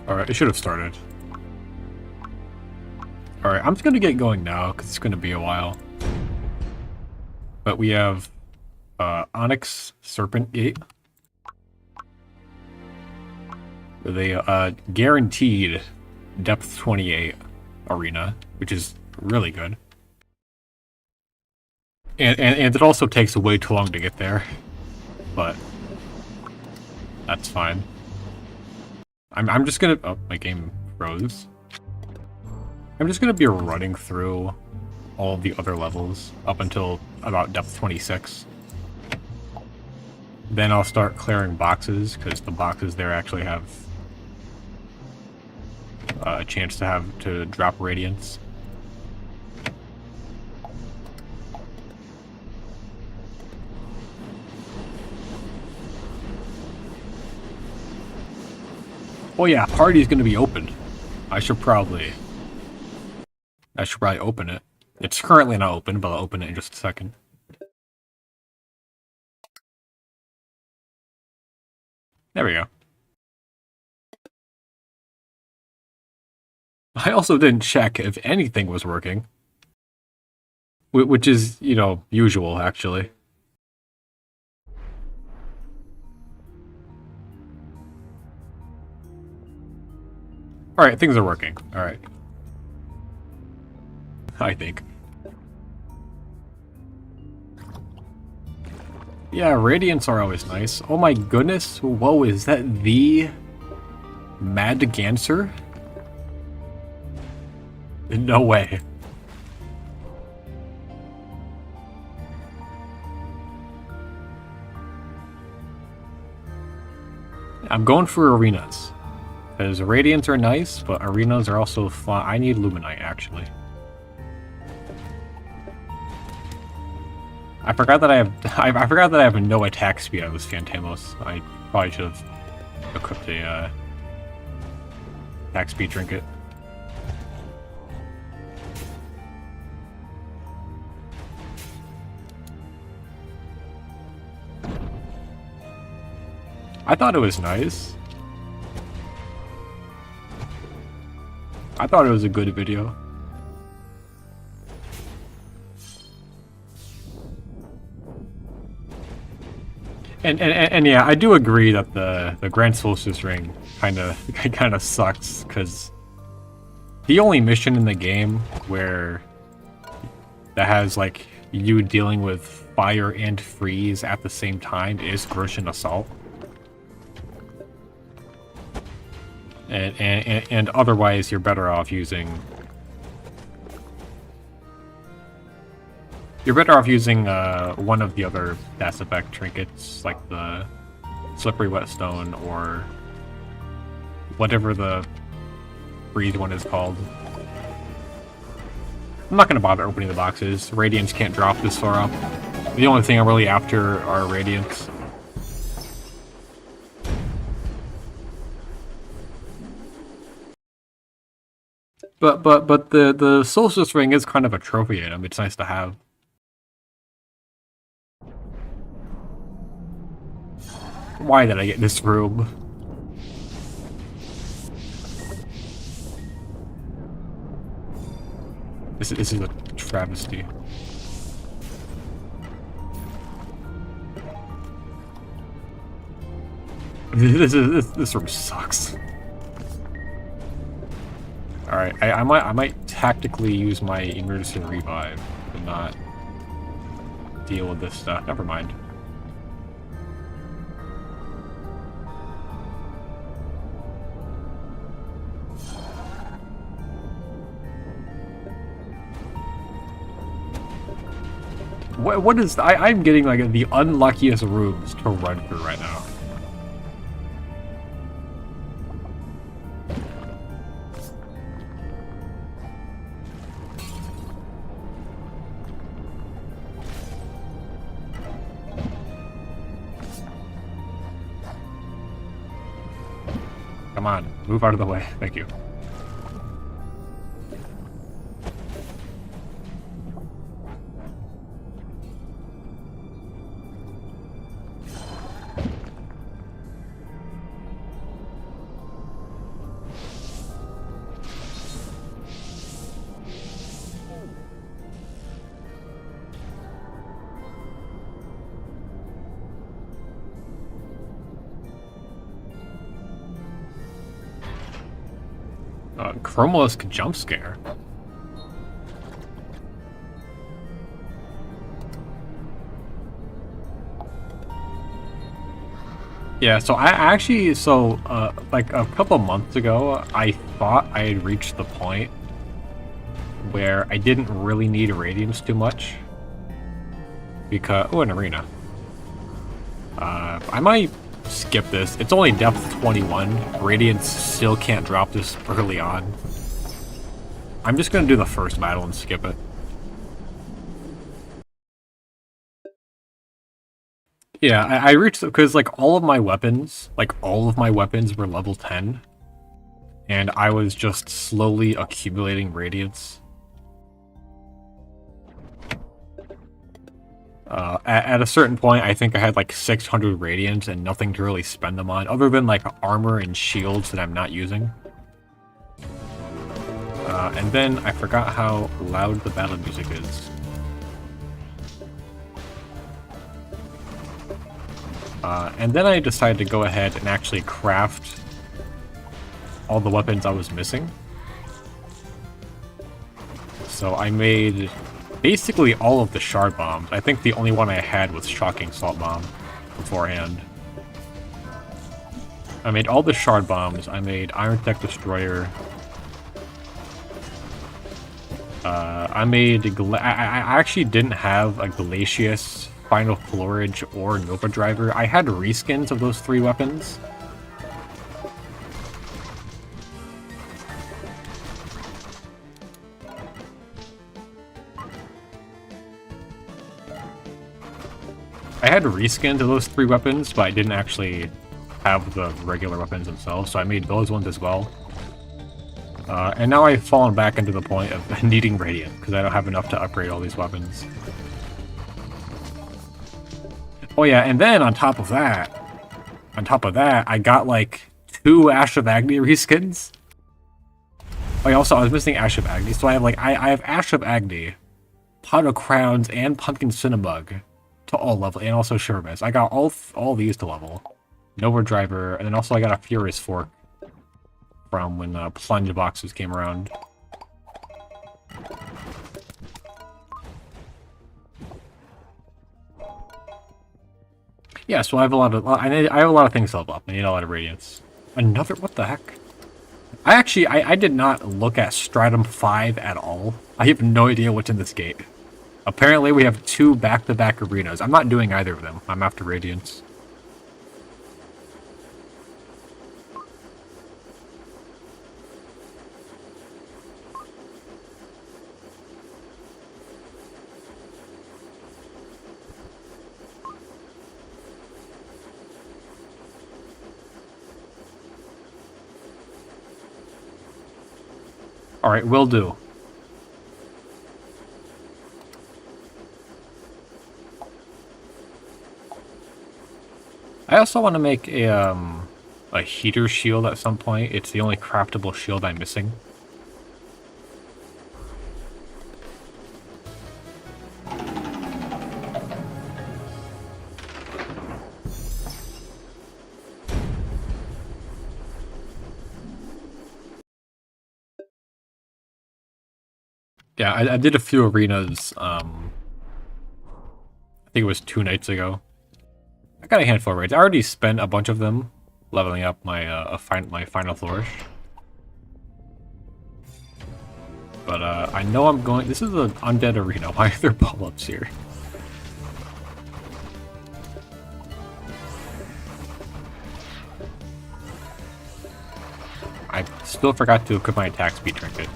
Alright, it should have started. Alright, I'm just gonna get going now, because it's gonna be a while. But we have Onyx Serpent Gate. With a guaranteed depth 28 arena, which is really good. And it also takes way too long to get there. But that's fine. I'm just gonna... Oh, my game froze. I'm just gonna be running through all of the other levels up until about depth 26. Then I'll start clearing boxes, because the boxes there actually have a chance to drop Radiance. Oh yeah, party's gonna be open. I should probably open it. It's currently not open, but I'll open it in just a second. There we go. I also didn't check if anything was working. Which is, you know, usual, actually. Alright, things are working. Alright. I think. Yeah, Radiance are always nice. Oh my goodness, whoa, is that the Mad Ganser? No way. I'm going for arenas. Because Radiants are nice, but arenas are also fun. I need Luminite, actually. I forgot that I forgot that I have no attack speed on this Phantamos. I probably should have equipped a attack speed trinket. I thought it was nice. I thought it was a good video. And yeah, I do agree that the Grand Solstice ring kind of sucks, because the only mission in the game where that has like you dealing with fire and freeze at the same time is Groshan Assault. And otherwise, you're better off using... You're better off using one of the other Mass Effect trinkets, like the Slippery Whetstone, or whatever the Breathe one is called. I'm not going to bother opening the boxes. Radiance can't drop this far up. The only thing I'm really after are Radiance. But the Solstice ring is kind of a trophy item. It's nice to have. Why did I get this room? This is a travesty. This room sucks. Alright, I might tactically use my emergency revive and not deal with this stuff. Never mind. What is... I'm getting like the unluckiest rooms to run through right now. Come on, move out of the way. Thank you. Chromalisk jump scare. Yeah, so like a couple months ago, I thought I had reached the point where I didn't really need Radiance too much. Because, oh, an arena. I might skip this. It's only depth 21. Radiance still can't drop this early on. I'm just gonna do the first battle and skip it. Yeah, I reached, because like all of my weapons were level 10. And I was just slowly accumulating Radiance. At a certain point, I think I had like 600 Radiance and nothing to really spend them on, other than like armor and shields that I'm not using. And then I forgot how loud the battle music is. And then I decided to go ahead and actually craft all the weapons I was missing. So I made basically all of the shard bombs. I think the only one I had was Shocking Salt Bomb beforehand. I made all the shard bombs. I made Iron Tech Destroyer. I actually didn't have a Glacius, Final Florage, or Nova Driver. I had reskins of those 3 weapons. I had reskins of those 3 weapons, but I didn't actually have the regular weapons themselves, so I made those ones as well. And now I've fallen back into the point of needing Radiant, because I don't have enough to upgrade all these weapons. Oh yeah, and then on top of that, I got like 2 Ash of Agni reskins. Oh yeah, also I was missing Ash of Agni, so I have Ash of Agni, Pot of Crowns, and Pumpkin Cinnamug to all level, and also Sherbets. I got all these to level. Nova Driver, and then also I got a Furious Fork from when plunge boxes came around. Yeah, so I have a lot of things to level up. I need a lot of Radiance. Another, what the heck? I did not look at Stratum 5 at all. I have no idea what's in this gate. Apparently we have 2 back-to-back arenas. I'm not doing either of them. I'm after Radiance. Alright, will do. I also want to make a heater shield at some point. It's the only craftable shield I'm missing. Yeah, I did a few arenas, I think it was 2 nights ago. I got a handful of raids. I already spent a bunch of them leveling up my my Final Flourish. But I know I'm going... This is an undead arena. Why are there pull-ups here? I still forgot to equip my attack speed trinket.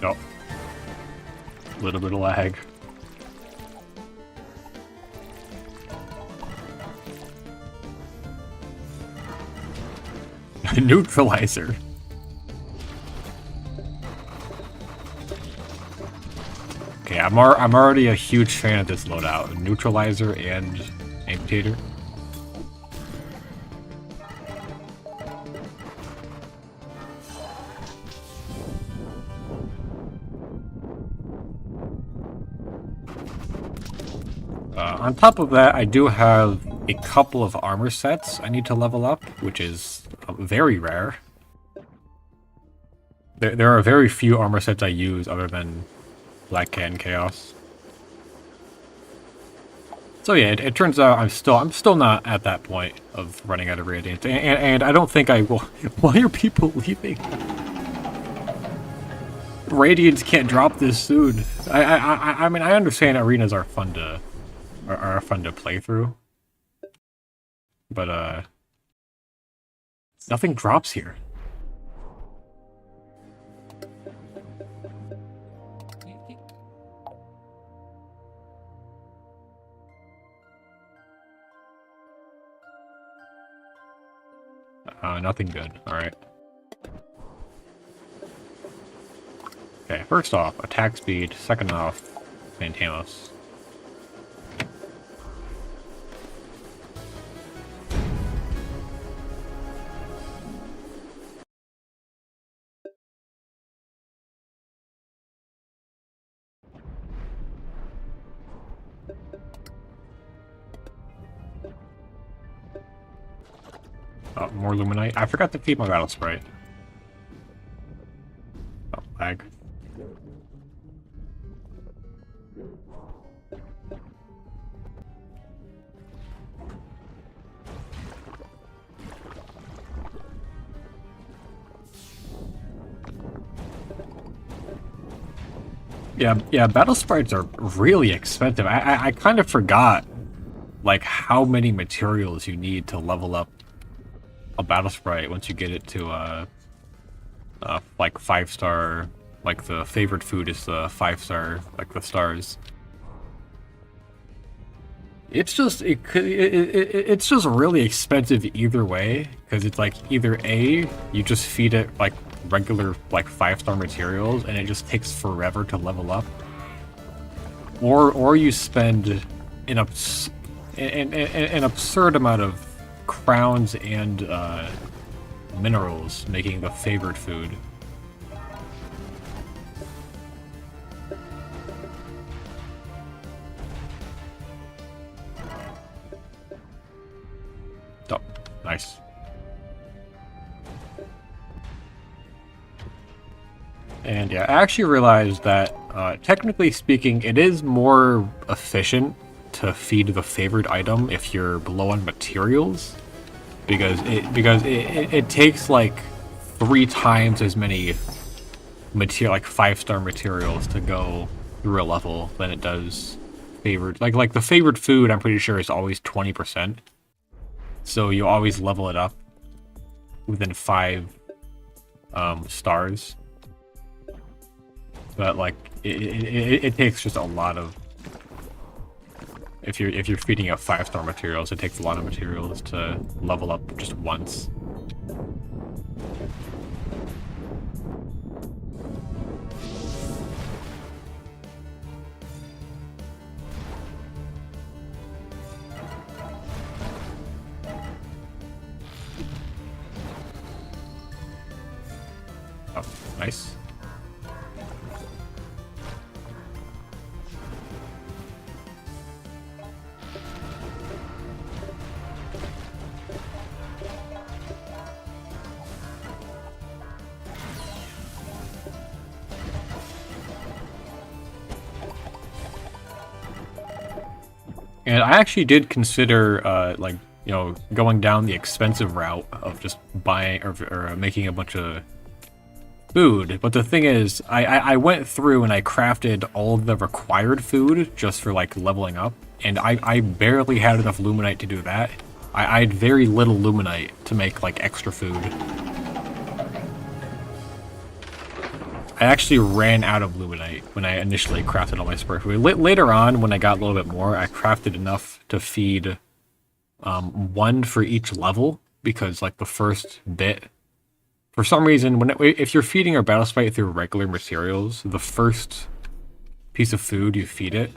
Nope. Little bit of lag. Neutralizer. Okay, I'm already a huge fan of this loadout. Neutralizer and Amputator. On top of that, I do have a couple of armor sets I need to level up, which is very rare. There are very few armor sets I use other than Black Cat and Chaos. So yeah, it turns out I'm still not at that point of running out of Radiance, and I don't think I will. Why are people leaving? Radiance can't drop this soon. I mean, I understand arenas are fun to play through, but nothing drops here. Nothing good. Alright. Okay, first off, attack speed. Second off, Phantanos. Oh, more Luminite. I forgot to feed my Battle Sprite. Oh, lag. Yeah, Battle Sprites are really expensive. I kind of forgot, like, how many materials you need to level up a Battle Sprite once you get it to like 5-star. Like the favorite food is the 5-star, like the stars. It's just it's just really expensive either way, because it's like either A, you just feed it like regular like 5-star materials and it just takes forever to level up, or you spend an absurd amount of crowns and minerals making the favored food. Oh, nice. And yeah, I actually realized that technically speaking, it is more efficient to feed the favored item if you're low on materials, because it takes like 3 times as many like 5-star materials to go through a level than it does favored. Like the favored food, I'm pretty sure is always 20%, so you always level it up within 5 stars. But like it takes just a lot of, if you're feeding up 5-star materials, it takes a lot of materials to level up just once. Oh, nice. And I actually did consider, like, you know, going down the expensive route of just buying or making a bunch of food. But the thing is, I went through and I crafted all of the required food just for, like, leveling up. And I barely had enough Luminite to do that. I had very little Luminite to make, like, extra food. I actually ran out of Luminite when I initially crafted all my Sprite food. Later on, when I got a little bit more, I crafted enough to feed 1 for each level, because like the first bit, for some reason, if you're feeding a Battle Sprite through regular materials, the first piece of food, you feed it.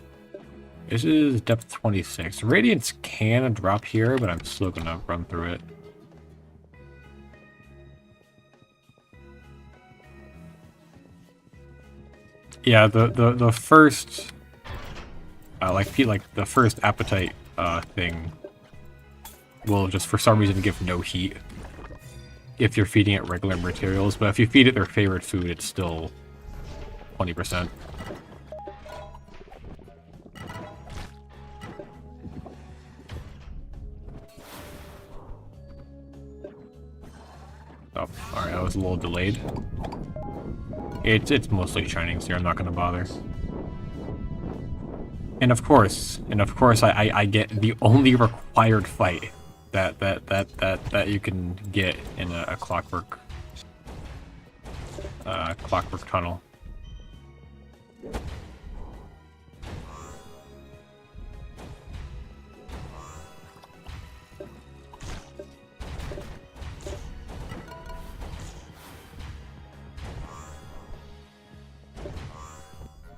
This is depth 26. Radiance can drop here, but I'm still gonna run through it. Yeah, the first like the first appetite thing will just for some reason give no heat if you're feeding it regular materials, but if you feed it their favorite food, it's still 20%. Oh, alright, that was a little delayed. It's mostly shining, so I'm not gonna bother. And of course, I get the only required fight that you can get in a clockwork tunnel.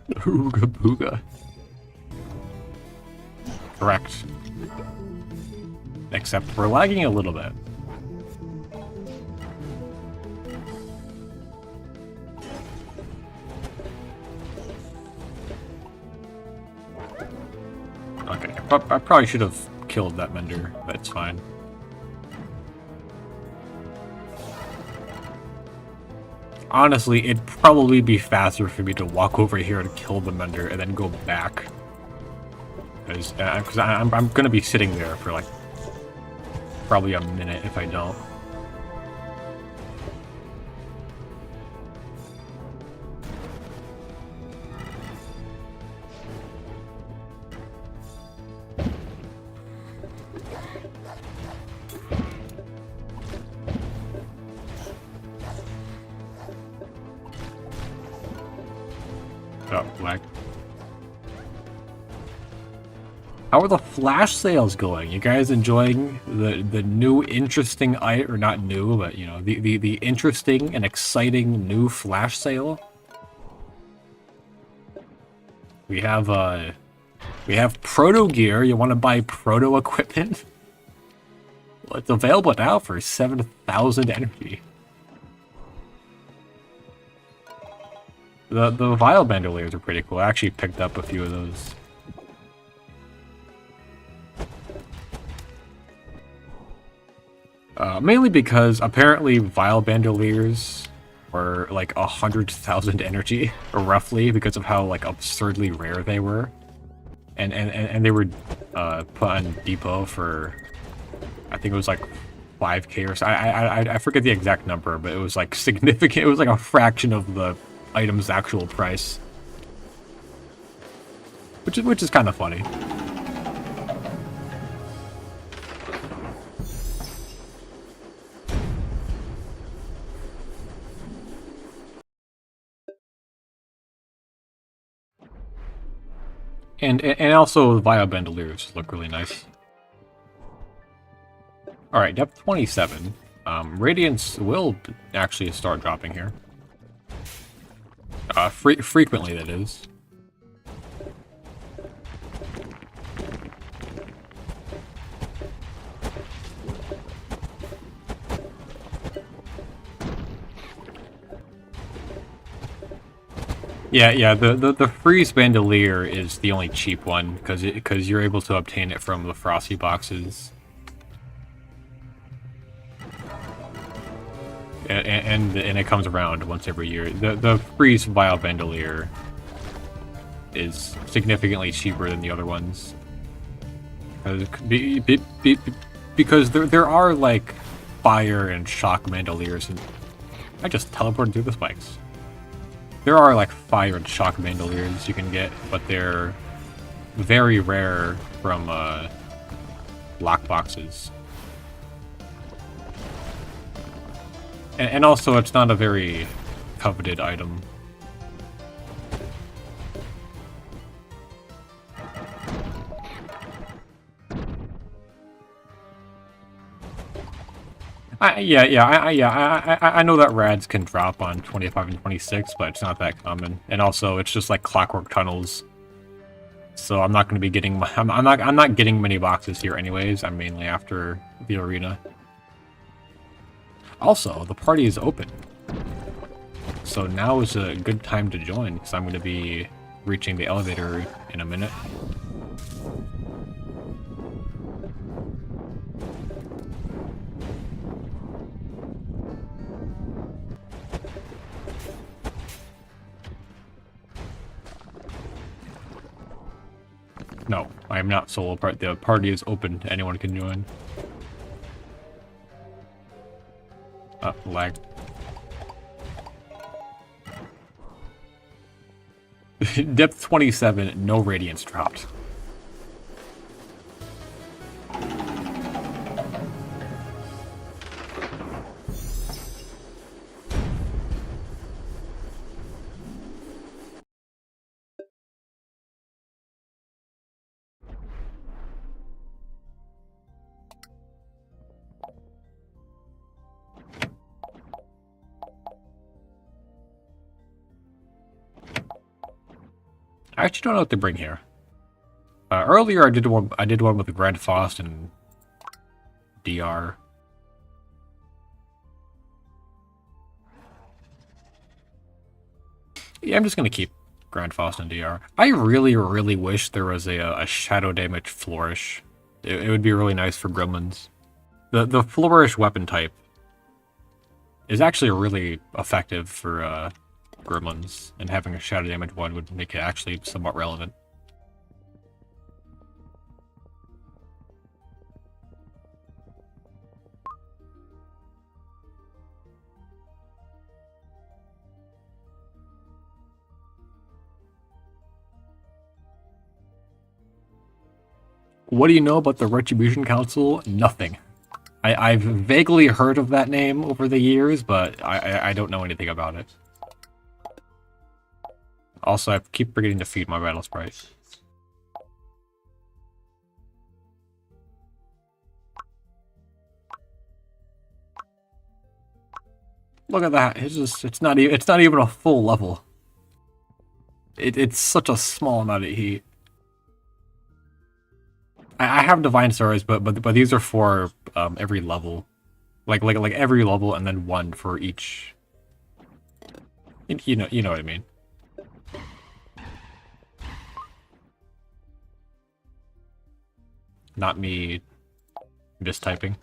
Ooga booga. Correct. Except we're lagging a little bit. Okay, I probably should have killed that mender, but it's fine. Honestly, it'd probably be faster for me to walk over here and kill the mender and then go back. Because I'm gonna be sitting there for like probably a minute if I don't. Oh, lag. How are the flash sales going? You guys enjoying the new interesting or not new, but you know, the interesting and exciting new flash sale? We have proto gear. You want to buy proto equipment? Well, it's available now for 7,000 energy. The vial bandoliers are pretty cool. I actually picked up a few of those. Mainly because apparently vial bandoliers were like 100,000 energy, or roughly, because of how like absurdly rare they were, and they were put on depot for, I think it was like 5k or so. I forget the exact number, but it was like significant. It was like a fraction of the item's actual price, which is kind of funny. And also vial bandoliers look really nice. All right, depth 27. Radiance will actually start dropping here. Frequently, that is. Yeah. The freeze bandolier is the only cheap one because you're able to obtain it from the frosty boxes. And it comes around once every year. The freeze vial bandolier is significantly cheaper than the other ones. Because there are like fire and shock bandoliers, and I just teleported through the spikes. There are like fire and shock bandoliers you can get, but they're very rare from lockboxes. And also, it's not a very coveted item. I know that rads can drop on 25 and 26, but it's not that common. And also, it's just like clockwork tunnels. So I'm not going to be getting. I'm not getting many boxes here anyways. I'm mainly after the arena. Also, the party is open. So now is a good time to join, because I'm going to be reaching the elevator in a minute. No, I am not solo part. The party is open. Anyone can join. Lag. Depth 27, no Radiance dropped. I actually don't know what to bring here. Earlier I did one with the Grand Faust and DR. Yeah, I'm just gonna keep Grand Faust and DR. I really wish there was a shadow damage flourish. It would be really nice for gremlins. The flourish weapon type is actually really effective for gremlins, and having a shadow damage one would make it actually somewhat relevant. What do you know about the Retribution Council? Nothing. I've vaguely heard of that name over the years, but I don't know anything about it. Also, I keep forgetting to feed my battle sprite. Look at that. It's not even a full level. It's such a small amount of heat. I have divine stories, but these are for every level, like every level, and then one for each. You know what I mean. Not me mistyping.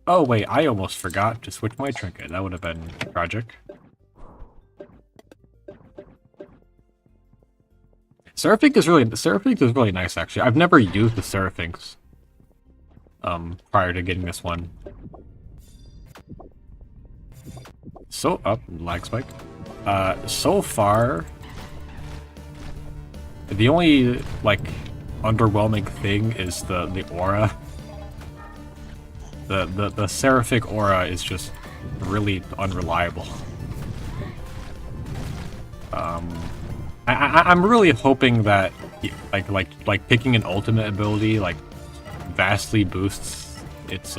Oh wait, I almost forgot to switch my trinket. That would have been tragic. Seraphink is really nice actually. I've never used the Seraphinks prior to getting this one. So lag spike. So far the only like underwhelming thing is the aura. The Seraphic aura is just really unreliable. I'm really hoping that like picking an ultimate ability like vastly boosts its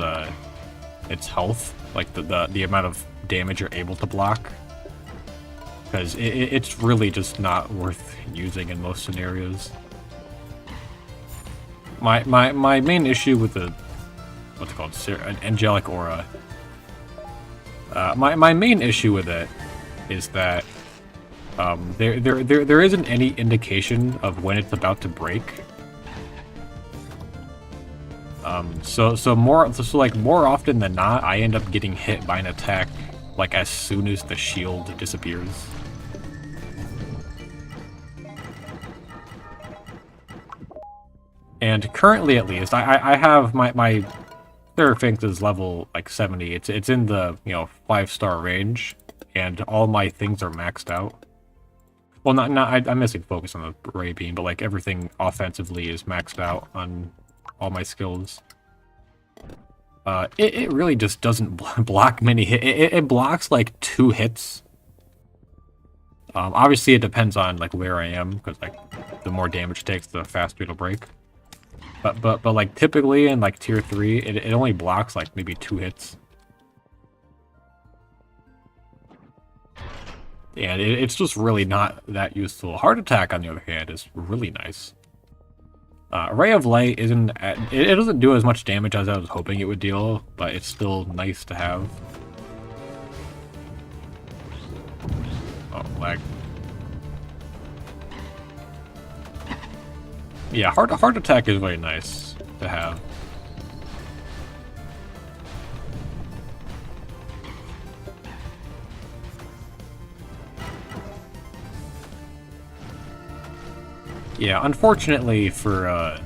health, like the amount of damage you're able to block, because it's really just not worth using in most scenarios. My main issue with the what's it called, an Angelic Aura. My main issue with it is that there isn't any indication of when it's about to break. So more often than not, I end up getting hit by an attack like as soon as the shield disappears. And currently, at least, I have my Seraphinx is level like 70. It's in the 5-star range, and all my things are maxed out. Well, I'm missing focus on the ray beam, but like everything offensively is maxed out on all my skills. It really just doesn't block many hits. It blocks like 2 hits. Obviously, it depends on like where I am, because like the more damage it takes, the faster it'll break. But like typically in like tier 3, it only blocks like maybe 2 hits. And it's just really not that useful. Heart Attack, on the other hand, is really nice. Ray of Light isn't... It doesn't do as much damage as I was hoping it would deal, but it's still nice to have. Oh, lag. Yeah, Heart Attack is very nice to have. Yeah, unfortunately for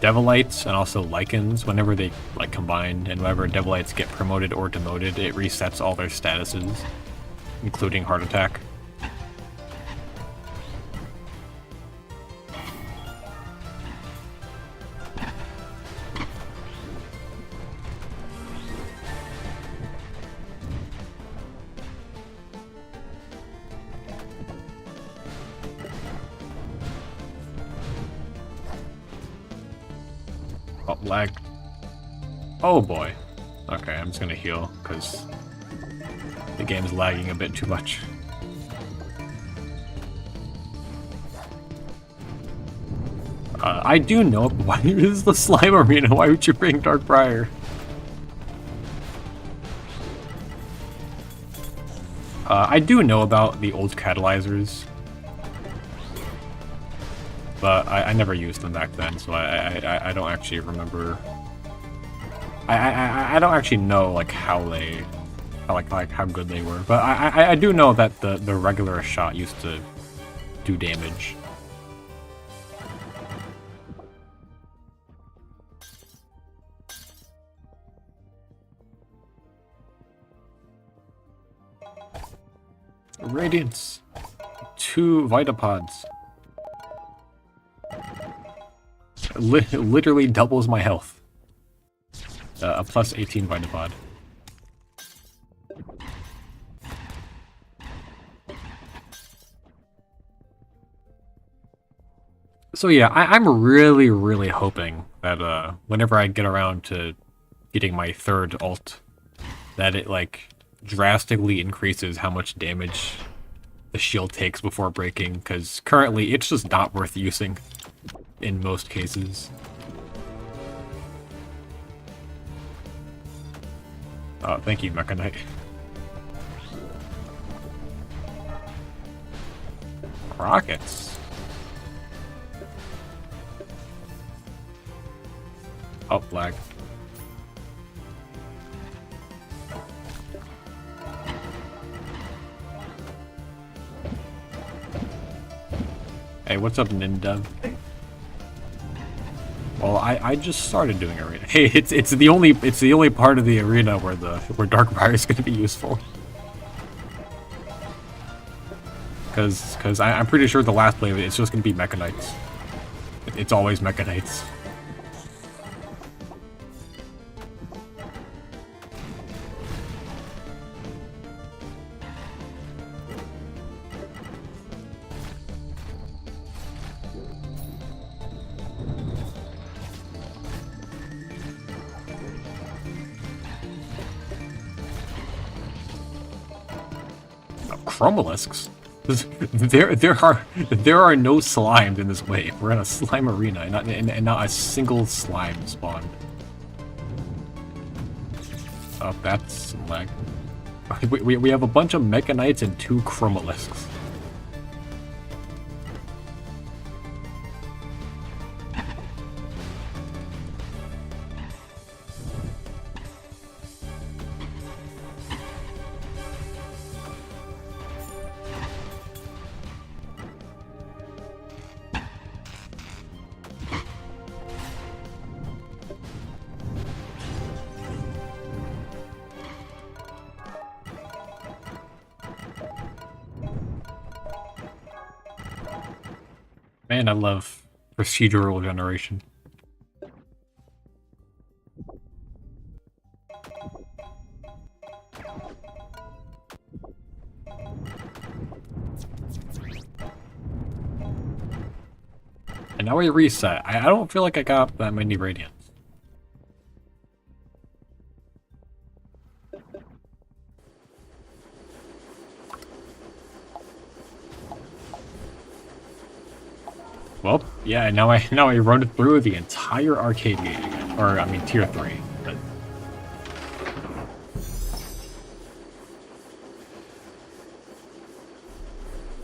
Devilites and also Lycans, whenever they like combine and whenever Devilites get promoted or demoted, it resets all their statuses, including Heart Attack. Oh, lag. Oh boy. Okay, I'm just gonna heal, because the game's lagging a bit too much. I do know, why is the slime arena? Why would you bring Darkbriar? I do know about the old catalyzers, but I never used them back then, so I don't actually remember. I don't actually know like how they, like how good they were, but I do know that the regular shot used to do damage. Radiance, 2 Vitapods. Literally doubles my health. A plus 18 Vitapod. So yeah, I'm really hoping that whenever I get around to getting my 3rd ult, that it like drastically increases how much damage the shield takes before breaking, because currently it's just not worth using in most cases. Oh, thank you, Mecha Knight. Rockets. Oh, lag. Hey, what's up, Nindev? Well, I just started doing arena. Hey, it's the only part of the arena where Darkbriar is going to be useful. Because I'm pretty sure the last play of it's just going to be Mecha Knights. It's always Mecha Knights. Chromalisks? There are no slimes in this wave. We're in a slime arena, and not a single slime spawned. Oh, that's some lag. We have a bunch of Mecha Knights and 2 Chromalisks. Man, I love procedural generation. And now we reset. I don't feel like I got that many Radiance. Well, yeah, now I run through the entire arcade gate again. Or, I mean, tier 3. But...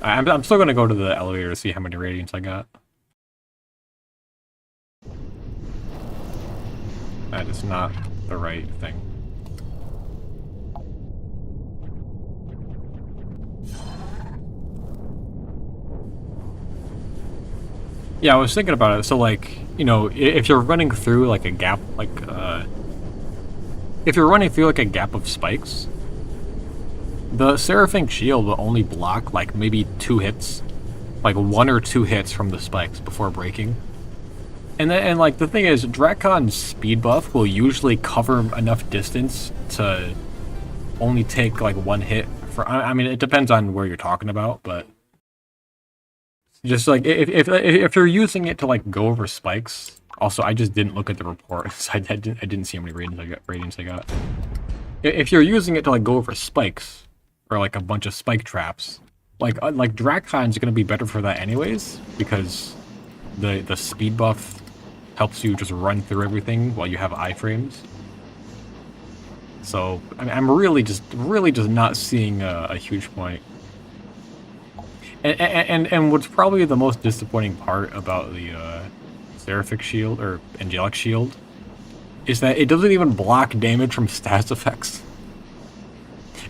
I'm still gonna go to the elevator to see how many Radiance I got. That is not the right thing. Yeah, I was thinking about it. So, like, you know, if you're running through, like, a gap, like, if you're running through, like, a gap of spikes, the Seraphim Shield will only block, like, maybe 2 hits. Like, 1 or 2 hits from the spikes before breaking. And like, the thing is, Dracon's speed buff will usually cover enough distance to only take, like, 1 hit. I mean, it depends on where you're talking about, but... Just like if you're using it to like go over spikes. Also, I just didn't look at the report, so I didn't see how many Radiance I got. If you're using it to like go over spikes or like a bunch of spike traps, like Dracon's gonna be better for that anyways, because the speed buff helps you just run through everything while you have iframes. So I'm really just not seeing a huge point. And what's probably the most disappointing part about the Seraphic Shield, or Angelic Shield, is that it doesn't even block damage from stats effects.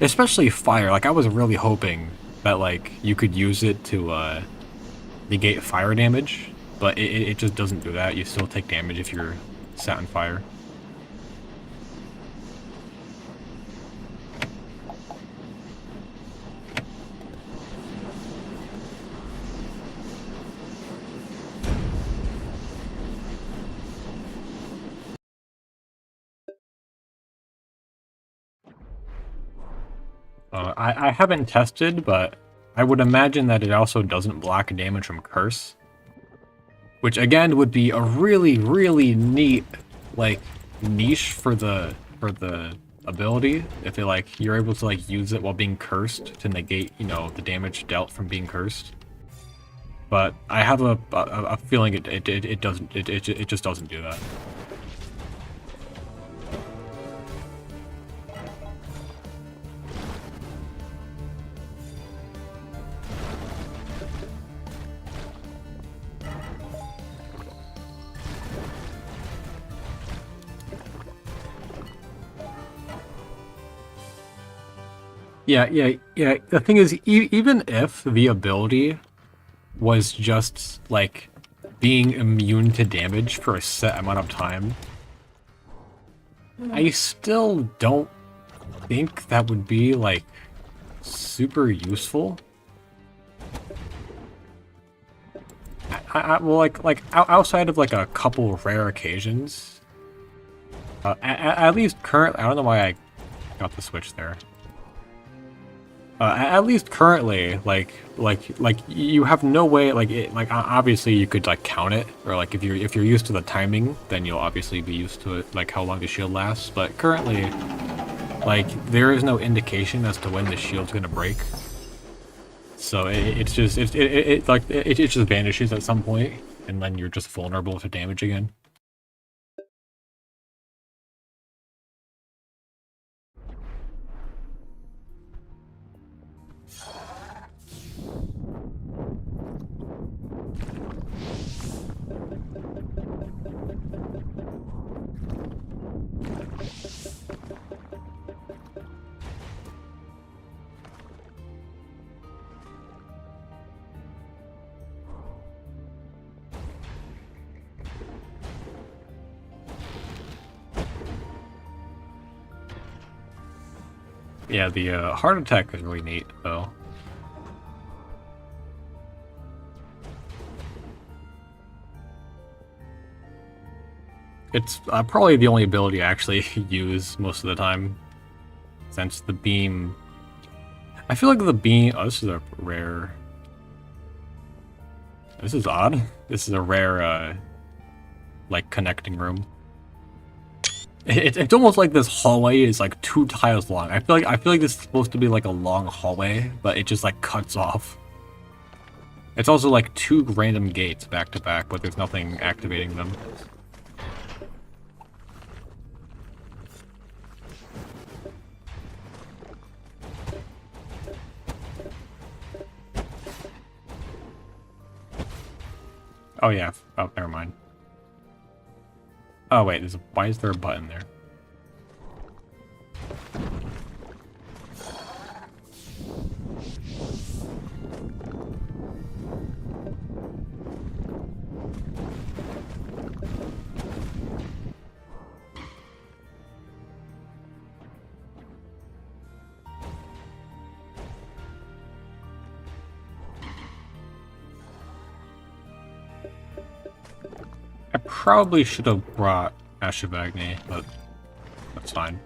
Especially fire. Like, I was really hoping that, like, you could use it to negate fire damage, but it just doesn't do that. You still take damage if you're set on fire. I haven't tested, but I would imagine that it also doesn't block damage from Curse. Which, again, would be a really, really neat, like, niche for the ability. If it, like, you're able to, like, use it while being cursed to negate, you know, the damage dealt from being cursed. But I have a feeling it doesn't, it just doesn't do that. Yeah. The thing is, even if the ability was just, like, being immune to damage for a set amount of time, I still don't think that would be, like, super useful. Well, like outside of, like, a couple rare occasions, at least currently, I don't know why I got the switch there. At least currently, like you have no way, like obviously you could like count it, or like if you're used to the timing, then you'll obviously be used to it, like how long the shield lasts. But currently, like, there is no indication as to when the shield's gonna break. So it just vanishes at some point, and then you're just vulnerable to damage again. Yeah, the heart attack is really neat, though. It's probably the only ability I actually use most of the time, since the beam... I feel like the beam... Oh, this is a rare... This is odd. This is a rare, like, connecting room. It's almost like this hallway is like 2 tiles long. I feel like this is supposed to be like a long hallway, but it just like cuts off. It's also like 2 random gates back to back, but there's nothing activating them. Oh yeah. Oh, never mind. Oh wait, why is there a button there? I probably should have brought Ashavagni, but that's fine.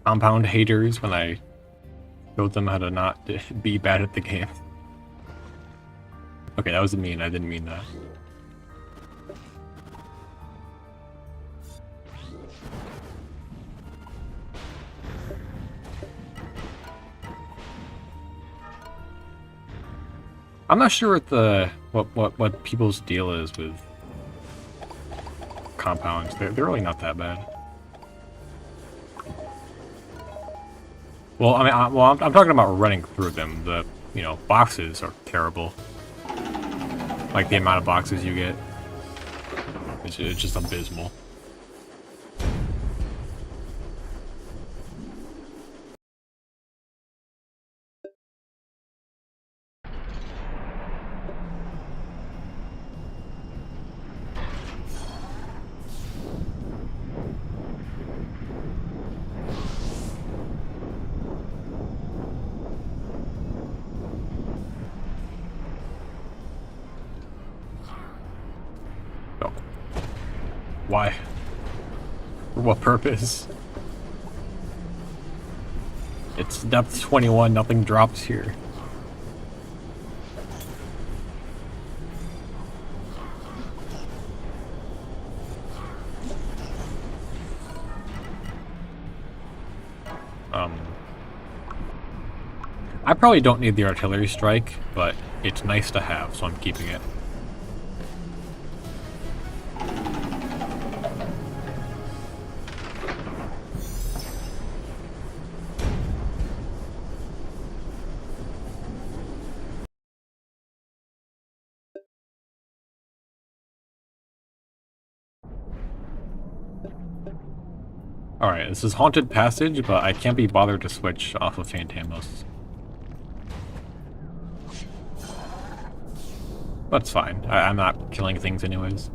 Compound haters when I showed them how to not be bad at the game. Okay, that was mean. I didn't mean that. I'm not sure what people's deal is with compounds. They're really not that bad. Well, I mean, I'm talking about running through them. The, boxes are terrible. Like, the amount of boxes you get. It's just abysmal. Why? For what purpose? It's depth 21, nothing drops here. I probably don't need the artillery strike, but it's nice to have, so I'm keeping it. Alright, this is Haunted Passage, but I can't be bothered to switch off of Fantamos. That's fine. I'm not killing things anyways.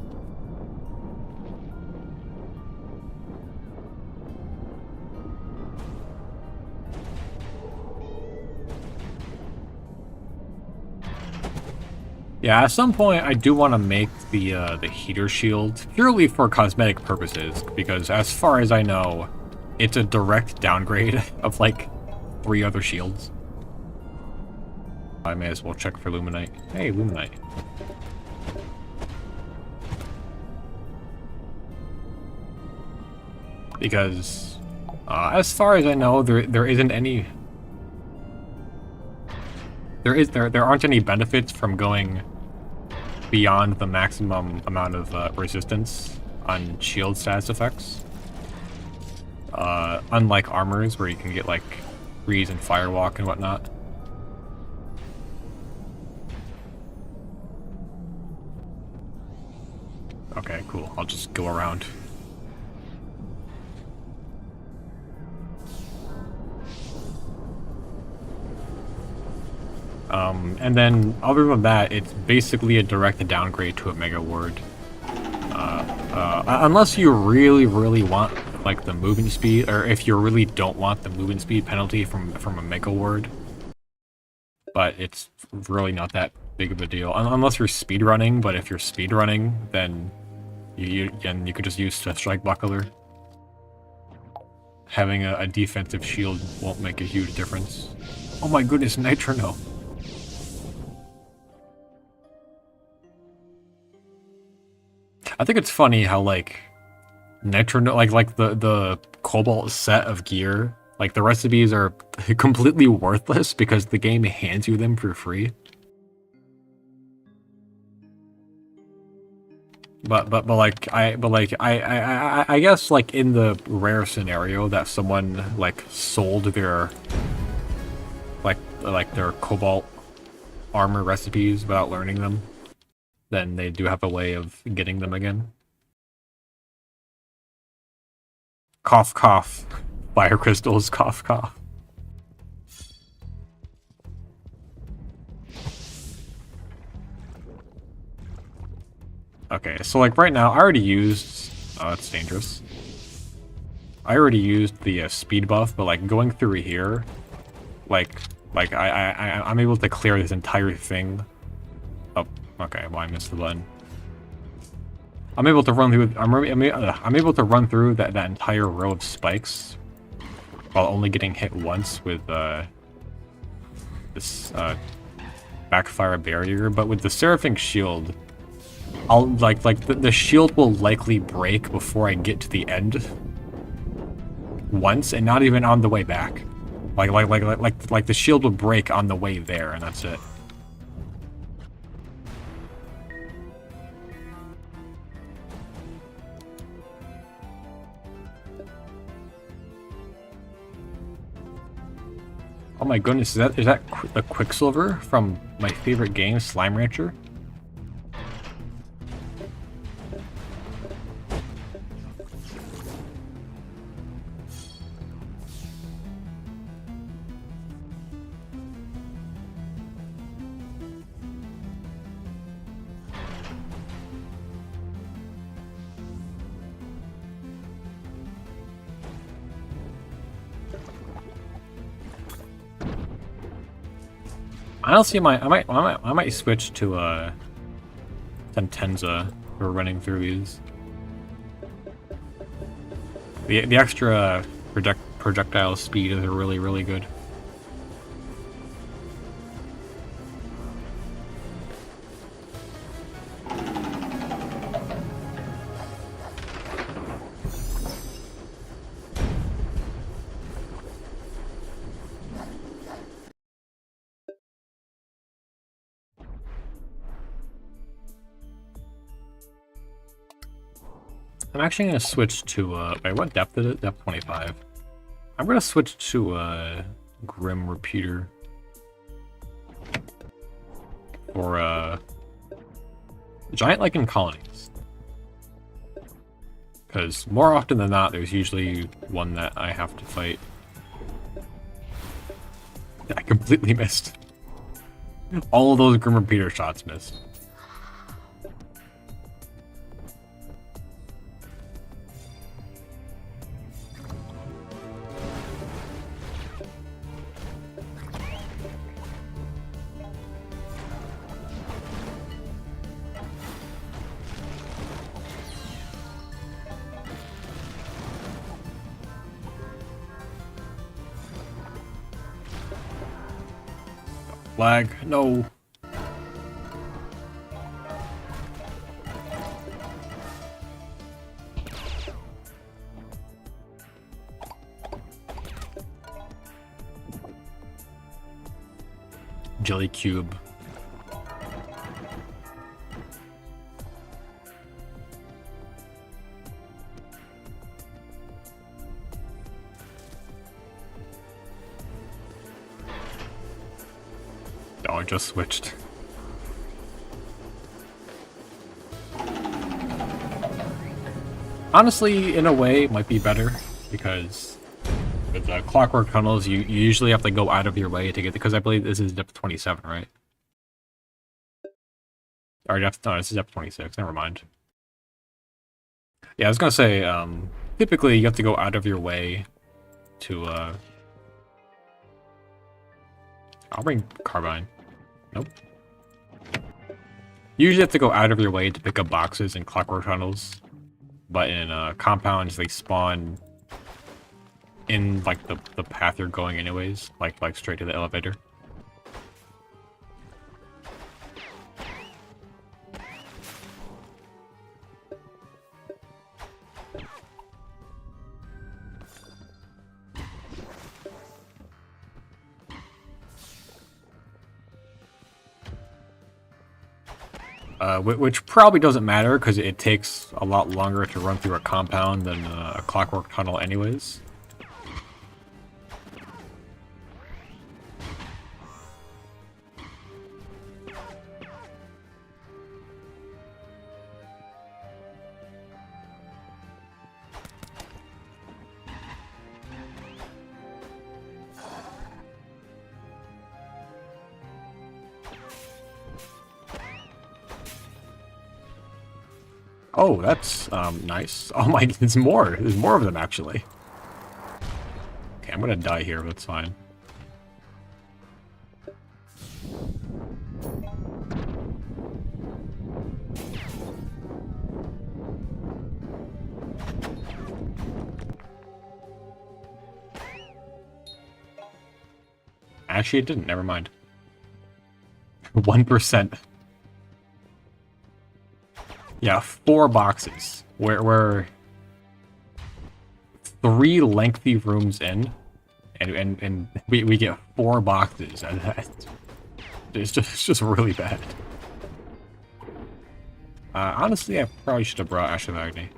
Yeah, at some point I do want to make the heater shield purely for cosmetic purposes, because as far as I know, it's a direct downgrade of like 3 other shields. I may as well check for Luminite. Hey, Luminite. Because as far as I know, there isn't any. There aren't any benefits from going beyond the maximum amount of resistance on shield status effects. Unlike armors, where you can get like freeze and firewalk and whatnot. Okay, cool. I'll just go around. And then other than that, it's basically a direct downgrade to a Mega Ward. Unless you really, really want like the movement speed, or if you really don't want the movement speed penalty from a Mega Ward. But it's really not that big of a deal, unless you're speedrunning. But if you're speedrunning, then you could just use Strike Buckler. Having a defensive shield won't make a huge difference. Oh my goodness, Nitro no. I think it's funny how like Nitro like the Cobalt set of gear, like the recipes are completely worthless because the game hands you them for free. But I guess like in the rare scenario that someone like sold their like their Cobalt armor recipes without learning them, then they do have a way of getting them again. Cough cough. Fire crystals, cough cough. Okay, so like right now I already used oh, that's dangerous. I already used the speed buff, but like going through here, I'm able to clear this entire thing. Oh, okay, well I missed the button. I'm able to run through. I'm able to run through that entire row of spikes, while only getting hit once with this backfire barrier. But with the Seraphim Shield, I'll the shield will likely break before I get to the end. Once, and not even on the way back. Like the shield will break on the way there, and that's it. Oh my goodness, is that the Quicksilver from my favorite game, Slime Rancher? Honestly, I might switch to Sentenza for running through these. The extra projectile speed is really good. I'm actually going to switch to, wait, what depth is it? Depth 25. I'm going to switch to, Grim Repeater. Or, Giant Lichen Colonies. Because more often than not, there's usually one that I have to fight. I completely missed. All of those Grim Repeater shots missed. Lag, no. Jelly Cube. Oh, I just switched. Honestly, in a way, it might be better, because with the clockwork tunnels, you usually have to go out of your way to get because I believe this is depth 27, right? Or depth, no, this is depth 26, never mind. Yeah, I was gonna say, typically you have to go out of your way to, I'll bring Carbine. Nope. You usually have to go out of your way to pick up boxes in clockwork tunnels, but in compounds they spawn in like the path you're going anyways, like straight to the elevator. Which probably doesn't matter because it takes a lot longer to run through a compound than a clockwork tunnel anyways. Oh, that's nice. Oh my, there's more. There's more of them actually. Okay, I'm gonna die here, but that's fine. Actually, it didn't. Never mind. 1%. Yeah, 4 boxes. We're 3 lengthy rooms in, and we get 4 boxes. It's just really bad. Honestly, I probably should have brought Ash of Agni.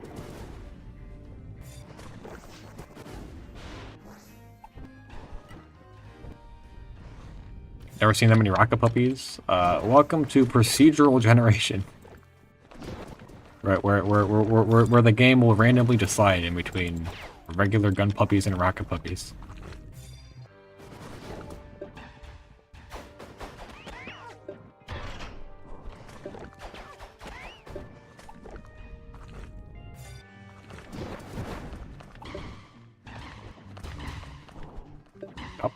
Never seen that many rocket puppies? Welcome to procedural generation. Right, where the game will randomly decide in between regular gun puppies and rocket puppies. Oh,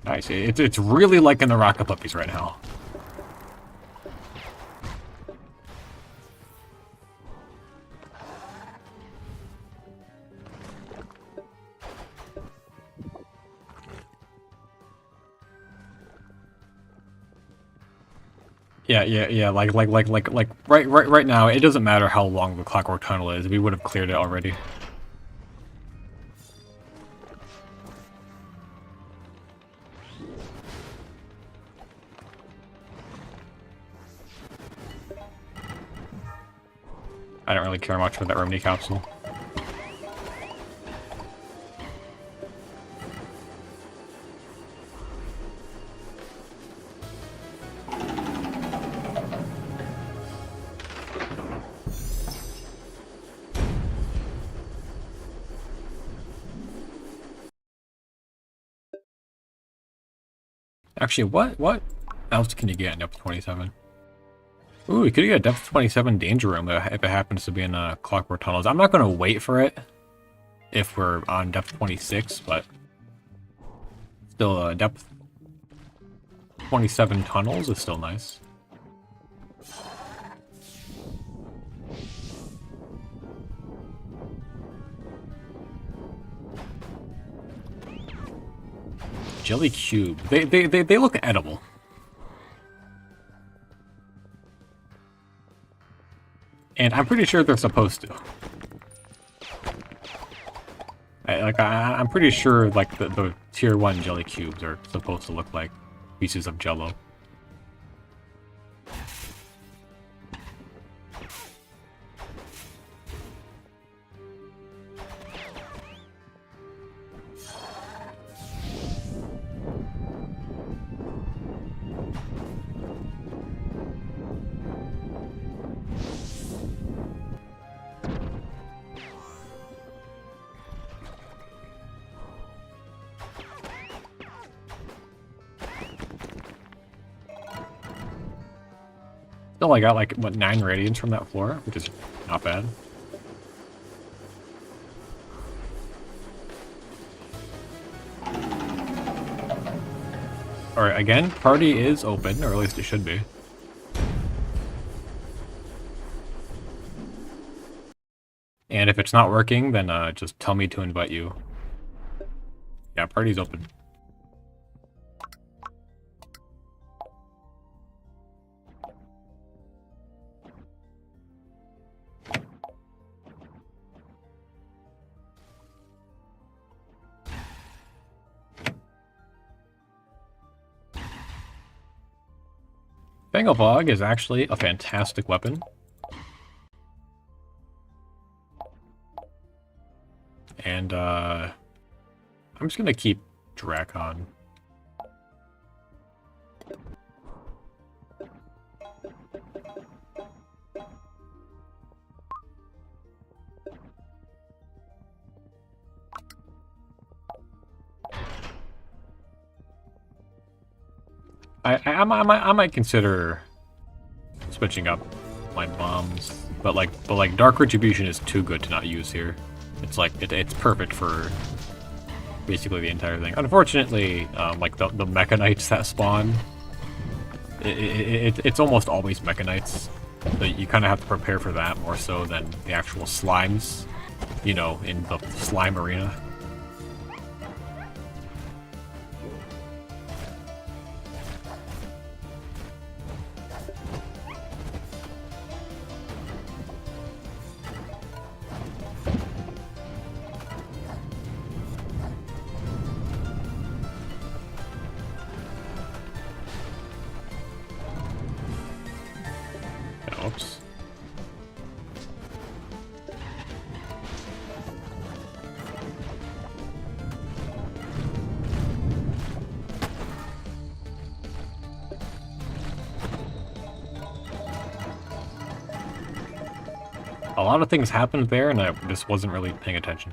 nice. It's really liking the rocket puppies right now. Yeah, like right now, it doesn't matter how long the clockwork tunnel is, we would have cleared it already. I don't really care much for that remedy capsule. Actually, what else can you get in depth 27? Ooh, you could get a depth 27 danger room if it happens to be in clockwork tunnels. I'm not gonna wait for it if we're on depth 26, but still, depth 27 tunnels is still nice. Jelly cube. They look edible. And I'm pretty sure they're supposed to. I'm pretty sure like the tier 1 jelly cubes are supposed to look like pieces of jello. Still, I got like, what, 9 Radiance from that floor, which is not bad. Alright, again, party is open, or at least it should be. And if it's not working, then just tell me to invite you. Yeah, party's open. Fog is actually a fantastic weapon. And I'm just gonna keep Drakon. I might consider switching up my bombs, but like Dark Retribution is too good to not use here. It's like it's perfect for basically the entire thing. Unfortunately, like the Mecha Knights that spawn, it's almost always Mecha Knights. So you kind of have to prepare for that more so than the actual slimes, you know, in the slime arena. Oops. A lot of things happened there, and I just wasn't really paying attention.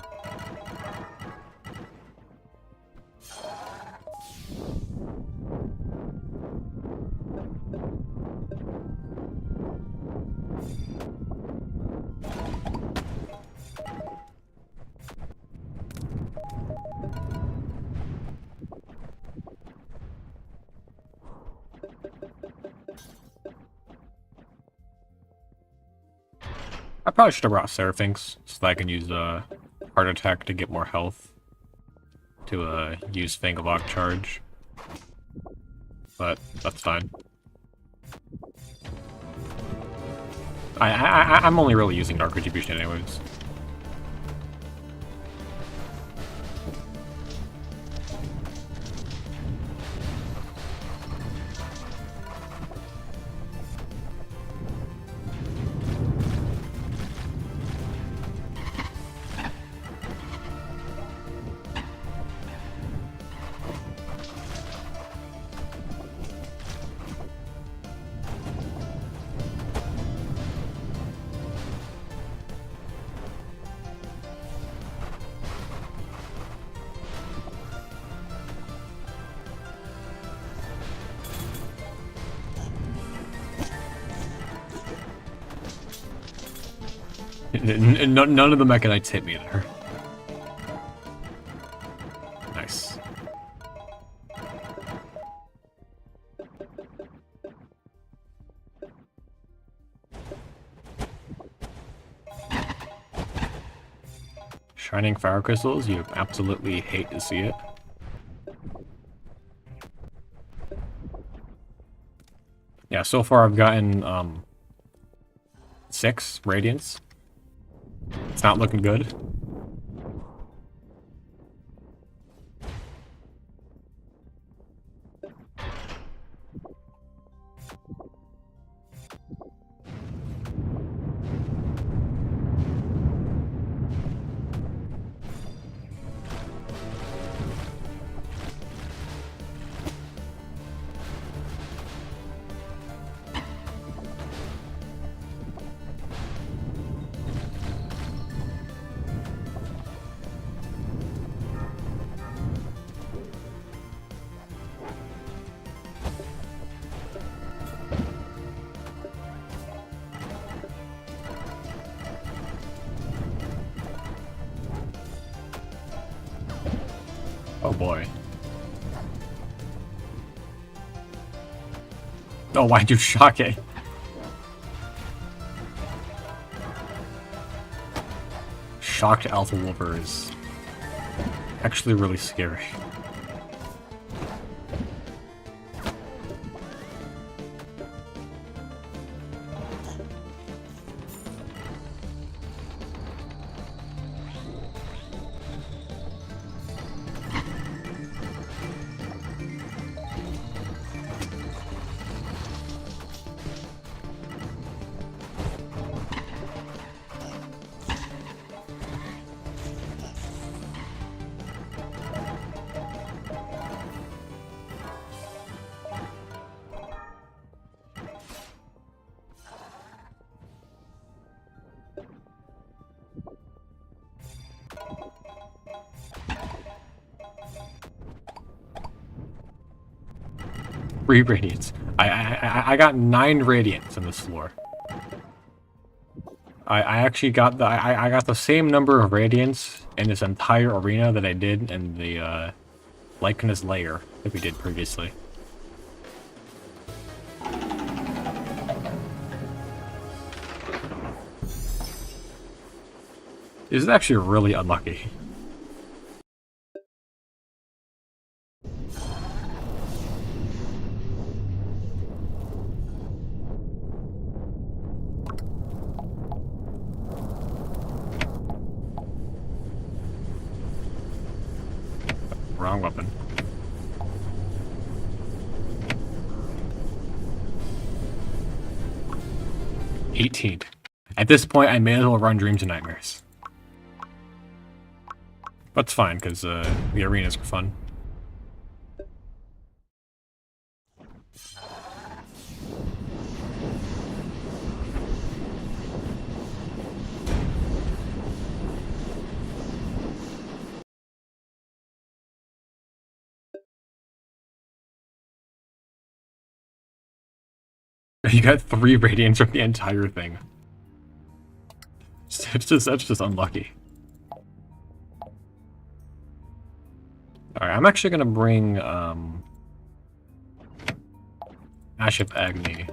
I probably should have brought Seraphynx so that I can use Heart Attack to get more health to use Fangavok Charge. But that's fine. I'm only really using Dark Retribution anyways. None of the Mecha Knights hit me there. Nice. Shining Fire Crystals, you absolutely hate to see it. Yeah, so far I've gotten 6 Radiance. It's not looking good. boy. Oh, why'd you shock it? Shocked Alpha Wolver is actually really scary. Three Radiance. I got 9 Radiance on this floor. I actually got I got the same number of Radiance in this entire arena that I did in the Lycanus layer that we did previously. This is actually really unlucky. Wrong weapon. $18. At this point, I may as well run Dreams and Nightmares. That's fine, because the arenas are fun. You got 3 Radiance from the entire thing. That's just unlucky. Alright, I'm actually gonna bring Ash of Agni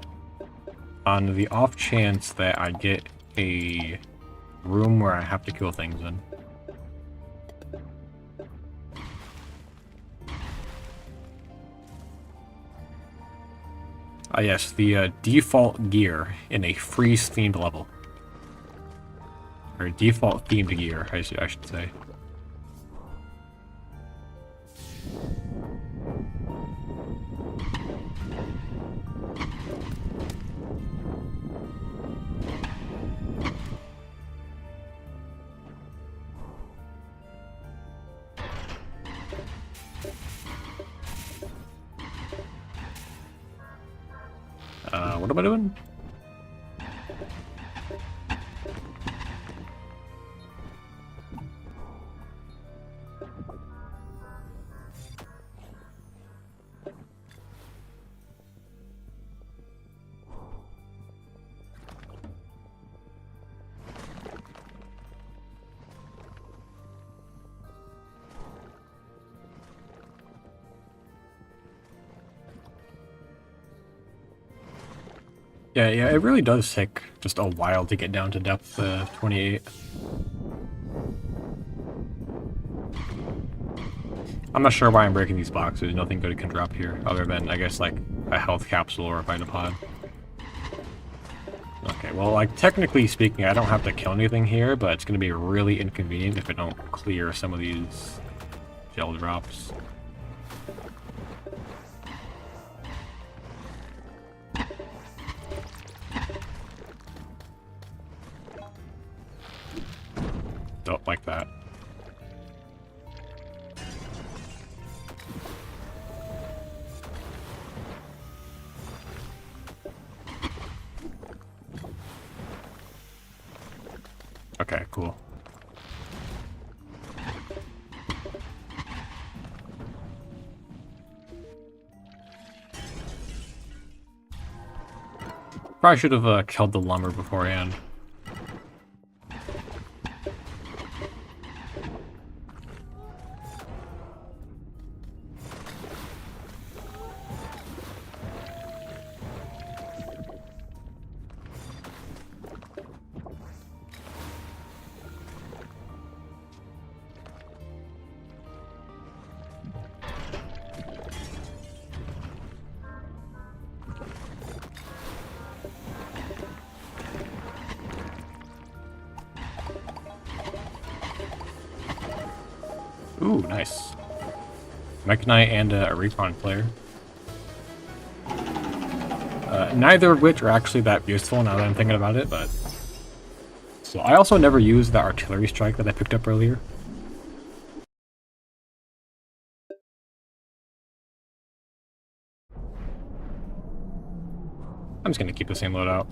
on the off chance that I get a room where I have to kill things in. Ah yes, the default gear in a freeze-themed level. Or default themed gear, I should say. What am I doing? Yeah, it really does take just a while to get down to depth 28. I'm not sure why I'm breaking these boxes. Nothing good can drop here, other than, I guess, like, a health capsule or a Vitapod. Okay, well, like, technically speaking, I don't have to kill anything here, but it's going to be really inconvenient if I don't clear some of these gel drops. Don't like that. Okay, cool. Probably should have killed the lumber beforehand. Ooh, nice. Mech Knight and a Recon player. Neither of which are actually that useful now that I'm thinking about it, but... So I also never used that artillery strike that I picked up earlier. I'm just gonna keep the same loadout.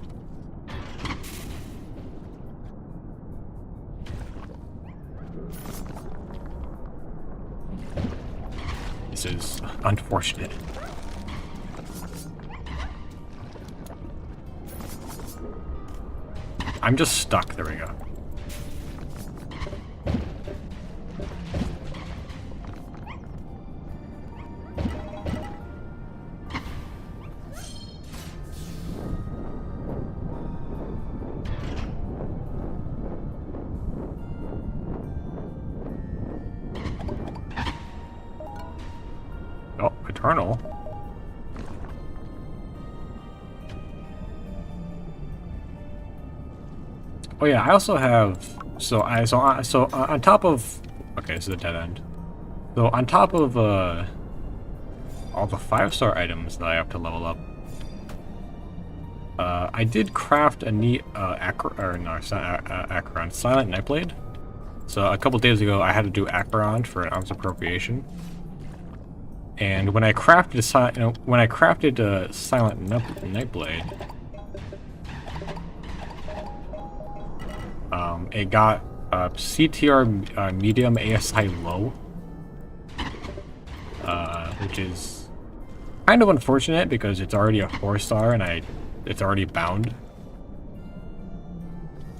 This is unfortunate. I'm just stuck. There we go. Oh, Eternal. Oh yeah, I also have so on top of okay, this is a dead end. So on top of all the 5-star items that I have to level up, I did craft a neat Acheron Silent Nightblade. So a couple days ago, I had to do Acheron for an arms appropriation, and when I crafted a Silent Nightblade, it got CTR medium ASI low, which is kind of unfortunate because it's already a 4-star and it's already bound.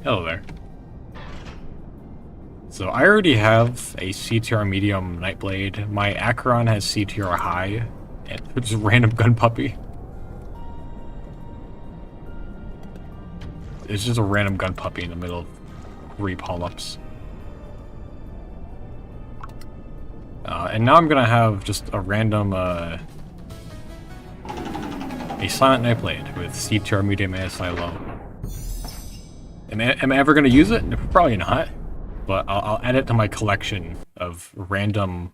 Hello there. So I already have a CTR medium Nightblade. My Acheron has CTR high, and it's a random gun puppy. It's just a random gun puppy in the middle of 3 pull-ups. And now I'm gonna have just a random, a Silent Nightblade with CTR medium ASI low. Am I ever gonna use it? Probably not. But I'll add it to my collection of random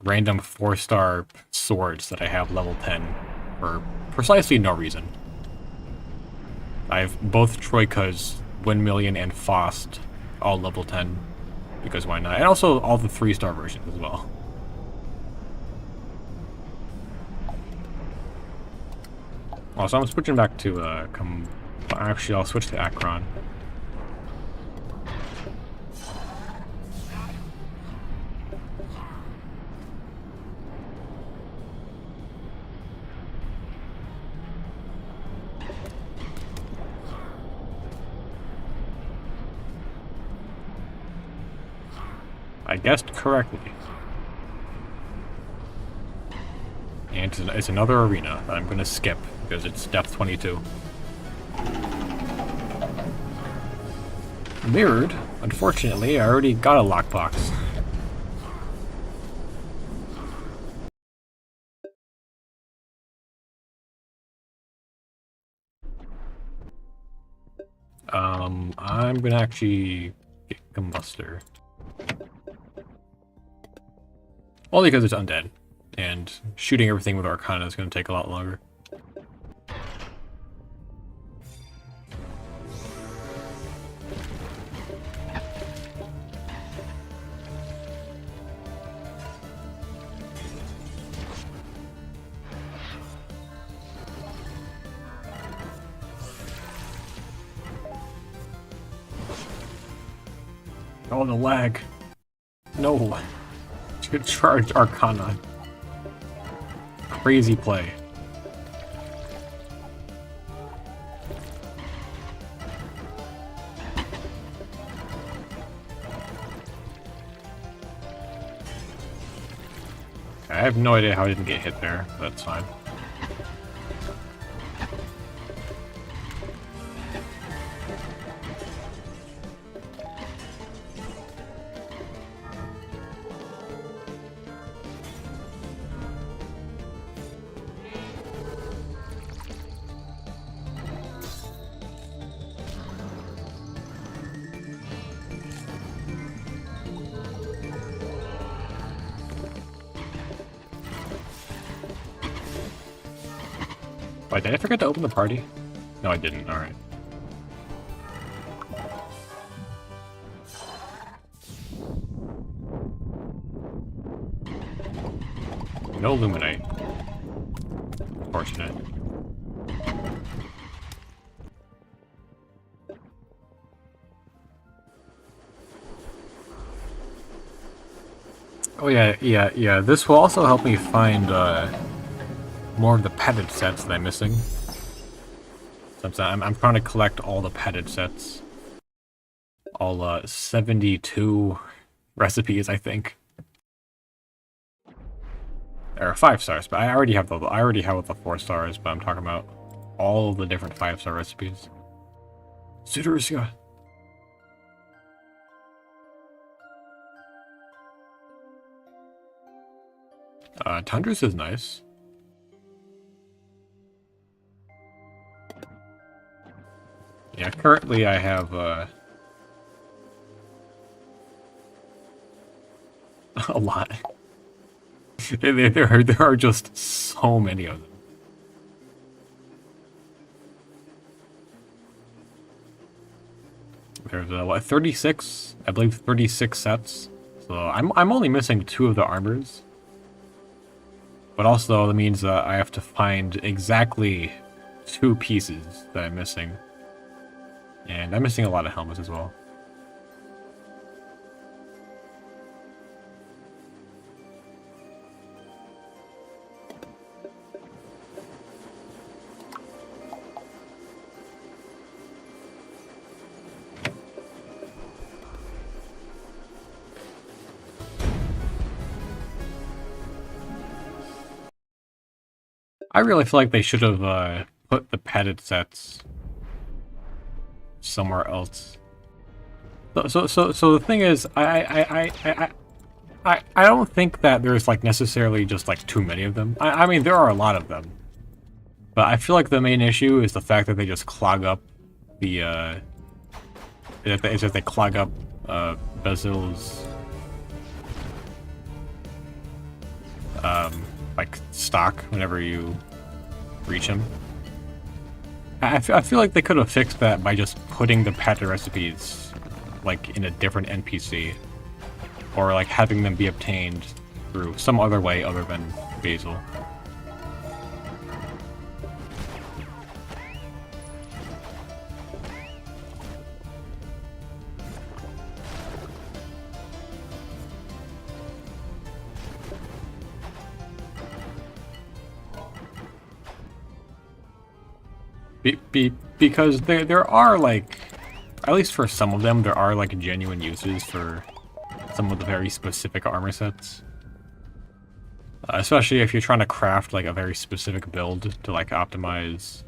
4-star swords that I have level 10 for precisely no reason. I have both Troika's, Windmillion, and Faust all level 10, because why not? And also all the 3-star versions as well. Also, I'm switching back to actually, I'll switch to Acheron. I guessed correctly. And it's another arena that I'm going to skip because it's depth 22. Mirrored. Unfortunately, I already got a lockbox. I'm going to actually get Combustor. Only because it's undead, and shooting everything with Arcana is going to take a lot longer. Oh, the lag. No. Should charge Arcana. Crazy play. I have no idea how I didn't get hit there, but that's fine. Wait, did I forget to open the party? No, I didn't. Alright. No Illuminate. Fortunate. Oh yeah. This will also help me find more of the petted sets that I'm missing. So I'm trying to collect all the petted sets. All 72 recipes, I think. There are 5 stars, but I already have the 4 stars, but I'm talking about all the different 5-star recipes. Citrusca. Tundra's is nice. Yeah, currently I have a lot. There are just so many of them. There's what, 36? I believe 36 sets. So I'm only missing 2 of the armors. But also that means I have to find exactly 2 pieces that I'm missing. And I'm missing a lot of helmets as well. I really feel like they should have put the petted sets somewhere else. So the thing is, I don't think that there's like necessarily just like too many of them. I mean there are a lot of them, but I feel like the main issue is the fact that they just clog up the it's just they clog up Basil's like stock whenever you reach him. I feel like they could have fixed that by just putting the pet recipes like in a different NPC, or like having them be obtained through some other way other than Basil. Because there are like, at least for some of them, there are like genuine uses for some of the very specific armor sets. Especially if you're trying to craft like a very specific build to like optimize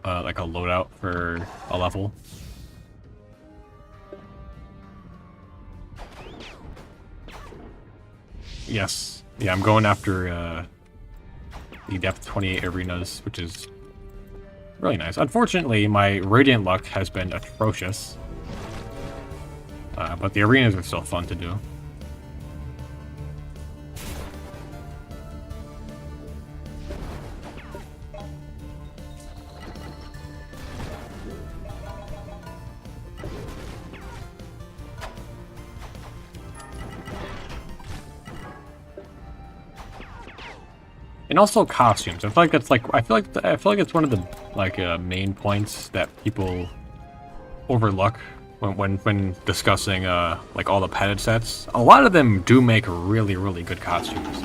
like a loadout for a level. Yes. Yeah, I'm going after the depth 28 arenas, which is really nice. Unfortunately, my Radiant luck has been atrocious. But the arenas are still fun to do. And also costumes. I feel like that's like I feel like it's one of the like main points that people overlook when discussing like all the petted sets. A lot of them do make really good costumes.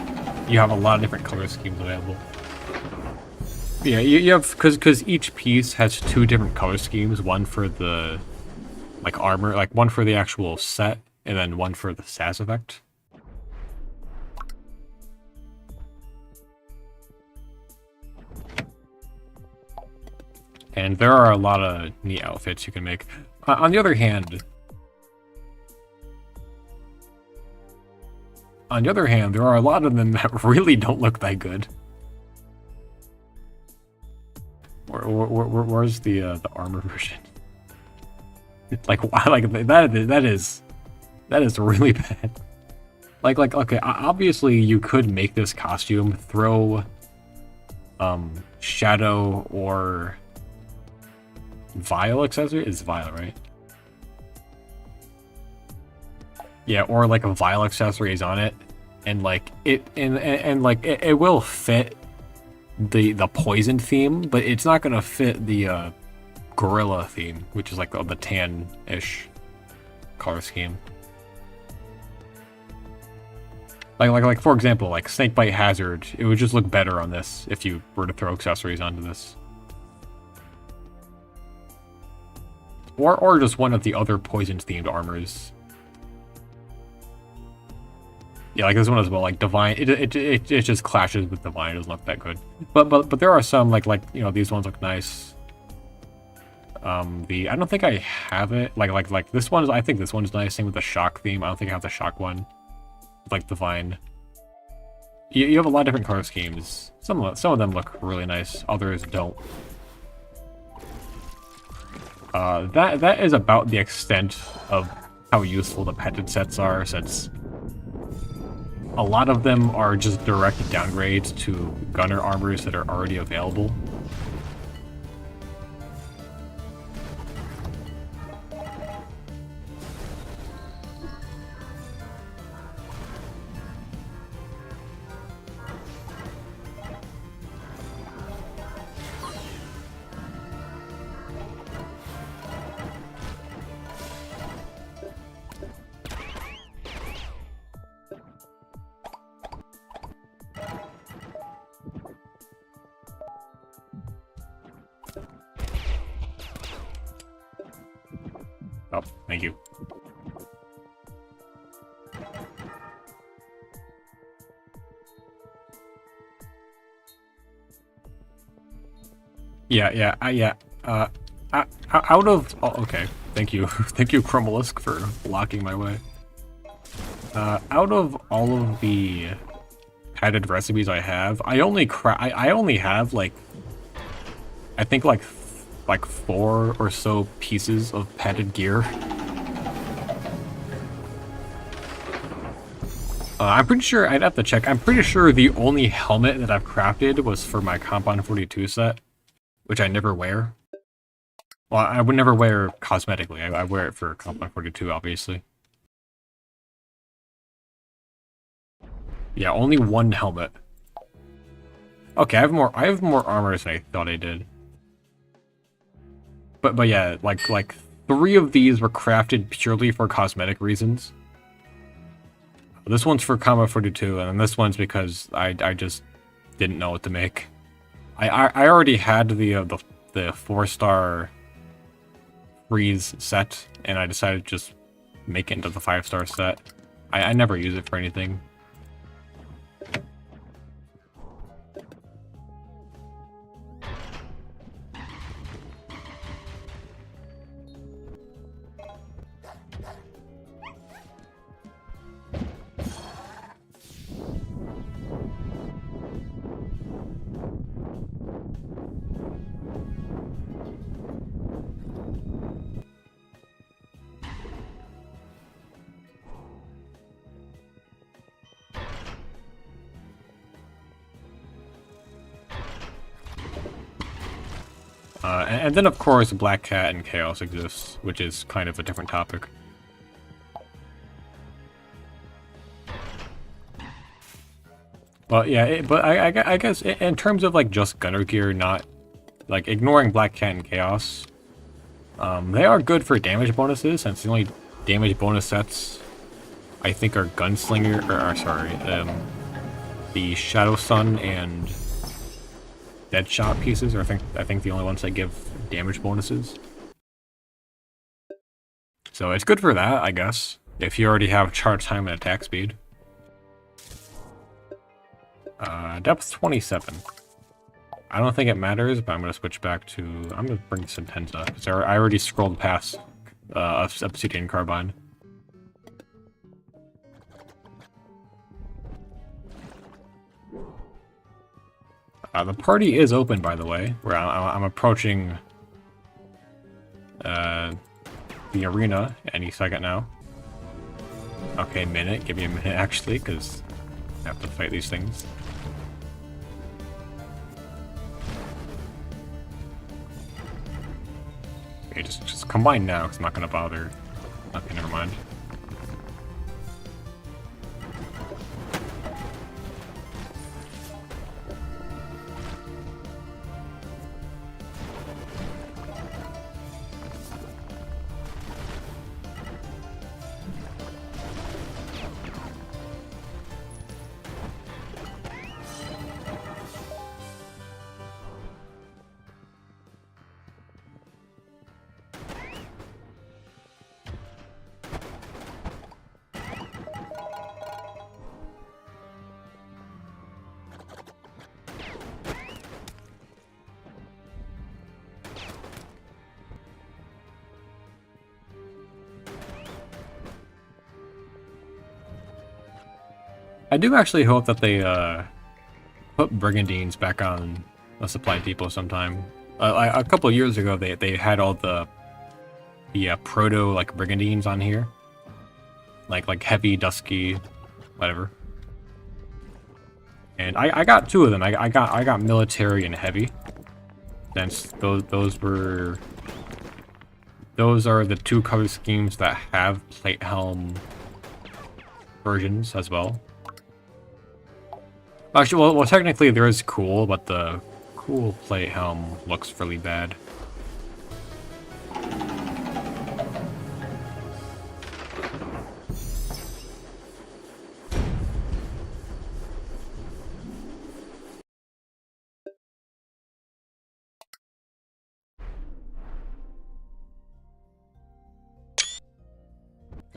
You have a lot of different color schemes available. Yeah, you have because each piece has 2 different color schemes. One for the like armor, like one for the actual set, and then one for the SAS effect. And there are a lot of neat outfits you can make. On the other hand, there are a lot of them that really don't look that good. Where's the armor version? Like that is really bad. Like okay, obviously you could make this costume, throw shadow or vial accessory. It's vial, right? Yeah, or like a vial accessory is on it, and like and like it will fit the poison theme, but it's not gonna fit the gorilla theme, which is like the tan-ish color scheme. Like for example, like Snakebite Hazard, it would just look better on this if you were to throw accessories onto this. Or just one of the other poison-themed armors. Yeah, like this one as well, like Divine, it just clashes with Divine, it doesn't look that good. But there are some, like you know, these ones look nice. I don't think I have it, like this one, I think this one's nice, same with the Shock theme, I don't think I have the Shock one. Like Divine. You have a lot of different color schemes. Some of them look really nice, others don't. That is about the extent of how useful the petted sets are, since a lot of them are just direct downgrades to gunner armors that are already available. Oh, thank you. Yeah. Out of... Oh, okay, thank you. Thank you, Chromalisk, for blocking my way. Out of all of the padded recipes I have, I only have, like... I think, like 4 or so pieces of padded gear. I'm pretty sure, I'd have to check, I'm pretty sure the only helmet that I've crafted was for my Compound 42 set, which I never wear. Well, I would never wear cosmetically, I wear it for Compound 42, obviously. Yeah, only one helmet. Okay, I have more armor than I thought I did. But yeah, like 3 of these were crafted purely for cosmetic reasons. This one's for Combo 42, and then this one's because I just didn't know what to make. I already had the 4-star freeze set, and I decided to just make it into the 5-star set. I never use it for anything. And then, of course, Black Cat and Chaos exists, which is kind of a different topic. But yeah, I guess in terms of like just gunner gear, not like ignoring Black Cat and Chaos, they are good for damage bonuses, since the only damage bonus sets I think are Gunslinger, the Shadow Sun and Deadshot pieces are I think the only ones that give damage bonuses. So it's good for that, I guess, if you already have charge time and attack speed. Depth 27. I don't think it matters, but I'm going to switch back to... I'm going to bring Sentenza, because I already scrolled past Obsidian Carbine. The party is open, by the way, where I'm approaching the arena any second now. Okay, minute. Give me a minute, actually, because I have to fight these things. Okay, just combine now, because I'm not gonna bother. Okay, never mind. I do actually hope that they put brigandines back on the supply depot sometime. A couple of years ago, they had all the proto like brigandines on here, like heavy, dusky, whatever. And I got two of them. I got military and heavy. Since those are the two color schemes that have plate helm versions as well. Actually, well, technically there is cool, but the cool plate helm looks really bad.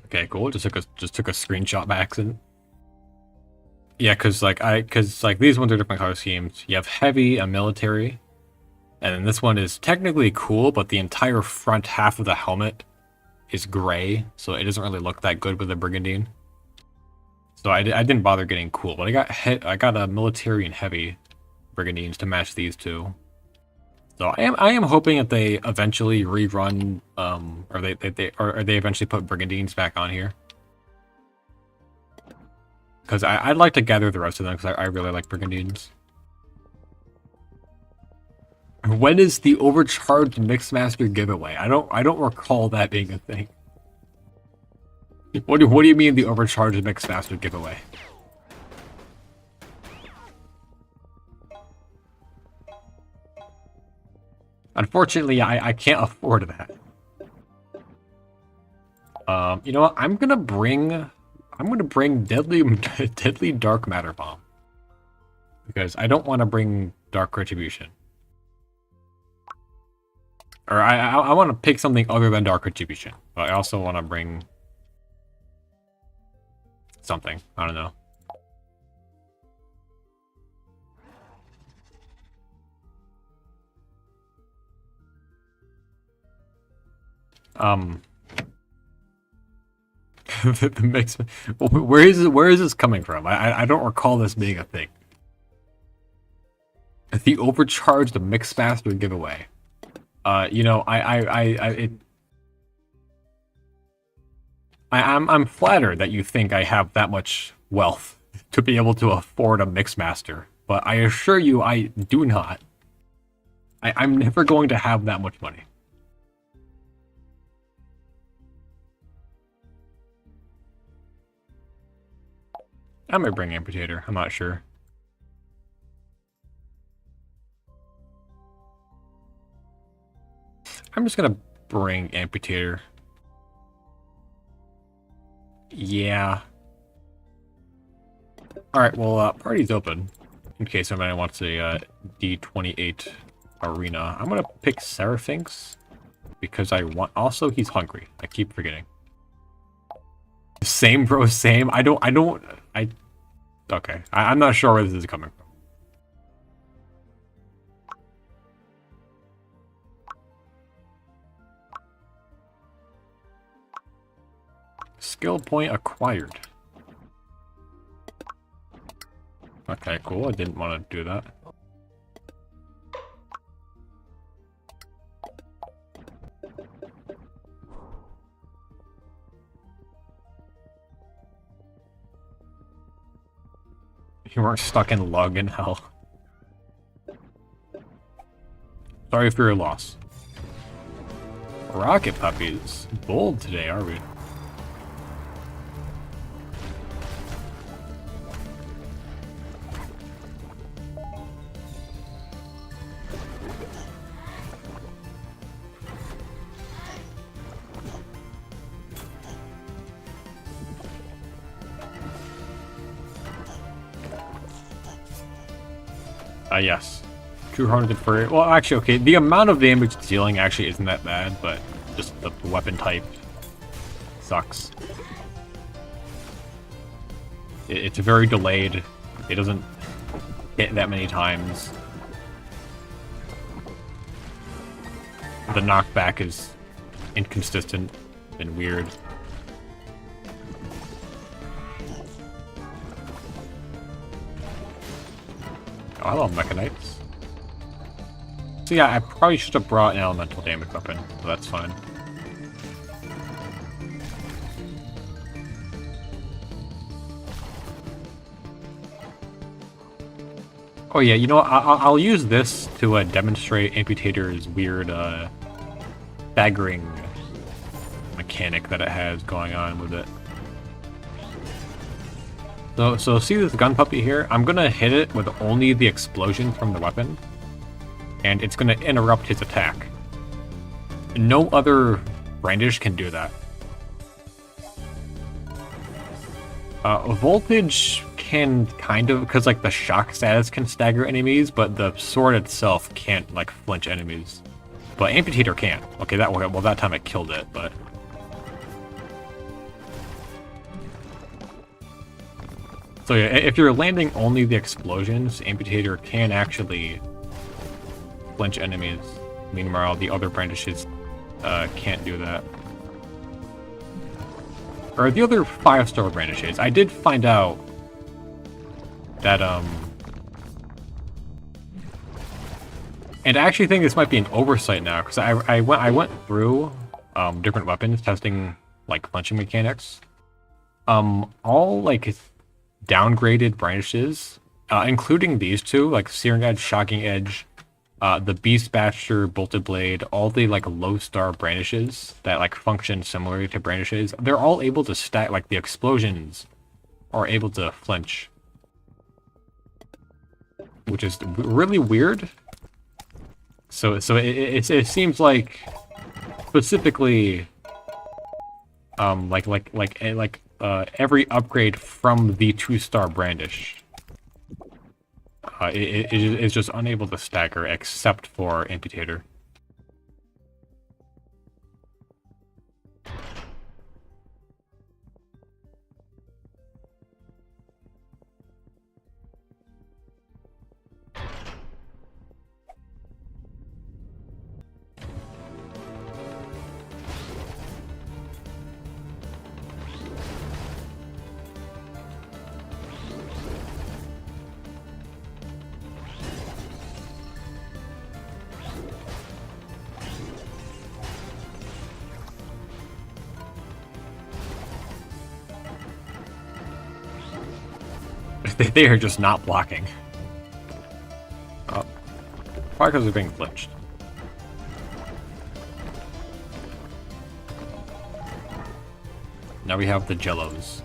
Okay, cool. Just took a screenshot by accident. Yeah, cause these ones are different color schemes. You have heavy and military, and then this one is technically cool, but the entire front half of the helmet is gray, so it doesn't really look that good with the brigandine. So I didn't bother getting cool, but I got a military and heavy brigandines to match these two. So I am hoping that they eventually rerun, or they eventually put brigandines back on here. Because I'd like to gather the rest of them, because I really like brigandines. When is the overcharged Mixmaster giveaway? I don't recall that being a thing. What do you mean the overcharged Mixmaster giveaway? Unfortunately, I can't afford that. You know what? I'm gonna bring deadly dark matter bomb, because I don't want to bring dark retribution. Or I want to pick something other than dark retribution, but I also want to bring something. I don't know. The mix. Where is this coming from? I don't recall this being a thing. The overcharged Mixmaster giveaway. You know, I'm flattered that you think I have that much wealth to be able to afford a Mixmaster, but I assure you I do not. I'm never going to have that much money. I might bring Amputator, I'm not sure. I'm just gonna bring Amputator. Yeah. Alright, well, party's open. In case somebody wants a D28 arena. I'm gonna pick Serafinx, because I want... Also, he's hungry. I keep forgetting. Same, bro, same. Okay, I'm not sure where this is coming from. Skill point acquired. Okay, cool. I didn't want to do that. You weren't stuck in lug in hell. Sorry for your loss. Rocket puppies. Bold today, are we? Yes. 200 for... Well, actually, okay, the amount of damage it's dealing actually isn't that bad, but just the weapon type sucks. It's very delayed. It doesn't hit that many times. The knockback is inconsistent and weird. Oh, hello, Mechanites. So yeah, I probably should have brought an elemental damage weapon, so that's fine. Oh yeah, you know what? I'll use this to demonstrate Amputator's weird staggering mechanic that it has going on with it. So see this gun puppy here? I'm gonna hit it with only the explosion from the weapon, and it's gonna interrupt his attack. No other brandish can do that. Voltage can kind of, because like the shock status can stagger enemies, but the sword itself can't like flinch enemies. But Amputator can. Okay, that time it killed it, but. So yeah, if you're landing only the explosions, Amputator can actually flinch enemies. Meanwhile, the other brandishes can't do that. Or the other 5-star brandishes. I did find out that, and I actually think this might be an oversight now, because I went through different weapons testing like flinching mechanics. All like downgraded brandishes, including these two, like Searing Edge, Shocking Edge, the Beast Basher, Bolted Blade, all the like low star brandishes that like function similarly to brandishes, they're all able to stack, like the explosions are able to flinch. Which is really weird. So it seems like specifically every upgrade from the 2-star brandish it is just unable to stagger except for Amputator. They are just not blocking. Oh. Probably because they're being flinched. Now we have the Jellos.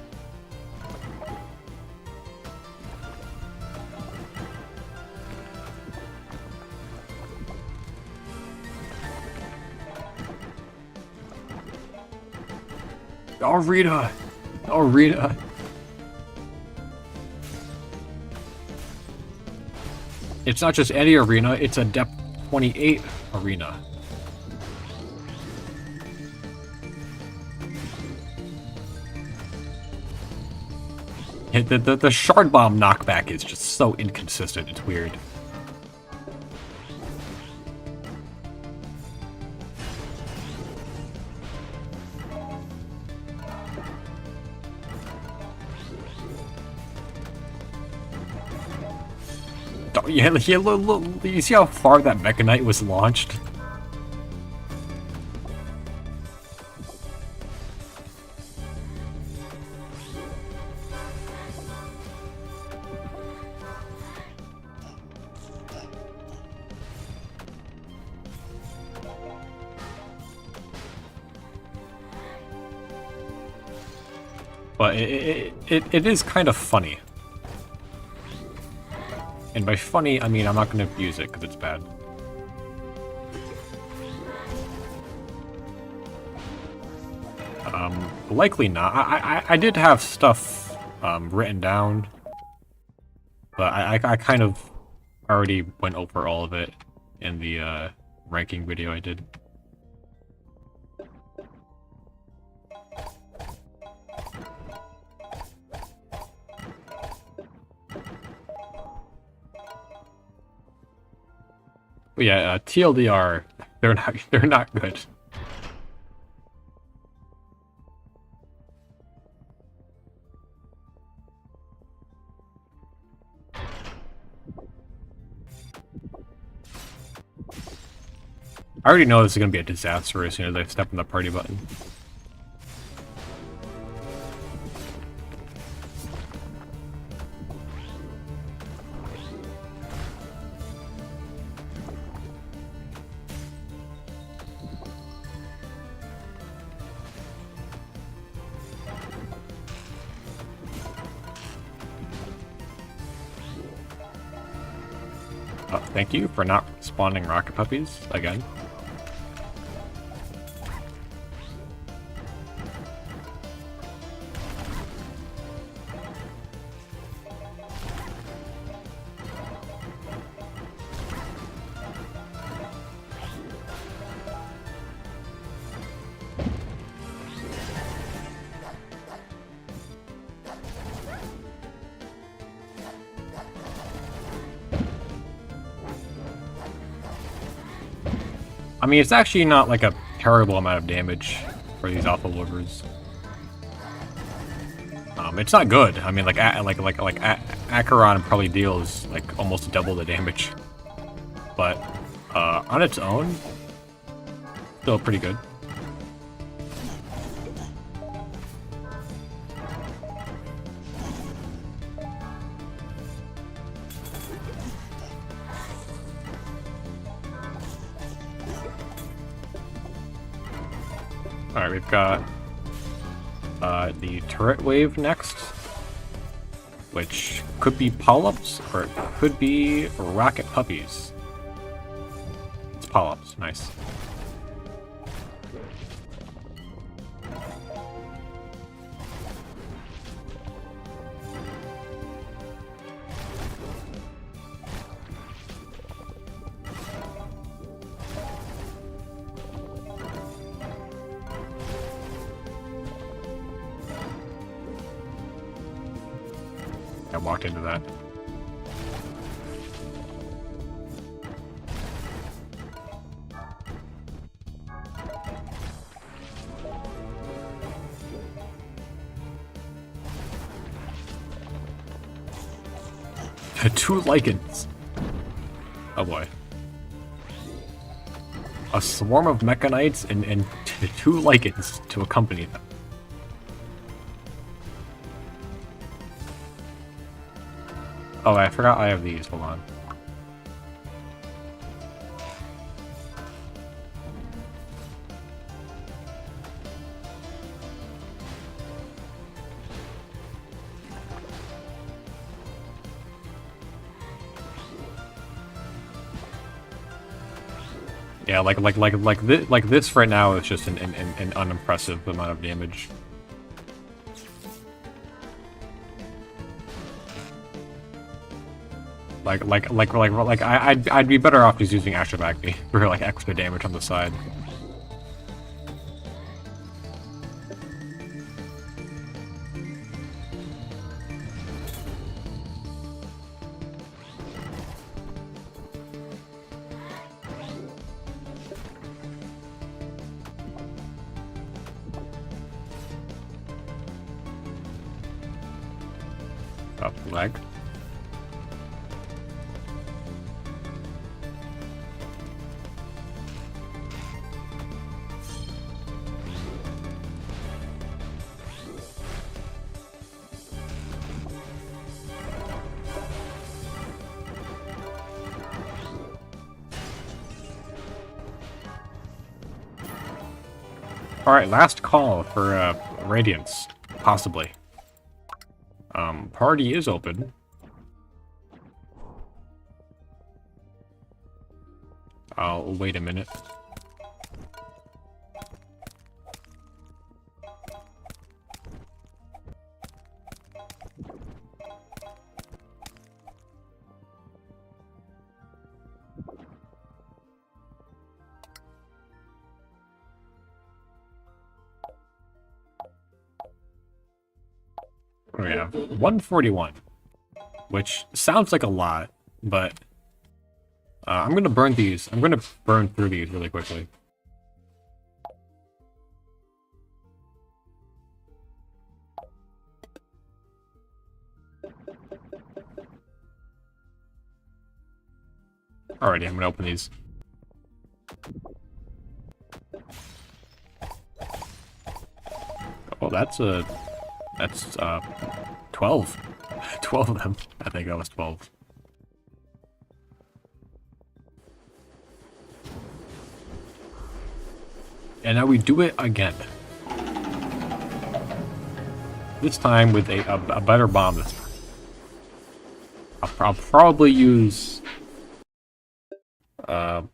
Oh, Rita! Oh, Rita! It's not just any arena, it's a depth 28 arena. The shard bomb knockback is just so inconsistent, it's weird. Yeah, look, you see how far that Mecha Knight was launched? But it is kind of funny. And by funny, I mean I'm not going to abuse it because it's bad. Likely not. I did have stuff written down, but I kind of already went over all of it in the ranking video I did. But yeah, TLDR, they're not good. I already know this is gonna be a disaster as soon as I step on the party button. Oh, thank you for not spawning rocket puppies again. I mean, it's actually not like a terrible amount of damage for these alpha lovers. It's not good. I mean, like Acheron probably deals like almost double the damage, but on its own, still pretty good. Alright, we've got the turret wave next, which could be polyps or it could be rocket puppies. It's polyps, nice. I walked into that. Two lichens. Oh boy. A swarm of mechanites and two lichens to accompany them. Oh, I forgot I have these. Hold on. Yeah, like this right now is just an unimpressive amount of damage. I'd be better off just using Astrobacne for like extra damage on the side. Up leg. Alright, last call for Radiance, possibly. Party is open. I'll wait a minute. Oh yeah, 141, which sounds like a lot, but I'm gonna burn these. I'm gonna burn through these really quickly. Alrighty, I'm gonna open these. Oh, that's 12. 12 of them. I think that was 12. And now we do it again. This time with a better bomb this time. I'll probably use...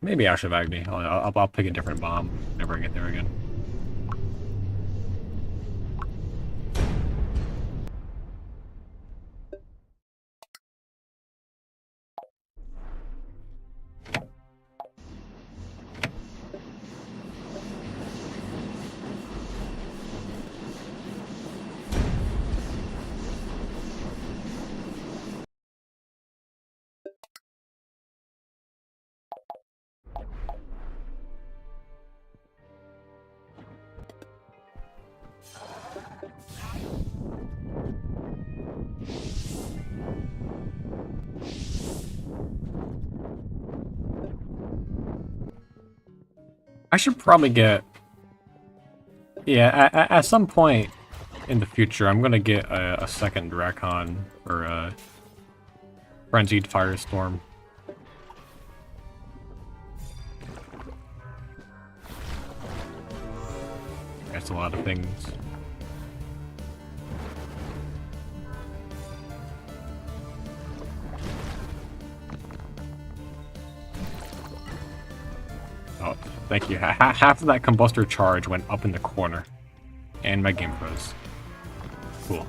maybe Ash of Agni. I'll pick a different bomb whenever I get there again. I should probably get... Yeah, at some point in the future, I'm gonna get a second Drakon or a Frenzied Firestorm. That's a lot of things. Oh, thank you. Half of that combustor charge went up in the corner. And my game froze. Cool.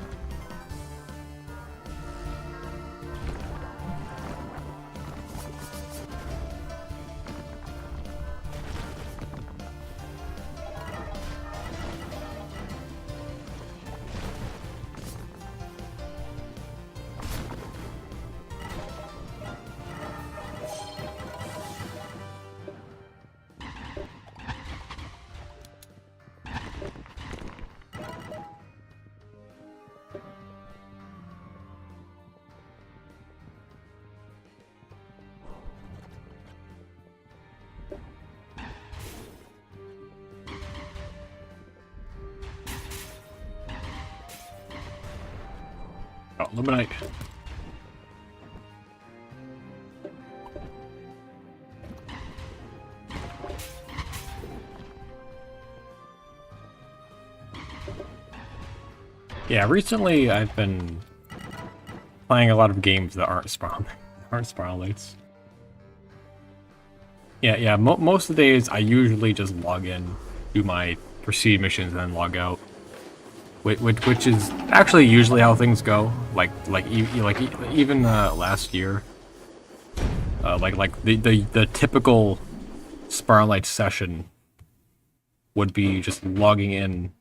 Oh, Illuminate. Yeah, recently I've been playing a lot of games that aren't spiralates. Yeah, most of the days I usually just log in, do my proceed missions, and then log out. Which is actually usually how things go. Even last year, the typical Spiralite session would be just logging in,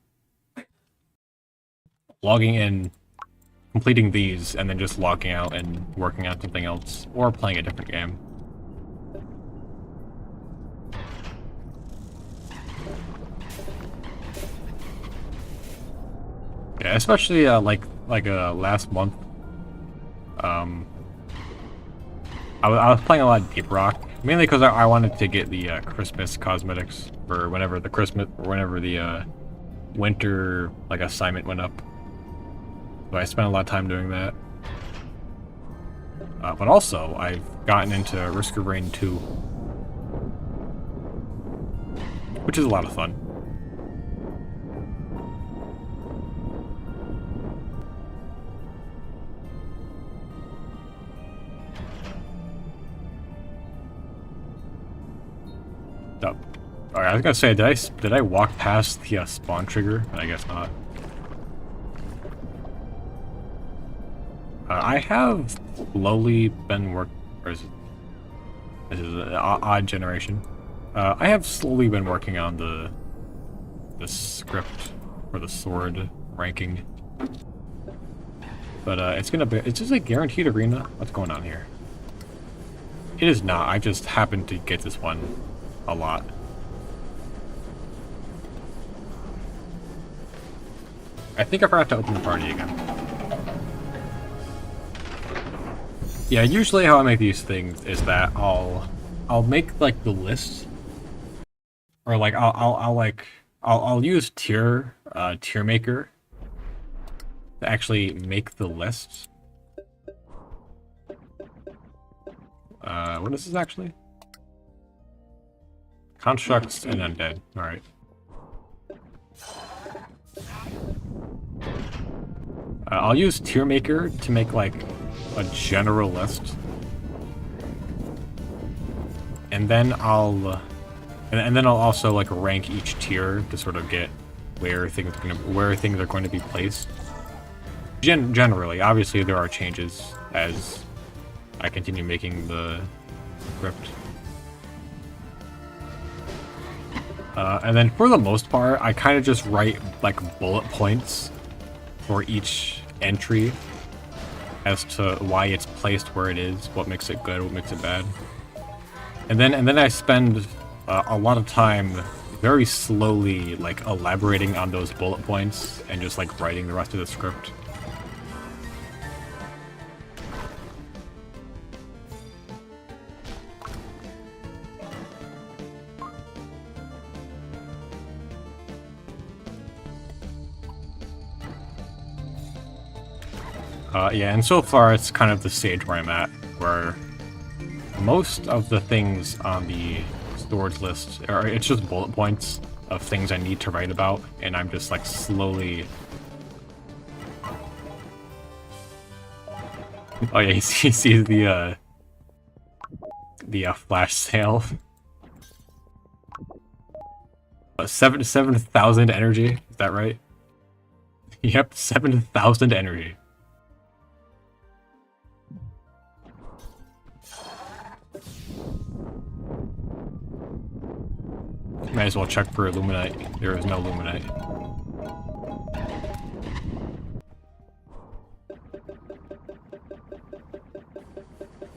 completing these, and then just logging out and working on something else or playing a different game. Yeah, especially last month. I was playing a lot of Deep Rock, mainly because I wanted to get the Christmas cosmetics for whenever the winter assignment went up. So I spent a lot of time doing that. But also, I've gotten into Risk of Rain 2, which is a lot of fun. Alright, I was gonna say, did I walk past the spawn trigger? I guess not. I have slowly been or is it? This is an odd generation. I have slowly been working on the script for the sword ranking. But it's just a guaranteed arena. What's going on here? It is not. I just happened to get this one a lot. I think I forgot to open the party again. Yeah, usually how I make these things is that I'll make like the list, or like I'll use tier maker to actually make the list. What is this actually? Constructs and undead. All right. I'll use tier maker to make like a general list, and then I'll also like rank each tier to sort of get where things are going to be placed. Generally, obviously there are changes as I continue making the script. And then for the most part, I kind of just write like bullet points for each entry as to why it's placed where it is, what makes it good, what makes it bad. And then I spend a lot of time very slowly like elaborating on those bullet points and just like writing the rest of the script. Yeah, and so far it's kind of the stage where I'm at, where most of the things on the storage list it's just bullet points of things I need to write about, and I'm just like slowly. Oh yeah, you see the flash sale. 7,000 energy. Is that right? Yep, 7,000 energy. Might as well check for Illuminite. There is no Illuminite.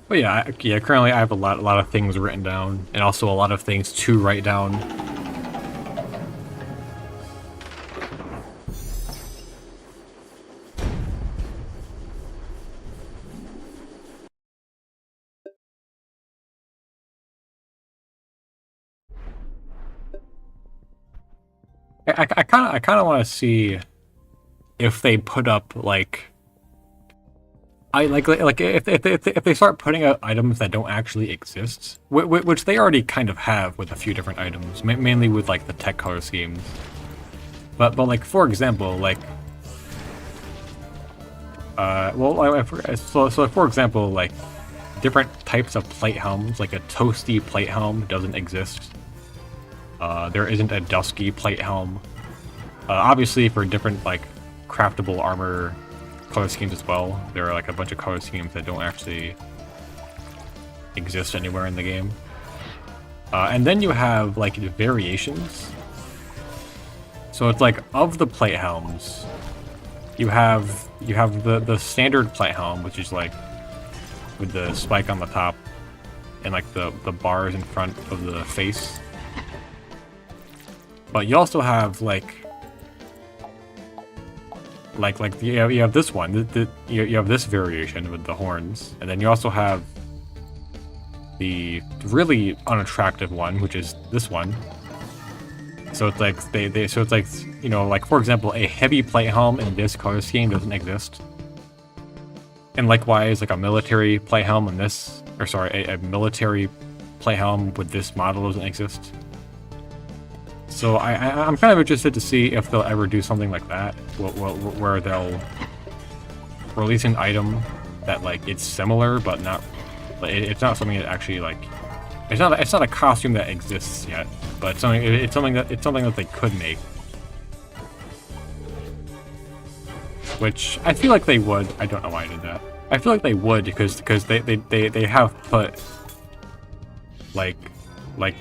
But yeah, currently I have a lot of things written down, and also a lot of things to write down. I kind of want to see if they put up like if they start putting out items that don't actually exist, which they already kind of have with a few different items, mainly with like the tech color schemes. But like for example, like so for example, like different types of plate helms, like a toasty plate helm doesn't exist. There isn't a dusky plate helm. Obviously, for different like craftable armor color schemes as well, there are like a bunch of color schemes that don't actually exist anywhere in the game. And then you have like variations. So it's like of the plate helms, you have the standard plate helm, which is like with the spike on the top and like the bars in front of the face. But you also have you have this one, you have this variation with the horns, and then you also have the really unattractive one, which is this one. So it's like so it's like, you know, like for example, a heavy plate helm in this color scheme doesn't exist, and likewise like a military plate helm in this, or sorry, a military plate helm with this model doesn't exist. So I'm kind of interested to see if they'll ever do something like that, where they'll release an item that like it's similar but not, it's not something that actually like It's not a costume that exists yet, but it's something that they could make. Which I feel like they would. I don't know why I did that. I feel like they would because they have put like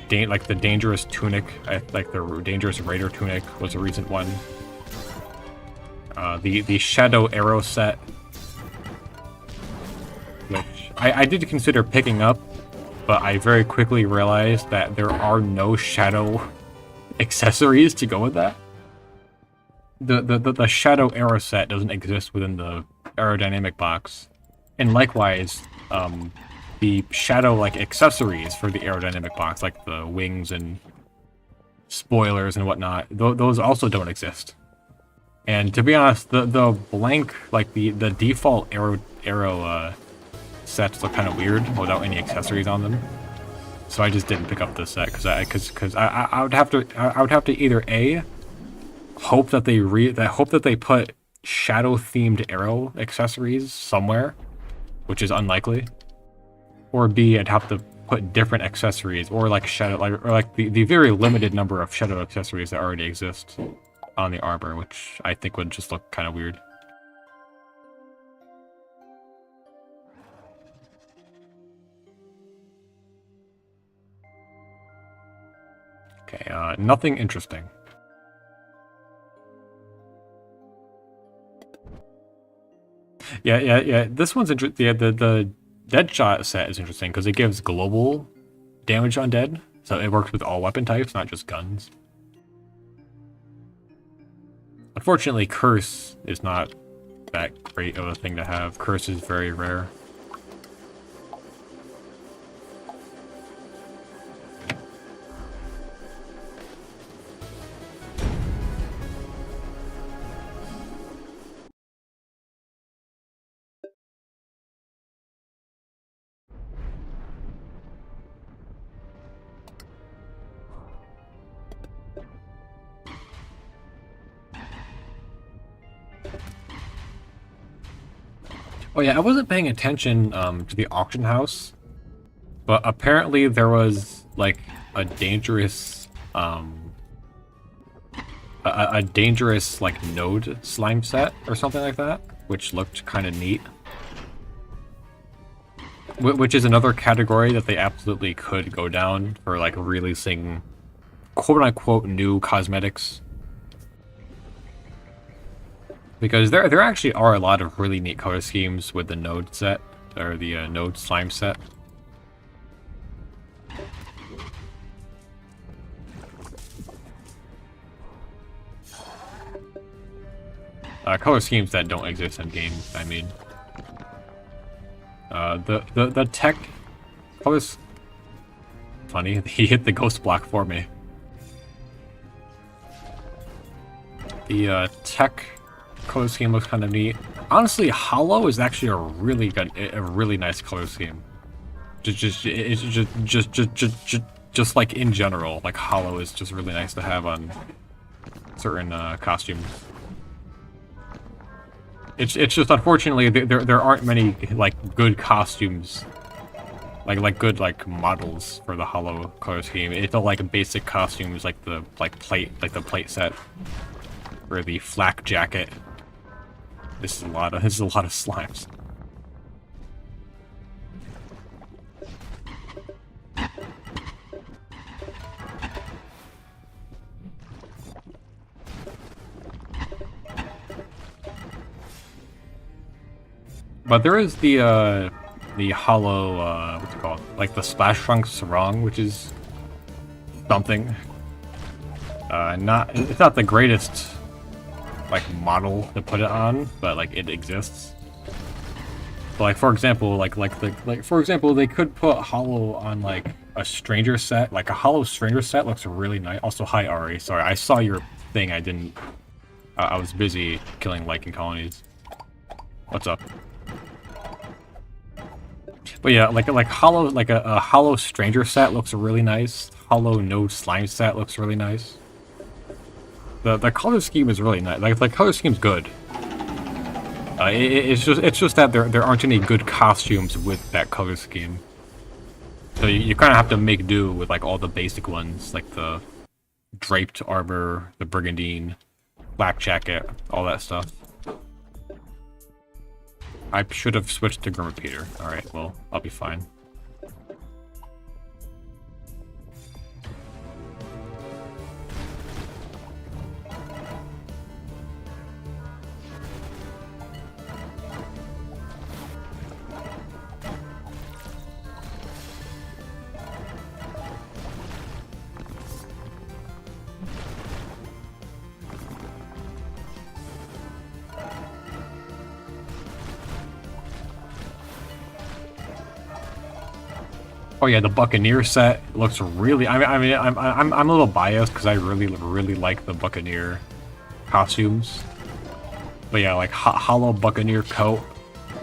the dangerous tunic, like the dangerous raider tunic was a recent one. The shadow arrow set, which I did consider picking up, but I very quickly realized that there are no shadow accessories to go with that. The shadow arrow set doesn't exist within the aerodynamic box, and likewise, the shadow like accessories for the aerodynamic box, like the wings and spoilers and whatnot, those also don't exist. And to be honest, the blank, like the default arrow sets look kind of weird without any accessories on them. So I just didn't pick up this set because I would have to either A, hope that they put shadow themed arrow accessories somewhere, which is unlikely, or B, I'd have to put different accessories or like shadow or the very limited number of shadow accessories that already exist on the armor, which I think would just look kind of weird. Okay, nothing interesting. Yeah. This one's interesting. Yeah, the Deadshot set is interesting because it gives global damage on dead, so it works with all weapon types, not just guns. Unfortunately, Curse is not that great of a thing to have. Curse is very rare. Oh yeah, I wasn't paying attention to the auction house, but apparently there was like a dangerous a dangerous like node slime set or something like that, which looked kind of neat. Which is another category that they absolutely could go down for like releasing quote-unquote new cosmetics. Because there actually are a lot of really neat color schemes with the node set, or the node slime set. Color schemes that don't exist in game, I mean. The tech colors... Funny, he hit the ghost block for me. The tech color scheme looks kind of neat. Honestly, Hollow is actually a really nice color scheme. Just like in general, like Hollow is just really nice to have on certain costumes. It's just unfortunately there aren't many like good costumes, like good like models for the Hollow color scheme. It's all like basic costumes like the plate set or the flak jacket. This is a lot of slimes. But there is the hollow what's it called? Like the Splash Trunk Sarong, which is something. It's not the greatest like model to put it on, but like it exists. But like for example, they could put Hollow on like a Stranger set. Like a Hollow Stranger set looks really nice. Also, hi Ari. Sorry, I saw your thing. I didn't. I was busy killing Lycan colonies. What's up? But yeah, like Hollow, like a Hollow Stranger set looks really nice. Hollow Node Slime set looks really nice. The color scheme is really nice. Like the color scheme's good. It's just that there aren't any good costumes with that color scheme. So you kind of have to make do with like all the basic ones, like the draped armor, the brigandine, black jacket, all that stuff. I should have switched to Amputator. Alright, well, I'll be fine. Oh yeah, the Buccaneer set looks really. I'm a little biased because I really like the Buccaneer costumes. But yeah, like hollow Buccaneer coat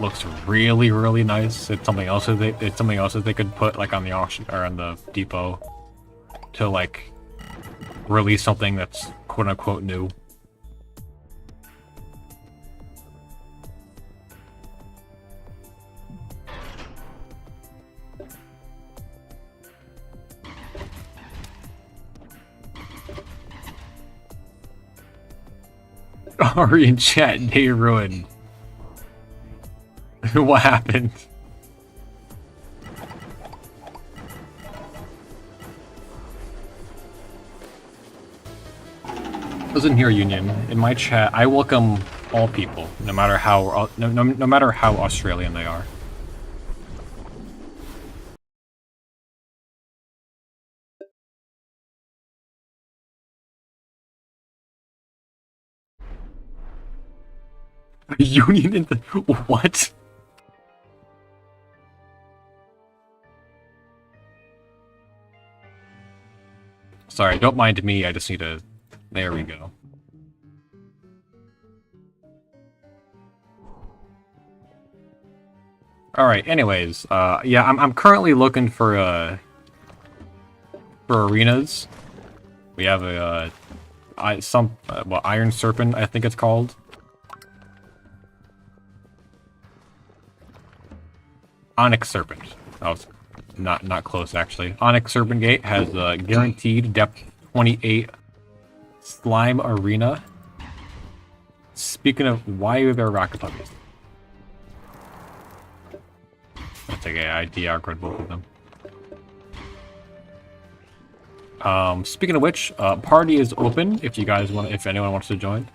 looks really nice. It's something else that they could put like on the auction or on the depot to like release something that's quote unquote new. Ari in chat, day ruined. What happened? Listen here, Union. In my chat, I welcome all people, no matter how no matter how Australian they are. Union in the what? Sorry, don't mind me. I just need to. There we go. All right. Anyways, yeah, I'm currently looking for arenas. We have a Iron Serpent, I think it's called. Onyx Serpent. I was not close actually. Onyx Serpent Gate has a guaranteed depth 28 slime arena. Speaking of, why are there rocket puppies? That's okay. I de-aggroed both of them. Speaking of which, party is open if you guys want. If anyone wants to join.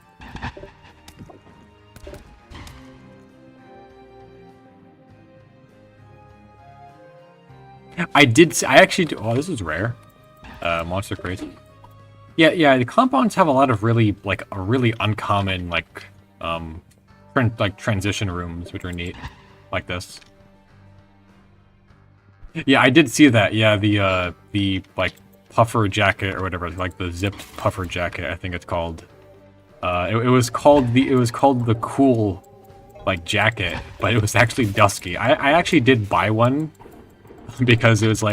I actually do. Oh, this is rare. Monster crazy. Yeah. The compounds have a lot of really uncommon transition rooms, which are neat, like this. Yeah, I did see that. Yeah, the puffer jacket or whatever, like the zipped puffer jacket, I think it's called. It was called the cool jacket, but it was actually dusky. I actually did buy one. Because it was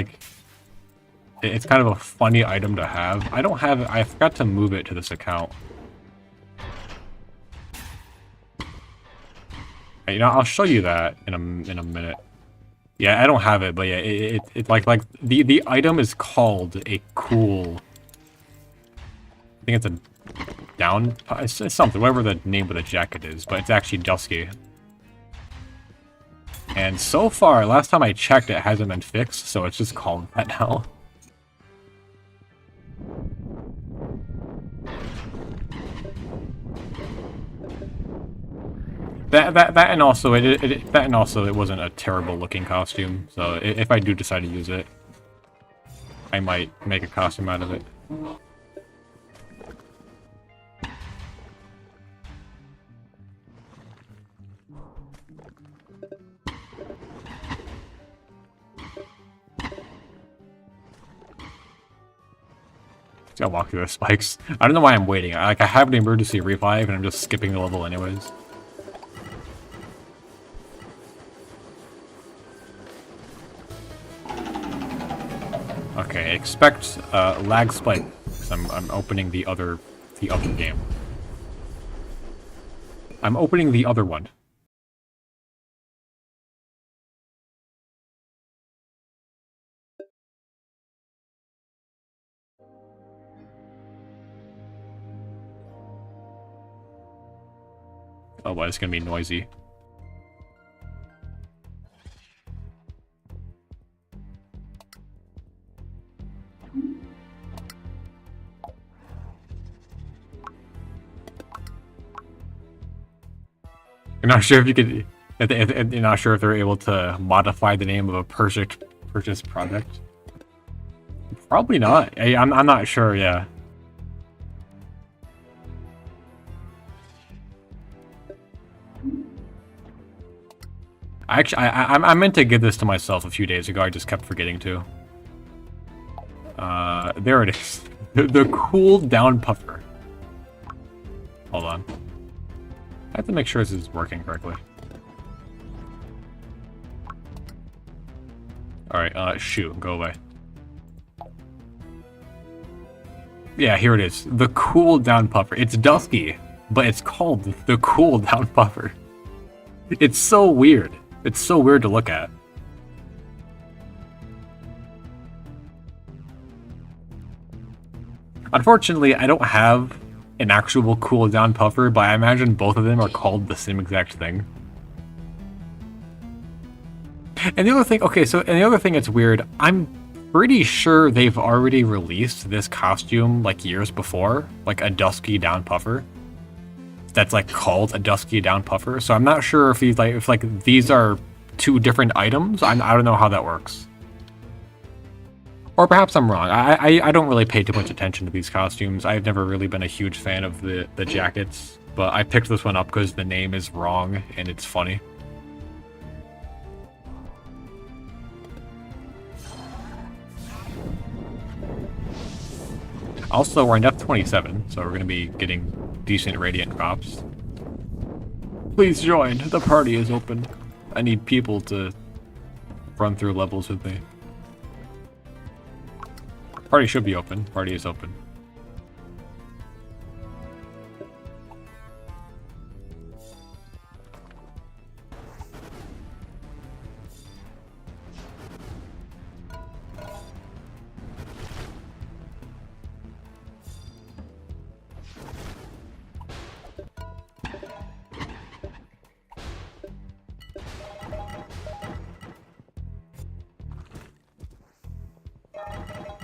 it's kind of a funny item to have. I don't have it. I forgot to move it to this account. You know, I'll show you that in a minute. Yeah, I don't have it, but yeah, it the item is called a cool. I think it's a down. It's something, whatever the name of the jacket is, but it's actually dusky. And so far, last time I checked, it hasn't been fixed, so it's just called that now. That and also it wasn't a terrible looking costume. So if I do decide to use it, I might make a costume out of it. I'll walk through the spikes. I don't know why I'm waiting. I have an emergency revive, and I'm just skipping the level anyways. Okay, expect lag spike, because I'm opening the other game. I'm opening the other one. Oh, well, it's gonna be noisy. You're not sure if you could. You're not sure if they're able to modify the name of a purchased product. Probably not. I'm not sure. Yeah. I meant to give this to myself a few days ago. I just kept forgetting to. There it is. The cool down puffer. Hold on. I have to make sure this is working correctly. Alright, shoot, go away. Yeah, here it is. The cool down puffer. It's dusky, but it's called the cool down puffer. It's so weird. It's so weird to look at. Unfortunately, I don't have an actual cool down puffer, but I imagine both of them are called the same exact thing. And the other thing, okay, so, and the other thing that's weird, I'm pretty sure they've already released this costume like years before, like a dusky down puffer. That's like called a dusky down puffer. So I'm not sure if these like these are two different items. I don't know how that works. Or perhaps I'm wrong. I don't really pay too much attention to these costumes. I've never really been a huge fan of the jackets, but I picked this one up because the name is wrong and it's funny. Also, we're in F27, so we're going to be getting decent Radiant drops. Please join. The party is open. I need people to run through levels with me. Party should be open. Party is open.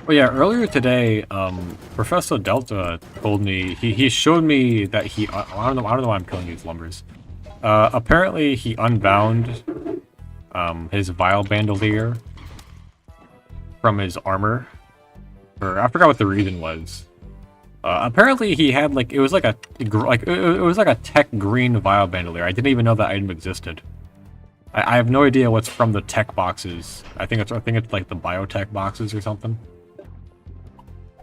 Oh yeah, earlier today, Professor Delta told me he showed me that I don't know why I'm killing these lumbers. Apparently he unbound his Vile Bandolier from his armor, or I forgot what the reason was. Apparently he had it was like a tech green Vile Bandolier. I didn't even know that item existed. I have no idea what's from the tech boxes. I think it's like the biotech boxes or something.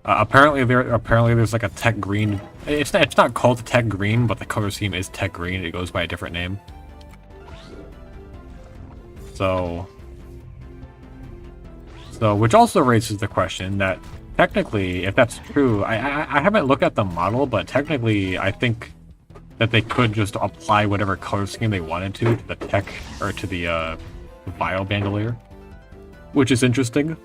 Apparently there's like a tech green. It's not called tech green, but the color scheme is tech green. It goes by a different name. So which also raises the question that technically, if that's true, I haven't looked at the model, but technically I think that they could just apply whatever color scheme they wanted to the tech or to the Vile Bandolier, which is interesting.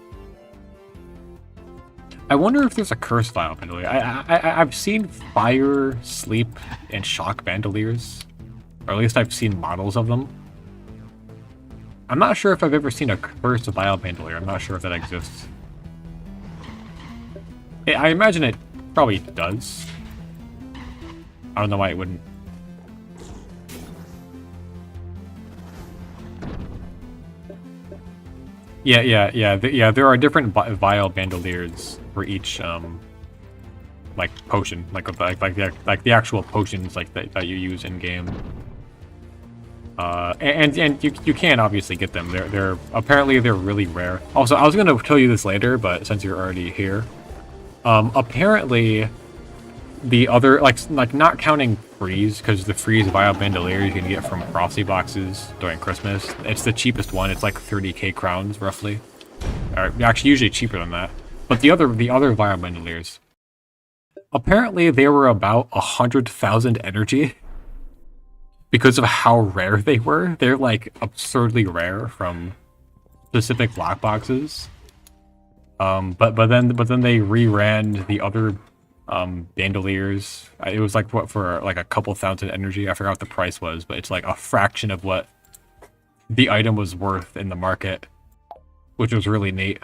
I wonder if there's a cursed Vile Bandolier. I've seen Fire, Sleep, and Shock Bandoliers. Or at least I've seen models of them. I'm not sure if I've ever seen a cursed Vile Bandolier. I'm not sure if that exists. I imagine it probably does. I don't know why it wouldn't. Yeah. There are different Vile Bandoliers for each like potion, like the actual potions that you use in game. And you can obviously get them. They're apparently they're really rare. Also, I was gonna tell you this later, but since you're already here, apparently the other like not counting freeze, because the freeze Vile Bandolier you can get from Frosty boxes during Christmas. It's the cheapest one. It's like 30k crowns roughly. Or actually, usually cheaper than that. But the other Vile Bandoliers, apparently they were about 100,000 energy because of how rare they were. They're like absurdly rare from specific lock boxes. But then they reran the other bandoliers. It was like what for like a couple thousand energy. I forgot what the price was, but it's like a fraction of what the item was worth in the market, which was really neat.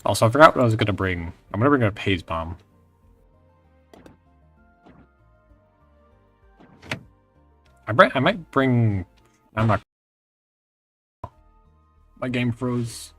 Also, I forgot what I was gonna bring. I'm gonna bring a Paze Bomb. I might bring. I'm not. My game froze.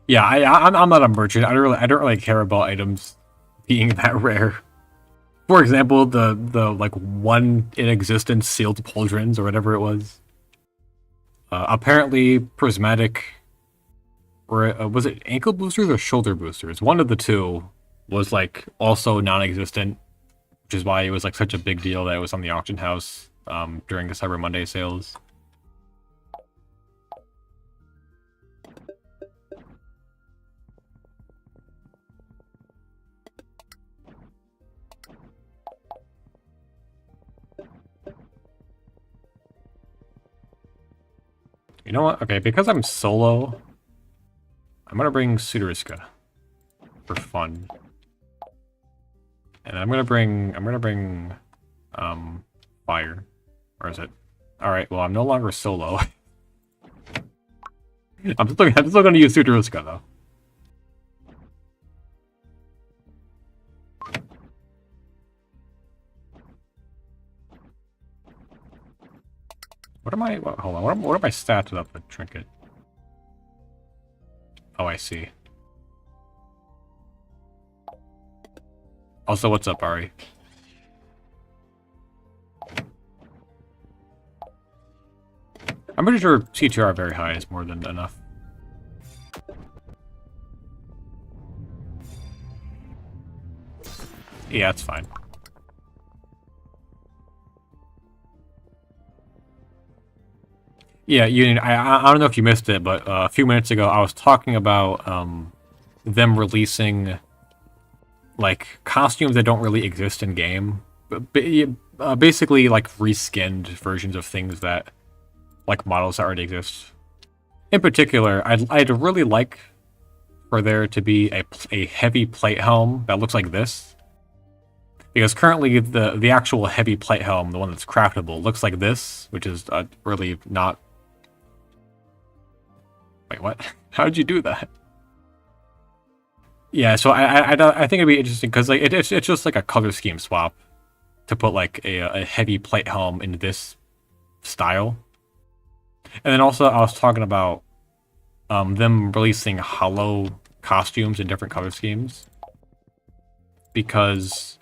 Yeah, I'm not a merchant. I don't really care about items being that rare. For example, the like one in existence sealed pauldrons or whatever it was. Apparently, prismatic, or was it ankle boosters or shoulder boosters? One of the two was like also non-existent, which is why it was like such a big deal that it was on the auction house during the Cyber Monday sales. You know what? Okay, because I'm solo, I'm gonna bring Sudariska for fun. And I'm gonna bring fire. Or is it? Alright, well I'm no longer solo. I'm still gonna use Sudariska though. What am I? Hold on. What are my stats without the trinket? Oh, I see. Also, what's up, Ari? I'm pretty sure CTR very high is more than enough. Yeah, it's fine. Yeah, I don't know if you missed it, but a few minutes ago I was talking about them releasing like costumes that don't really exist in game, but basically like reskinned versions of things that like models that already exist. In particular, I'd really like for there to be a heavy plate helm that looks like this, because currently the actual heavy plate helm, the one that's craftable, looks like this, which is really not. Wait, what? How did you do that? Yeah, so I think it'd be interesting because like it's just like a color scheme swap to put like a heavy plate helm in this style, and then also I was talking about them releasing hollow costumes in different color schemes, because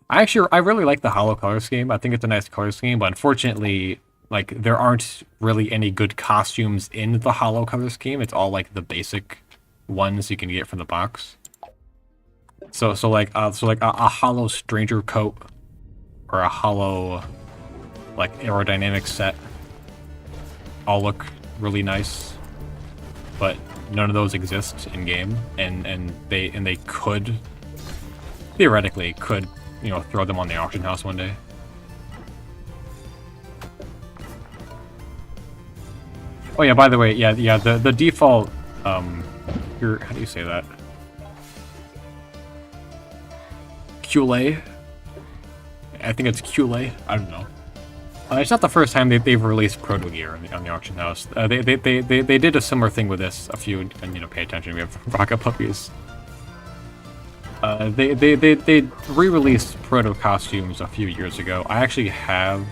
I really like the hollow color scheme. I think it's a nice color scheme, but unfortunately, like there aren't really any good costumes in the hollow color scheme. It's all like the basic ones you can get from the box. So like a hollow stranger coat or a hollow like aerodynamic set all look really nice, but none of those exist in game, and they could theoretically throw them on the auction house one day. Oh yeah, by the way, the default how do you say that? Cule? I think it's Cule. I don't know. It's not the first time they've released proto gear on the auction house. They did a similar thing with this a few, and pay attention. We have rocket puppies. They re-released proto costumes a few years ago. I actually have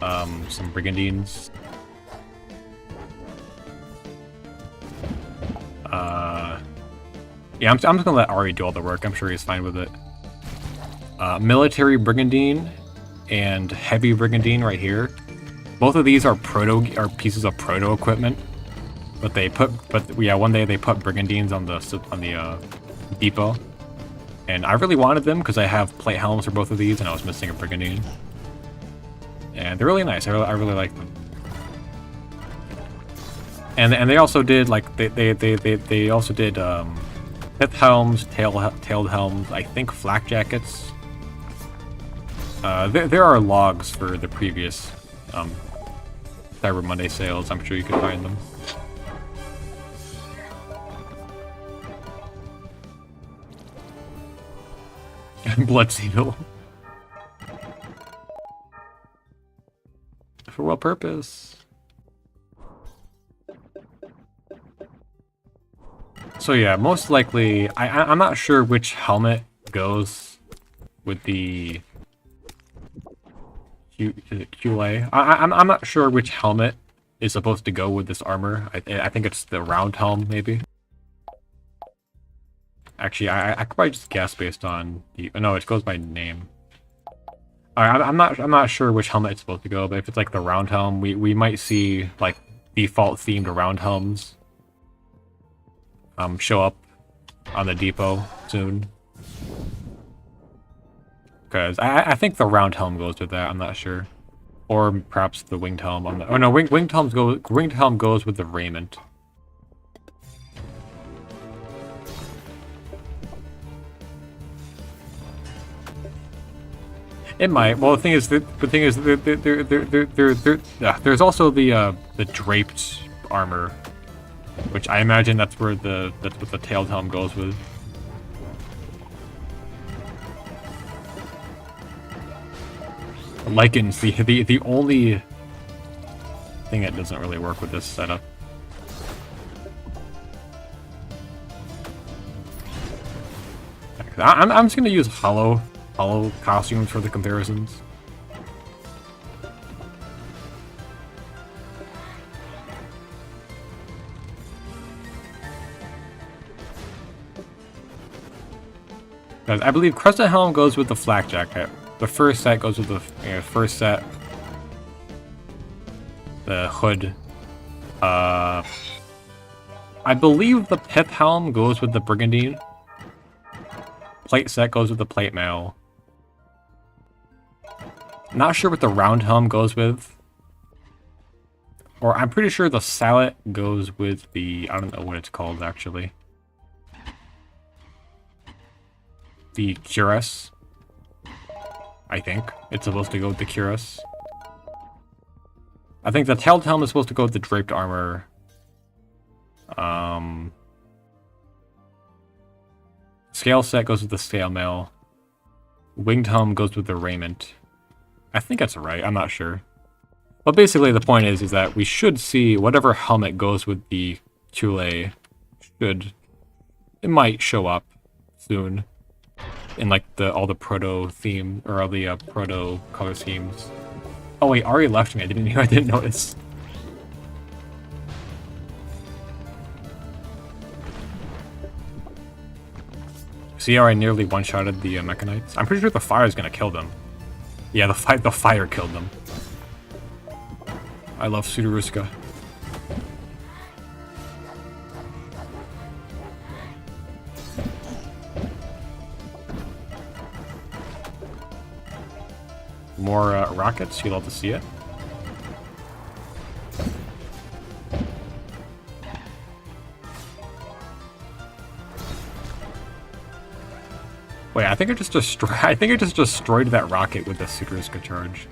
some brigandines. Yeah, I'm just gonna let Ari do all the work. I'm sure he's fine with it. Military brigandine and heavy brigandine right here. Both of these are pieces of proto equipment, but one day they put brigandines on the depot. And I really wanted them because I have plate helms for both of these, and I was missing a brigandine. And they're really nice. I really like them. And they also did like they also did pith helms, tailed helms. I think flak jackets. There are logs for the previous Cyber Monday sales. I'm sure you can find them. Blood Seal. For what purpose? So yeah, most likely, I'm not sure which helmet goes with the QA. I'm not sure which helmet is supposed to go with this armor. I think it's the round helm, maybe. Actually, I could probably just guess based on the. No, it goes by name. I'm not sure which helmet it's supposed to go, but if it's like the round helm, we might see like default themed round helms show up on the depot soon. Because I think the round helm goes with that. I'm not sure, or perhaps the winged helm. Oh no, winged helm goes with the raiment. It might. Well, the thing is, there's also the draped armor, which I imagine that's what the tailed helm goes with. Lycan's the only thing that doesn't really work with this setup. I'm just gonna use hollow costumes for the comparisons. Guys, I believe Crescent Helm goes with the flak jacket. The first set goes with the first set. The hood. I believe the pith helm goes with the brigandine. Plate set goes with the plate mail. Not sure what the round helm goes with. Or I'm pretty sure the sallet goes with the... I don't know what it's called, actually. The cuirass. I think it's supposed to go with the cuirass. I think the tailed helm is supposed to go with the draped armor. Scale set goes with the scale mail. Winged helm goes with the raiment. I think that's right, I'm not sure. But basically the point is that we should see whatever helmet goes with the Chule it might show up soon in like all the proto theme or all the proto color schemes. Oh wait, Ari left me. I didn't notice. See how I nearly one-shotted the Mechanites? I'm pretty sure the fire is gonna kill them. Yeah, the fire killed them. I love Sudaruska. More rockets, you'd love to see it. Wait, I think it just destroyed that rocket with the Sudaruska charge.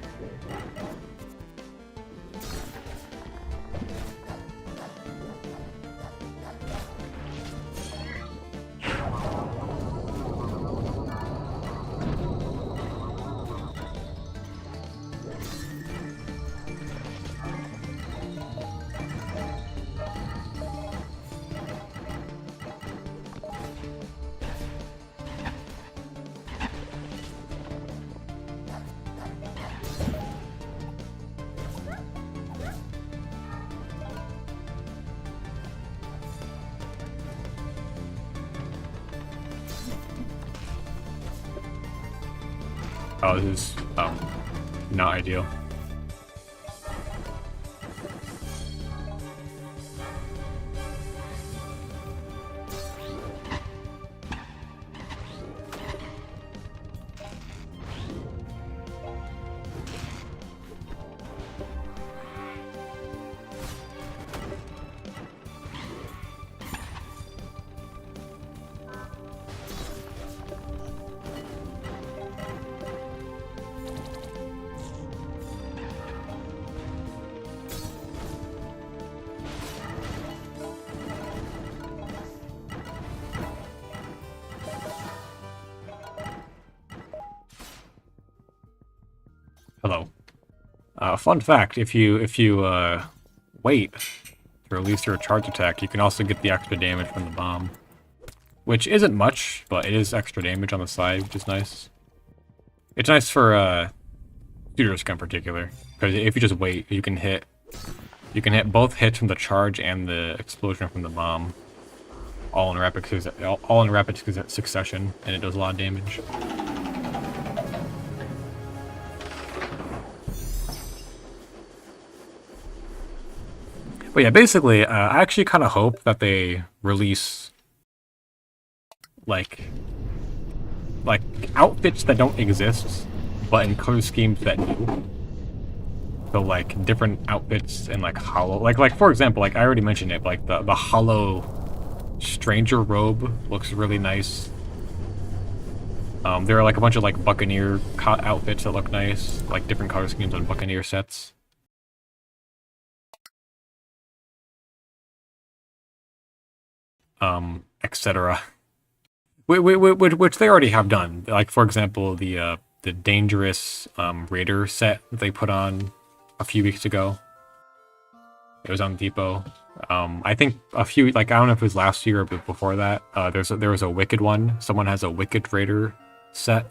Oh, this is not ideal. Hello. Fun fact, if you wait to release your charge attack, you can also get the extra damage from the bomb. Which isn't much, but it is extra damage on the side, which is nice. It's nice for shooter scum in particular, because if you just wait, you can hit both hits from the charge and the explosion from the bomb, all in rapid succession, and it does a lot of damage. But yeah, basically, I actually kind of hope that they release like outfits that don't exist, but in color schemes that do. So like different outfits and like hollow, like for example, like I already mentioned it, like the hollow stranger robe looks really nice. There are like a bunch of like Buccaneer outfits that look nice, like different color schemes on Buccaneer sets. Etc. Which they already have done. Like for example, the dangerous Raider set that they put on a few weeks ago. It was on Depot. I think a few, like I don't know if it was last year or before that. There was a Wicked one. Someone has a Wicked Raider set.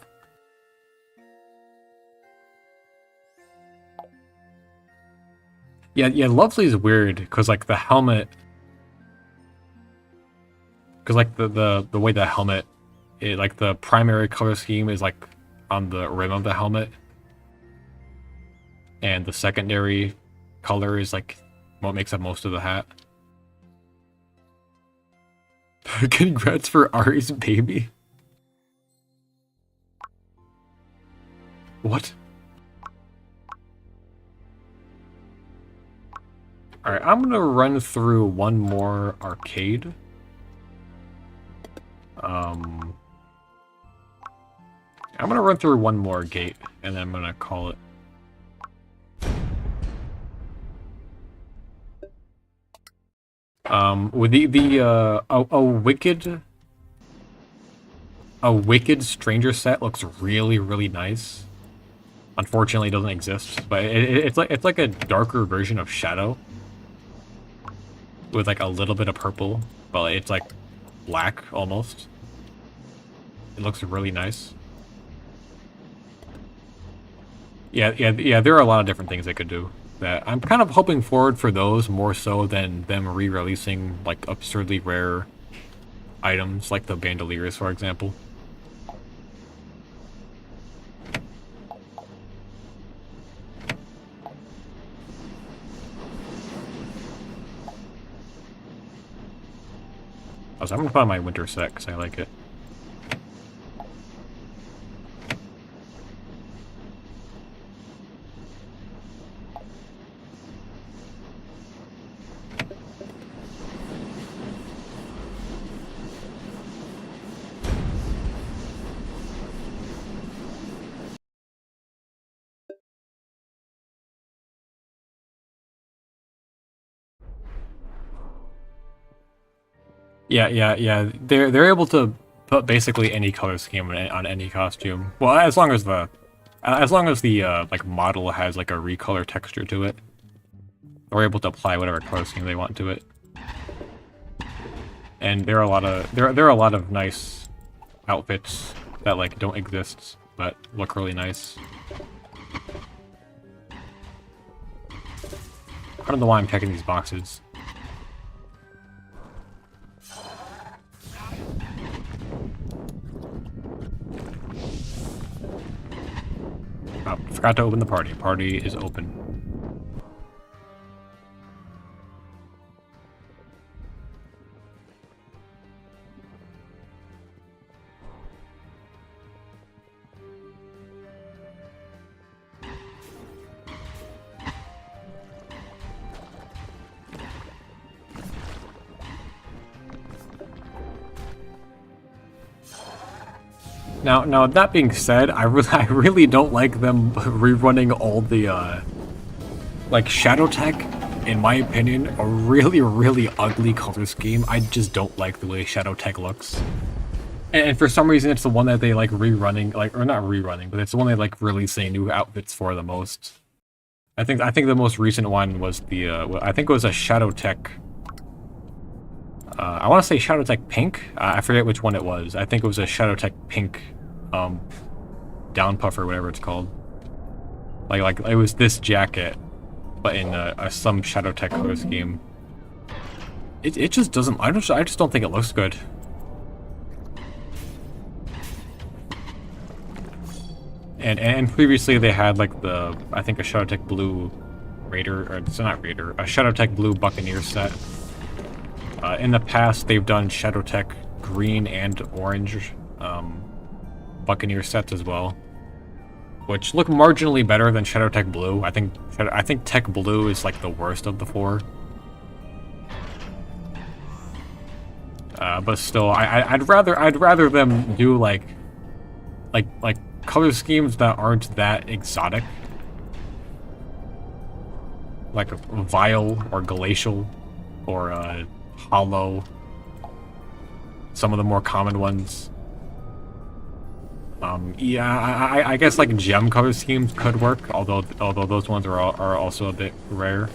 Yeah, Lovely is weird because like the helmet. Because like the way the helmet, like the primary color scheme is like on the rim of the helmet, and the secondary color is like what makes up most of the hat. Congrats for Ari's baby. What? Alright, I'm gonna run through one more arcade. I'm gonna run through one more gate, and then I'm gonna call it. With a wicked stranger set looks really nice. Unfortunately, it doesn't exist, but it's like a darker version of Shadow with like a little bit of purple, but it's like black almost. It looks really nice. Yeah, there are a lot of different things they could do. That I'm kind of hoping forward for those more so than them re-releasing like absurdly rare items like the bandoliers, for example. I'm gonna put on my winter set because I like it. Yeah. They're able to put basically any color scheme on any costume. Well, as long as the like model has like a recolor texture to it, they're able to apply whatever color scheme they want to it. And there are a lot of nice outfits that like don't exist but look really nice. I don't know why I'm checking these boxes. Oh, forgot to open the party. Party is open. Now that being said, I really don't like them rerunning all the like Shadow Tech. In my opinion, a really ugly color scheme. I just don't like the way Shadow Tech looks. And for some reason, it's the one that they like rerunning, like, or not rerunning, but it's the one they like releasing new outfits for the most. I think the most recent one was the I think it was a Shadow Tech. I want to say Shadow Tech Pink. I forget which one it was. I think it was a Shadow Tech Pink, down puff or whatever it's called. Like it was this jacket, but in some Shadow Tech color scheme. It just doesn't. I just don't think it looks good. And previously they had like I think a Shadow Tech Blue Raider, or it's not Raider, a Shadow Tech Blue Buccaneer set. In the past they've done Shadow Tech Green and Orange Buccaneer sets as well, which look marginally better than Shadow Tech Blue. I think Tech Blue is like the worst of the four. But still, I'd rather them do like color schemes that aren't that exotic, like a Vile or Glacial or Hollow. Some of the more common ones. Yeah, I guess like gem color schemes could work, although those ones are also a bit rare.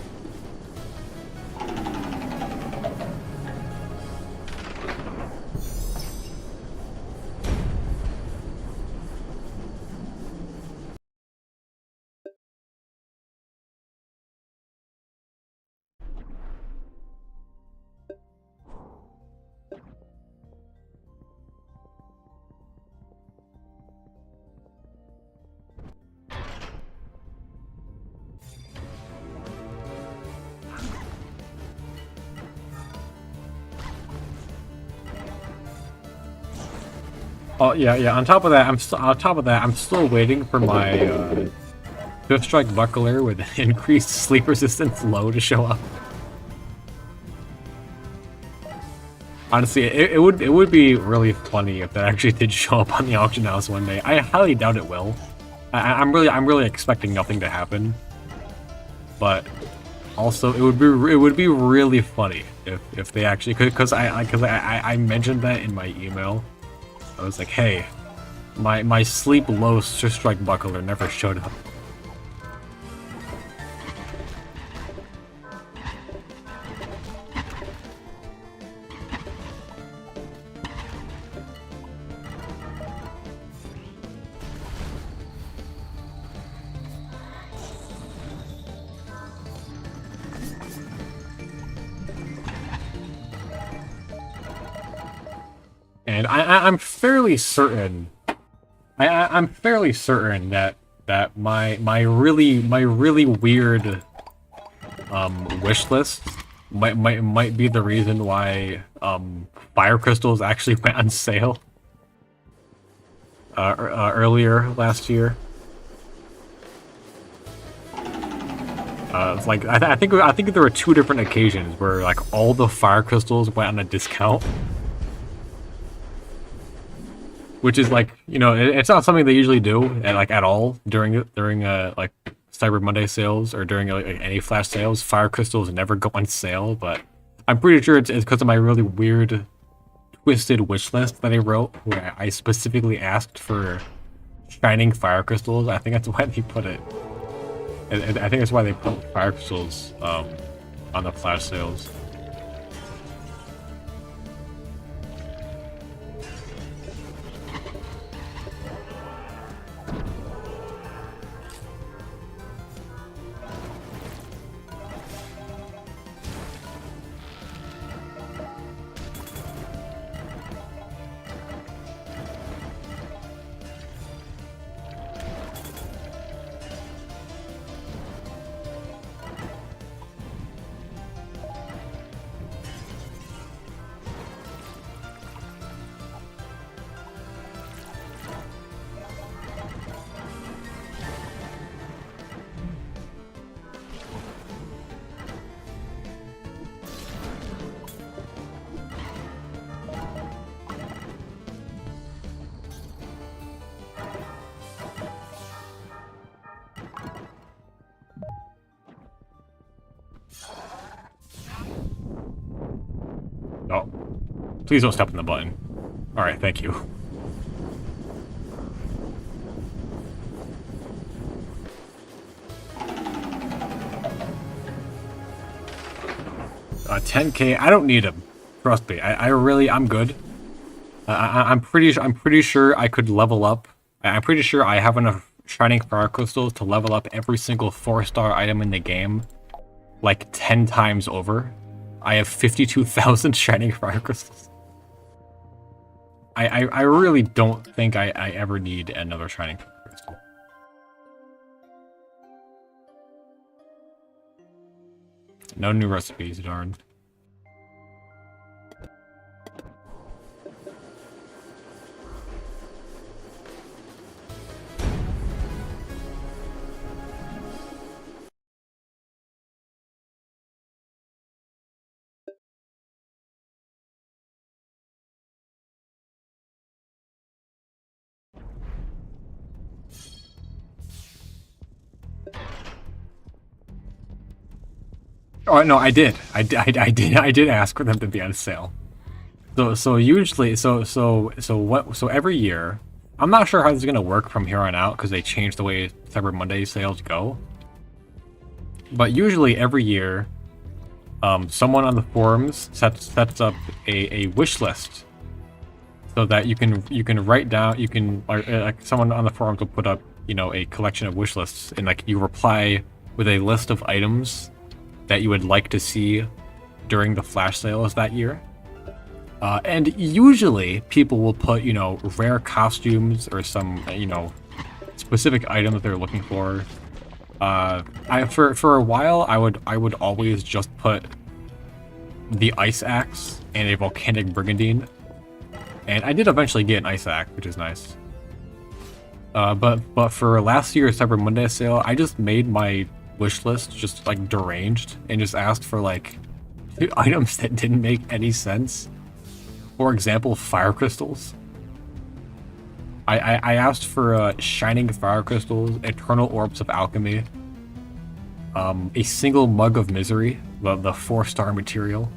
Oh yeah. On top of that, I'm still waiting for my Fifth Strike Buckler with increased sleep resistance low to show up. Honestly, it would be really funny if that actually did show up on the auction house one day. I highly doubt it will. I'm really expecting nothing to happen. But also, it would be really funny if they actually could, because I mentioned that in my email. I was like, hey, my sleep low Fifth Strike Buckler never showed up. And I'm fairly certain. I'm fairly certain that my really weird wish list might be the reason why fire crystals actually went on sale earlier last year. Like I think there were 2 different occasions where like all the fire crystals went on a discount. Which is like, you know, it's not something they usually do at all during like Cyber Monday sales or during like any flash sales. Fire crystals never go on sale, but I'm pretty sure it's because of my really weird, twisted wish list that I wrote, where I specifically asked for shining fire crystals. I think that's why they put it. I think that's why they put fire crystals on the flash sales. Oh, please don't step on the button. Alright, thank you. 10k. I don't need him. Trust me. I'm good. I'm pretty sure I could level up. I'm pretty sure I have enough shining fire crystals to level up every single 4-star item in the game, like 10 times over. I have 52,000 shining fire crystals. I really don't think I ever need another shining fire crystal. No new recipes, darn. Oh no, I did ask for them to be on sale. So usually, so every year, I'm not sure how this is gonna work from here on out because they changed the way Cyber Monday sales go. But usually every year, someone on the forums sets up a wish list, so that you can write down, like someone on the forums will put up, you know, a collection of wish lists, and like you reply with a list of items that you would like to see during the flash sales that year. And usually people will put, you know, rare costumes or some, you know, specific item that they're looking for. For a while, I would always just put the ice axe and a volcanic brigandine, and I did eventually get an ice axe, which is nice. But for last year's Cyber Monday sale, I just made my wish list just like deranged and just asked for like items that didn't make any sense. For example, fire crystals. I asked for shining fire crystals, eternal orbs of alchemy, a single mug of misery, the 4-star material.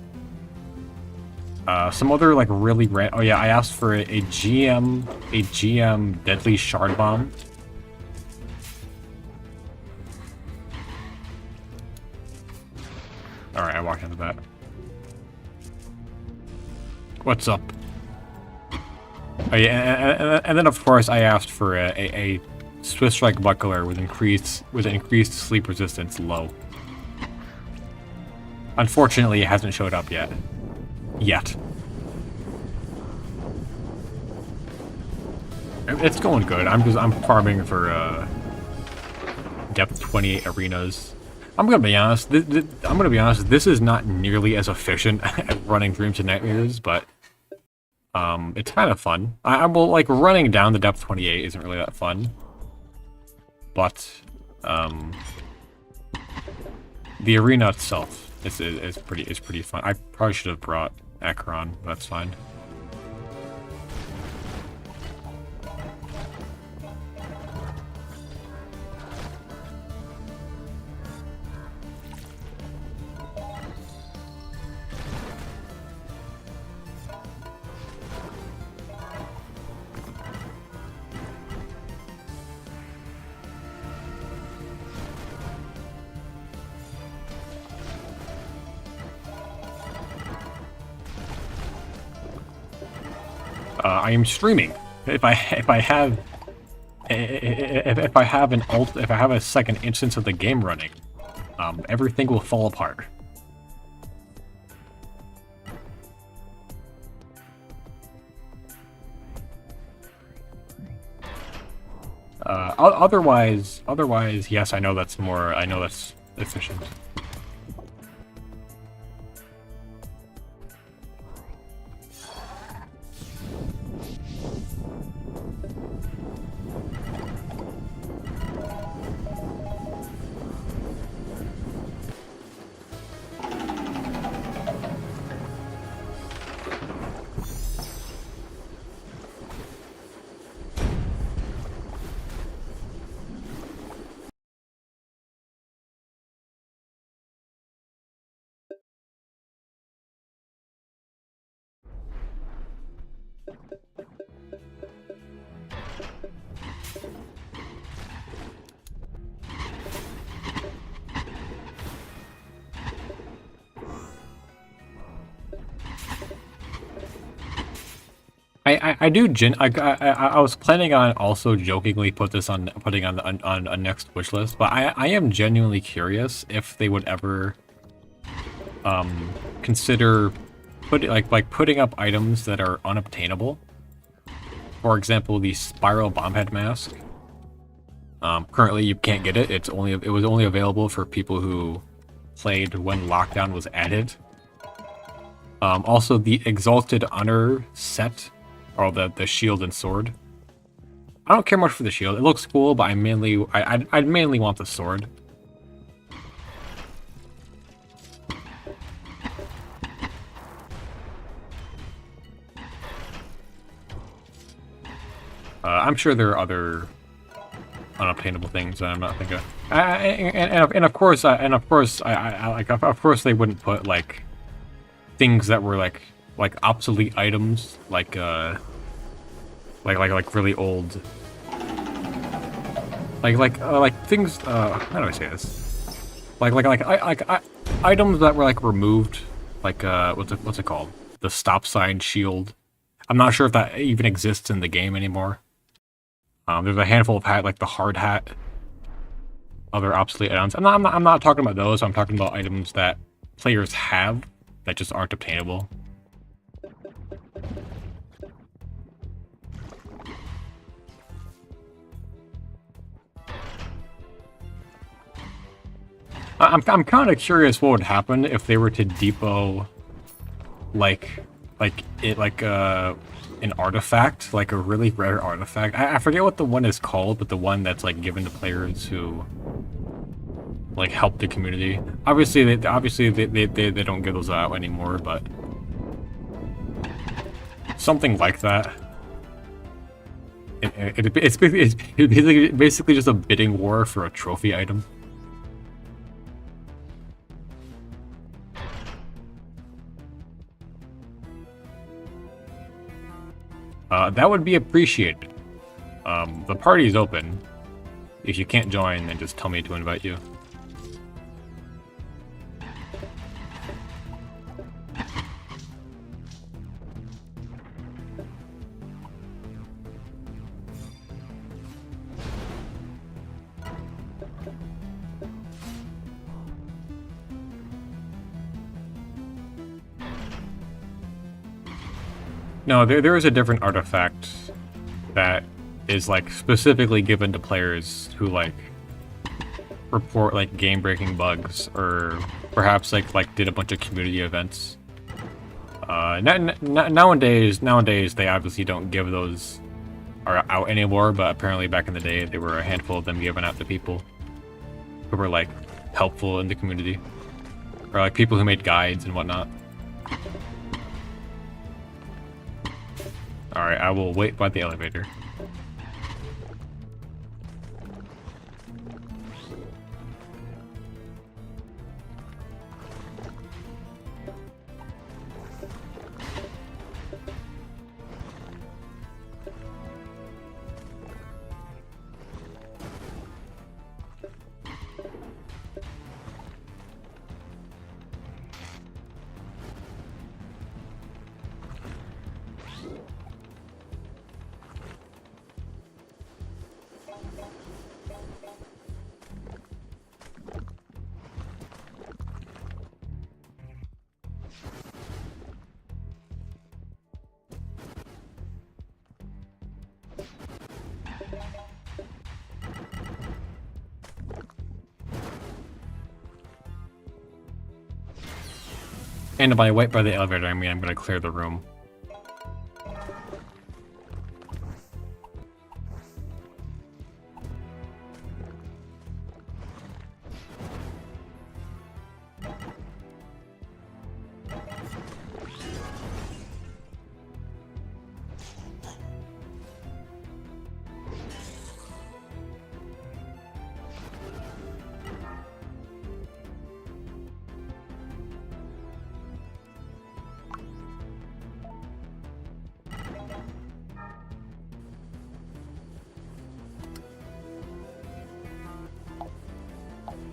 Some other like really random. Oh yeah, I asked for a GM deadly shard bomb. Alright, I walked into that. What's up? Oh yeah, and then of course I asked for a Swiss Strike buckler with increased sleep resistance low. Unfortunately, it hasn't showed up yet. It's going good. I'm farming for depth 28 arenas. I'm gonna be honest. This is not nearly as efficient at running Dreams and Nightmares, but it's kind of fun. I will like running down the depth 28 isn't really that fun, but the arena itself is pretty fun. I probably should have brought Acheron, but that's fine. I am streaming. If I have a second instance of the game running, everything will fall apart. Otherwise, yes, I know that's efficient. I do I was planning on also jokingly putting on a next wish list, but I am genuinely curious if they would ever consider putting up items that are unobtainable. For example, the spiral bombhead mask. Currently you can't get it. It was only available for people who played when lockdown was added. Also the Exalted Honor set, or the shield and sword. I don't care much for the shield. It looks cool, but I'd mainly want the sword. I'm sure there are other unobtainable things that I'm not thinking of. Of course they wouldn't put like things that were like obsolete items, like really old, like things. How do I say this? Like items that were like removed, like what's it called? The stop sign shield. I'm not sure if that even exists in the game anymore. There's a handful of like the hard hat, other obsolete items. I'm not talking about those. I'm talking about items that players have that just aren't obtainable. I'm kind of curious what would happen if they were to depot an artifact, like a really rare artifact. I forget what the one is called, but the one that's like given to players who like help the community. Obviously they don't give those out anymore, but something like that. It's basically just a bidding war for a trophy item. That would be appreciated. The party is open. If you can't join, then just tell me to invite you. No, there is a different artifact that is like specifically given to players who like report like game-breaking bugs, or perhaps like did a bunch of community events. Nowadays they obviously don't give those out anymore, but apparently back in the day there were a handful of them given out to people who were like helpful in the community, or like people who made guides and whatnot. Alright, I will wait by the elevator. And by wait by the elevator, I mean I'm gonna clear the room.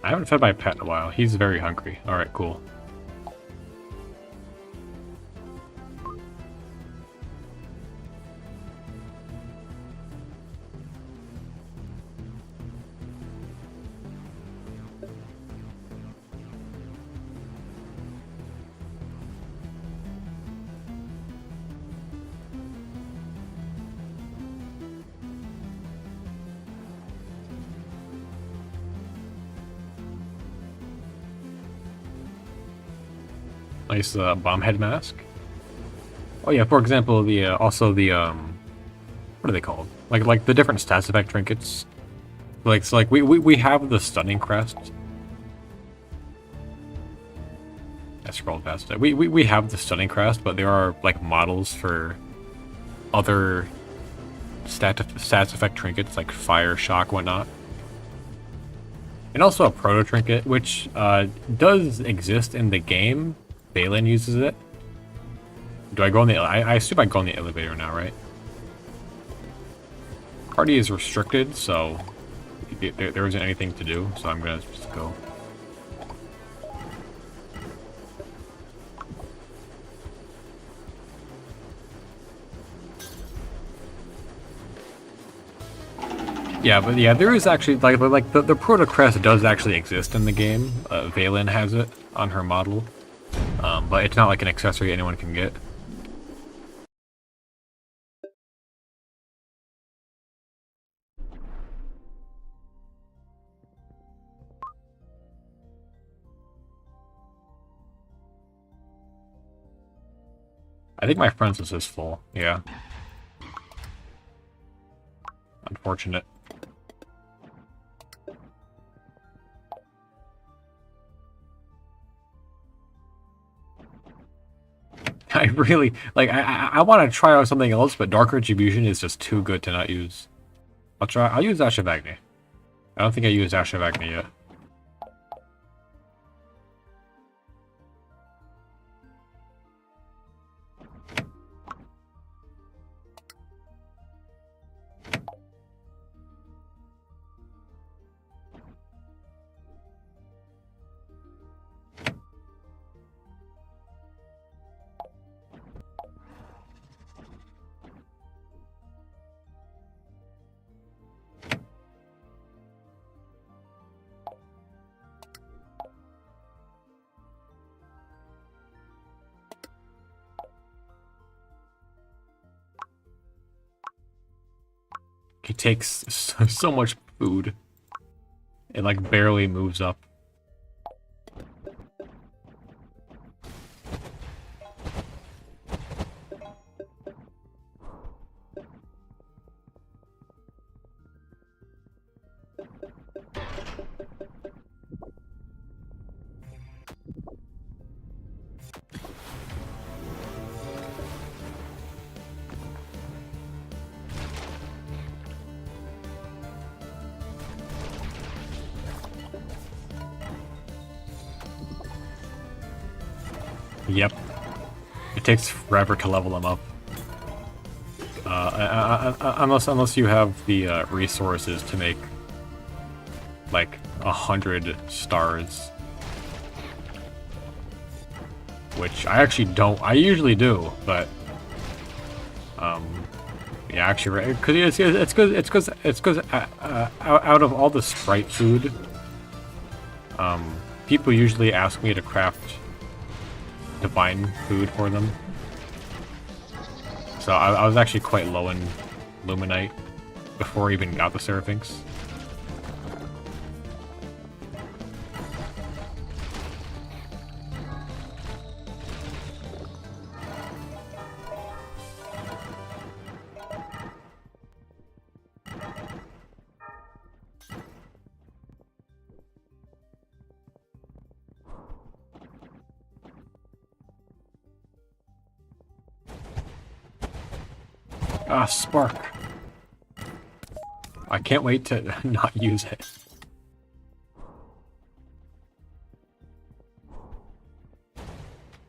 I haven't fed my pet in a while. He's very hungry. Alright, cool. Nice bomb head mask. Oh yeah, for example, the also the what are they called? Like the different stats effect trinkets. Like so like we have the stunning crest. I scrolled past it. We have the stunning crest, but there are like models for other stats effect trinkets like fire, shock, whatnot. And also a proto trinket, which does exist in the game. Balin uses it. Do I go on the? I assume I go on the elevator now, right? Party is restricted, so there isn't anything to do. So I'm gonna just go. Yeah, but yeah, there is actually like the proto crest does actually exist in the game. Valen has it on her model, but it's not like an accessory anyone can get. I think my friends list is full. Yeah. Unfortunate. I really like. I want to try out something else, but Dark Retribution is just too good to not use. I'll use Ash of Agni. I don't think I used Ash of Agni yet. He takes so much food. It like barely moves up. Yep. It takes forever to level them up. Unless you have the resources to make like 100 stars, which I actually don't. I usually do, but yeah, actually, because it's because out of all the Sprite food, people usually ask me to craft divine food for them. So I was actually quite low in Luminite before I even got the Seraphynx. Ah, Spark. I can't wait to not use it.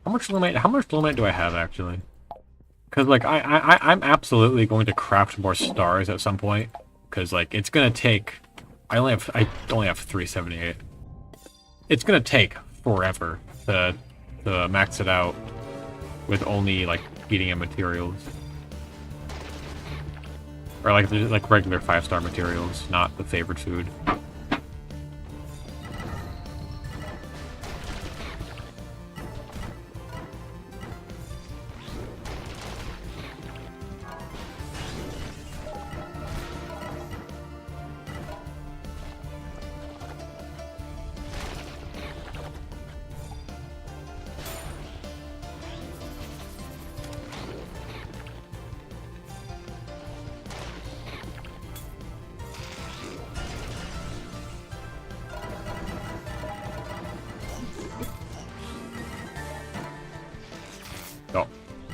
How much Luminite do I have actually? Because like I'm absolutely going to craft more stars at some point. Because like it's gonna take I only have 378. It's gonna take forever to max it out with only like eating and materials. Or like regular 5-star materials, not the favorite food.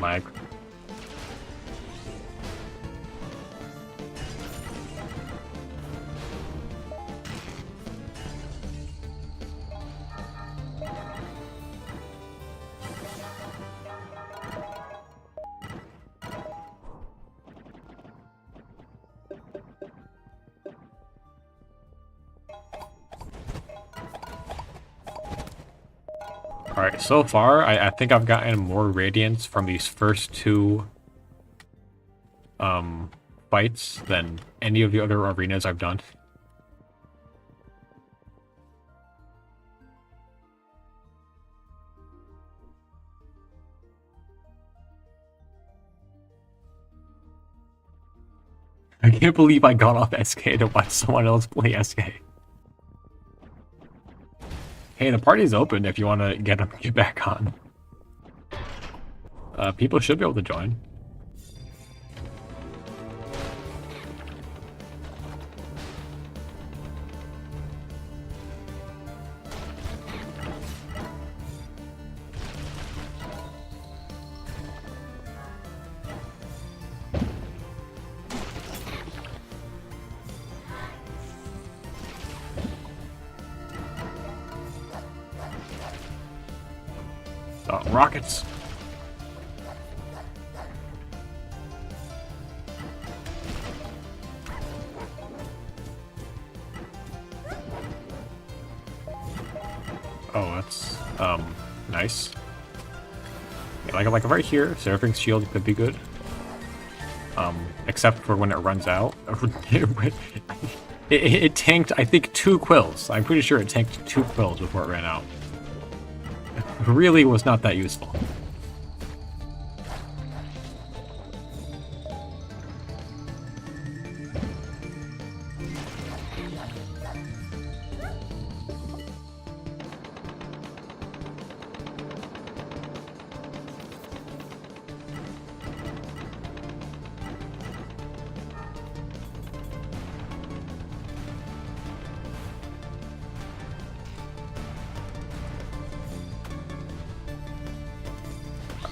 Lag. Alright, so far, I think I've gotten more Radiance from these first two fights than any of the other arenas I've done. I can't believe I got off SK to watch someone else play SK. Hey, the party's open if you want to get back on. People should be able to join. Rockets. Oh, that's nice. Yeah, like right here, Seraphim's shield could be good. Except for when it runs out. It tanked, I think, 2 quills. I'm pretty sure it tanked 2 quills before it ran out. It really was not that useful.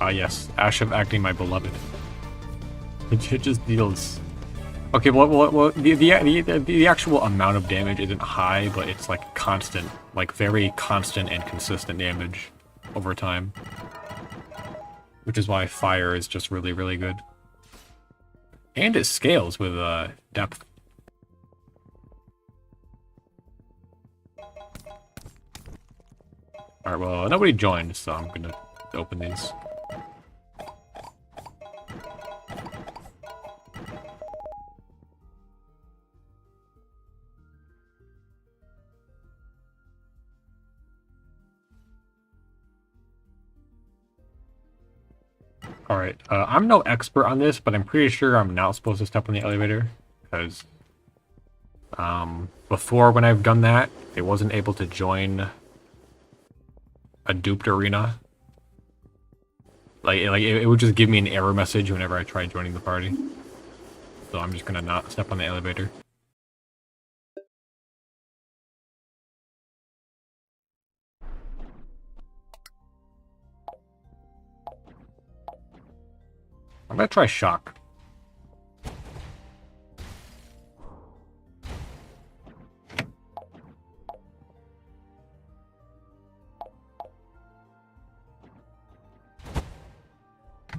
Ah, yes. Ash of Acne, my beloved. It just deals... Okay, well the actual amount of damage isn't high, but it's like constant. Like very constant and consistent damage over time. Which is why fire is just really, really good. And it scales with depth. Alright, well, nobody joined, so I'm gonna open these. Alright, I'm no expert on this, but I'm pretty sure I'm not supposed to step on the elevator, because before when I've done that, it wasn't able to join a duped arena. Like it would just give me an error message whenever I tried joining the party. So I'm just gonna not step on the elevator. I'm gonna try shock.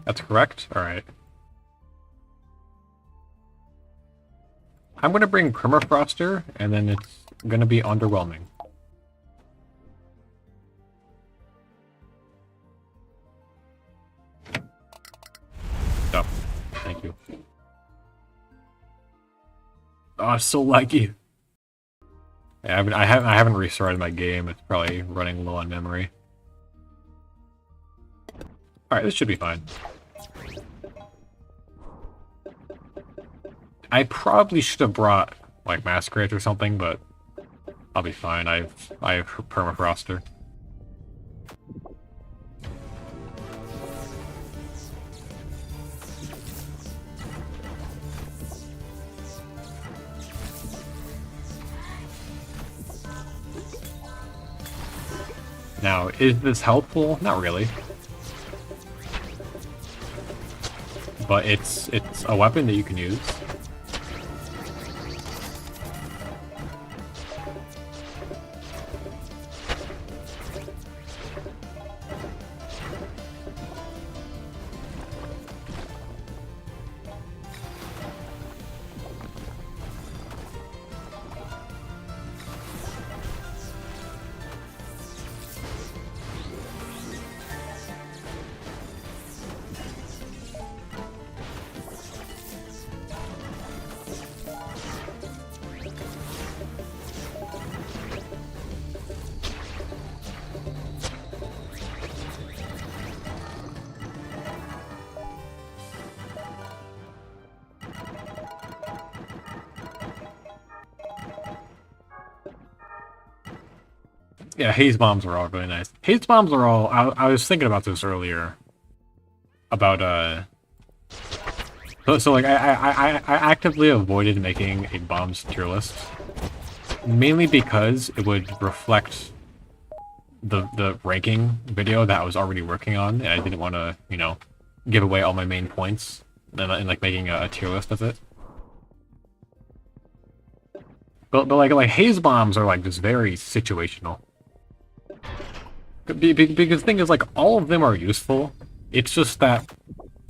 That's correct? Alright. I'm gonna bring Permafroster, and then it's gonna be underwhelming. Oh, thank you. Oh, it's so laggy. Yeah, I haven't restarted my game. It's probably running low on memory. Alright, this should be fine. I probably should have brought, like, Masquerade or something, but I'll be fine. I have Permafroster. Now, is this helpful? Not really. but it's a weapon that you can use. Yeah, haze bombs are all really nice. Haze bombs are all... I was thinking about this earlier. About, So like, I actively avoided making a bombs tier list. Mainly because it would reflect the ranking video that I was already working on, and I didn't want to, you know, give away all my main points and like making a tier list of it. But like haze bombs are like just very situational. Because the thing is, like, all of them are useful. It's just that,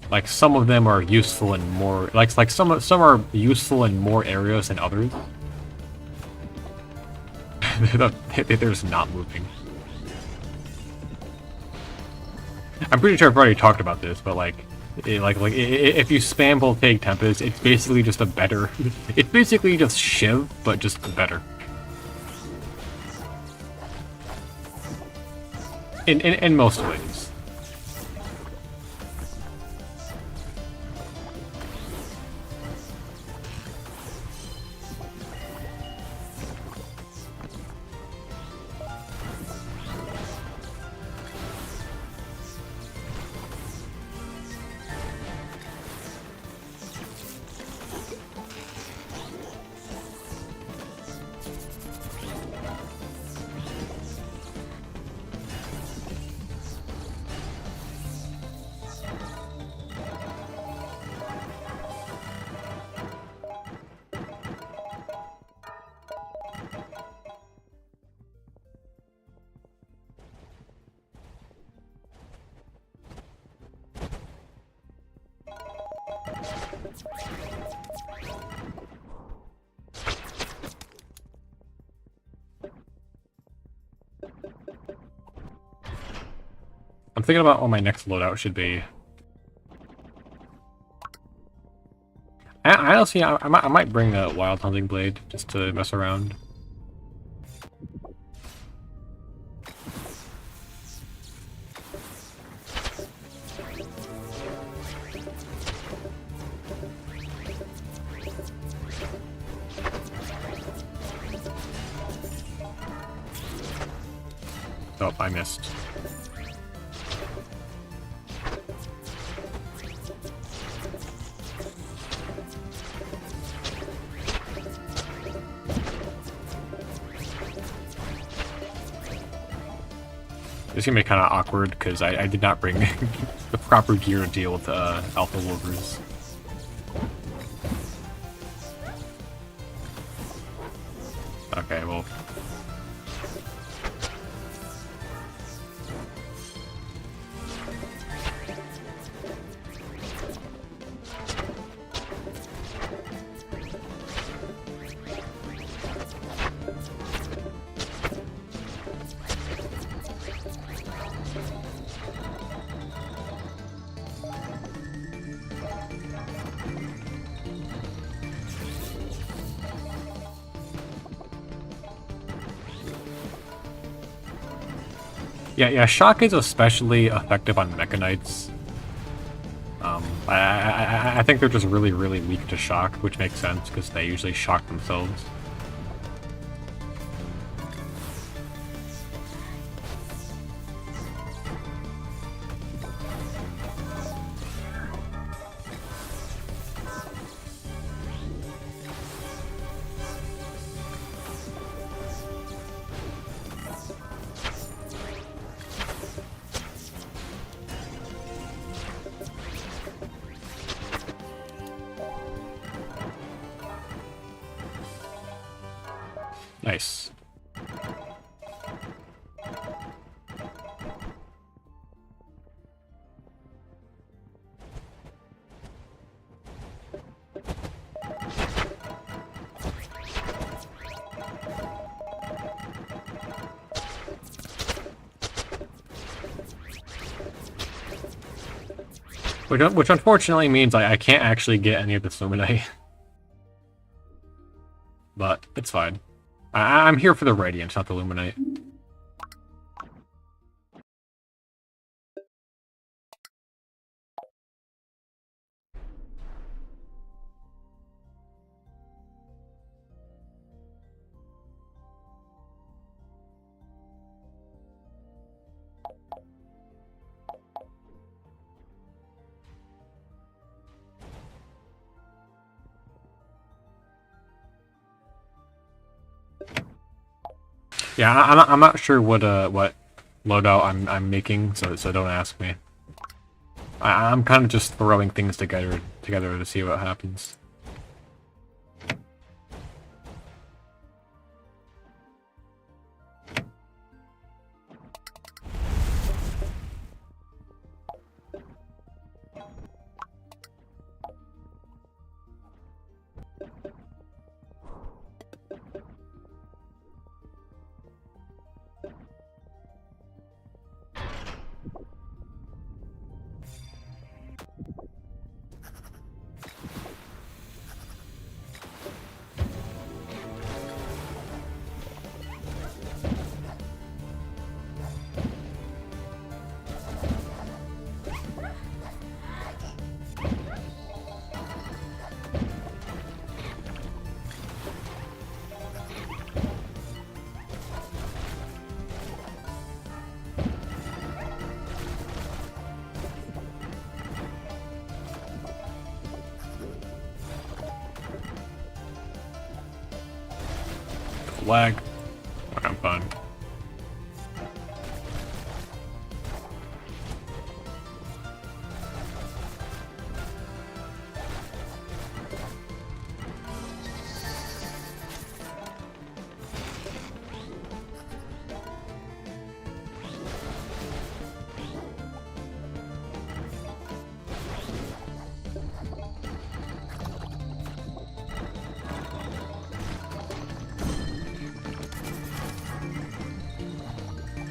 like, some of them are useful in more, like some are useful in more areas than others. They're just not moving. I'm pretty sure I've already talked about this, but like if you spam Voltaic Tempest, it's basically just a better. It's basically just Shiv, but just better. In most ways. I'm thinking about what my next loadout should be. I honestly, I might bring a Wild Hunting Blade just to mess around. Oh, I missed. This is gonna be kind of awkward because I did not bring the proper gear to deal with Alpha Wolvers. Okay, well. Yeah, shock is especially effective on Mechanites. I think they're just really weak to shock, which makes sense because they usually shock themselves. Nice. Which unfortunately means I can't actually get any of this Luminite. But it's fine. I'm here for the Radiance, not the Luminite. Yeah, I'm not sure what loadout I'm making, so don't ask me. I'm kind of just throwing things together to see what happens. Lag. Okay, I'm fine.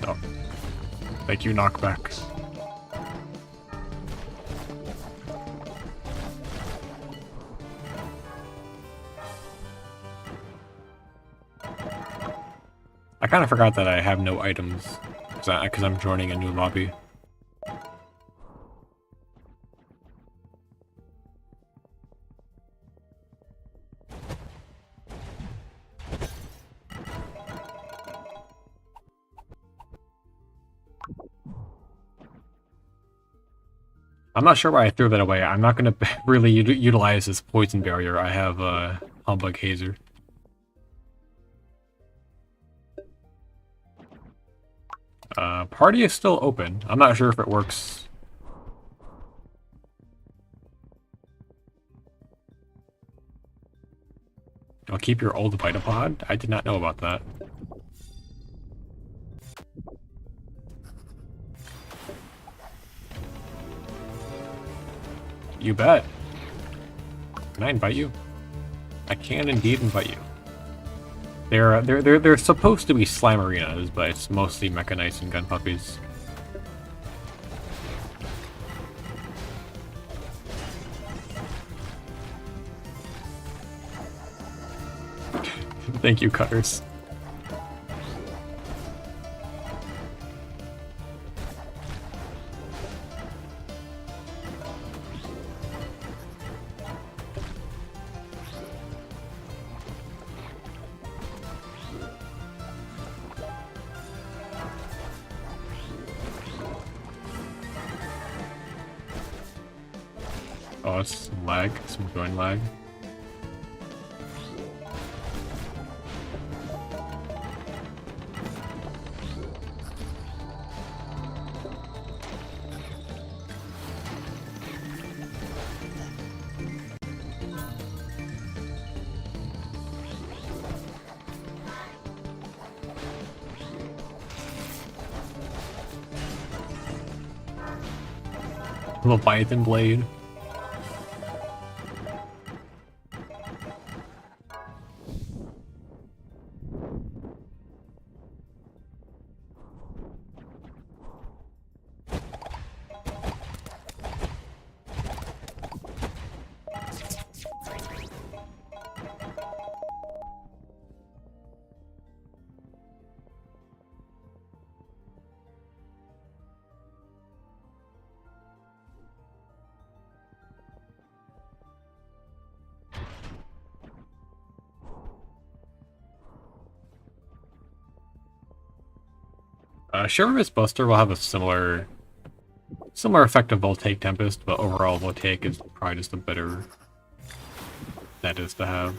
Oh. Thank you, knockback. I kind of forgot that I have no items because I'm joining a new lobby. I'm not sure why I threw that away. I'm not going to really utilize this poison barrier. I have Humbug Hazer. Party is still open. I'm not sure if it works. I'll keep your old Vitapod? I did not know about that. You bet. Can I invite you? I can indeed invite you. They're supposed to be slime arenas, but it's mostly mechanites and gun puppies. Thank you, Cutters. Oh, it's lag. Some join lag. Leviathan Blade. Shiverous Buster will have a similar effect of Voltaic Tempest, but overall Voltaic is probably just a better that is to have.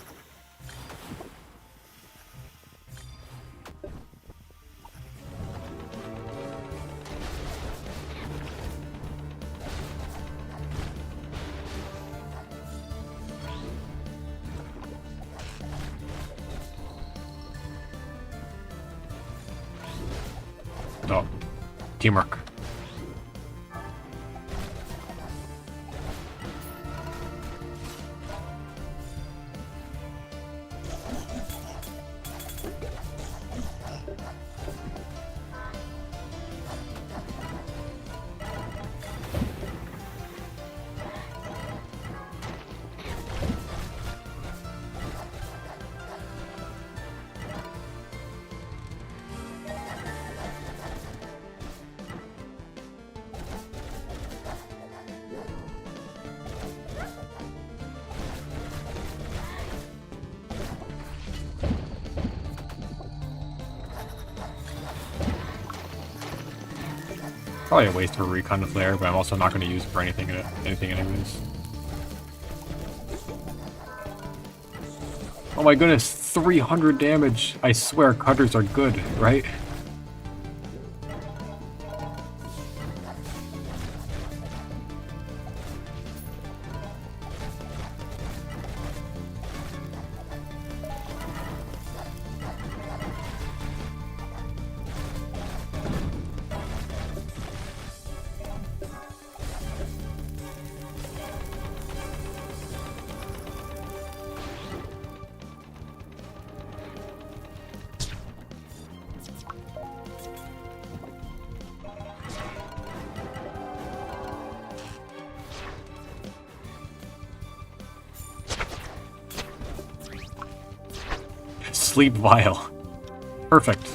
Oh, teamwork. Probably a waste of a recon to flare, but I'm also not going to use it for anything anyways. Oh my goodness, 300 damage! I swear cutters are good, right? Sleep Vial. Perfect.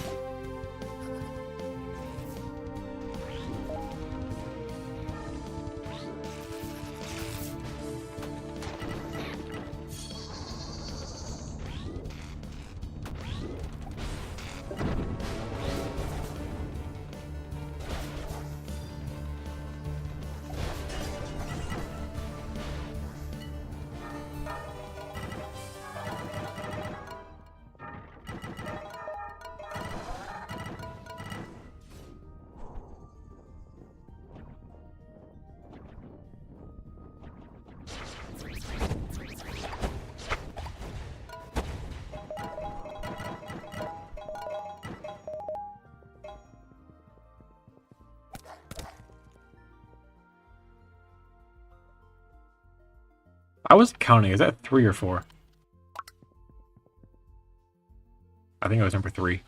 I was counting. Is that 3 or 4? I think it was number 3.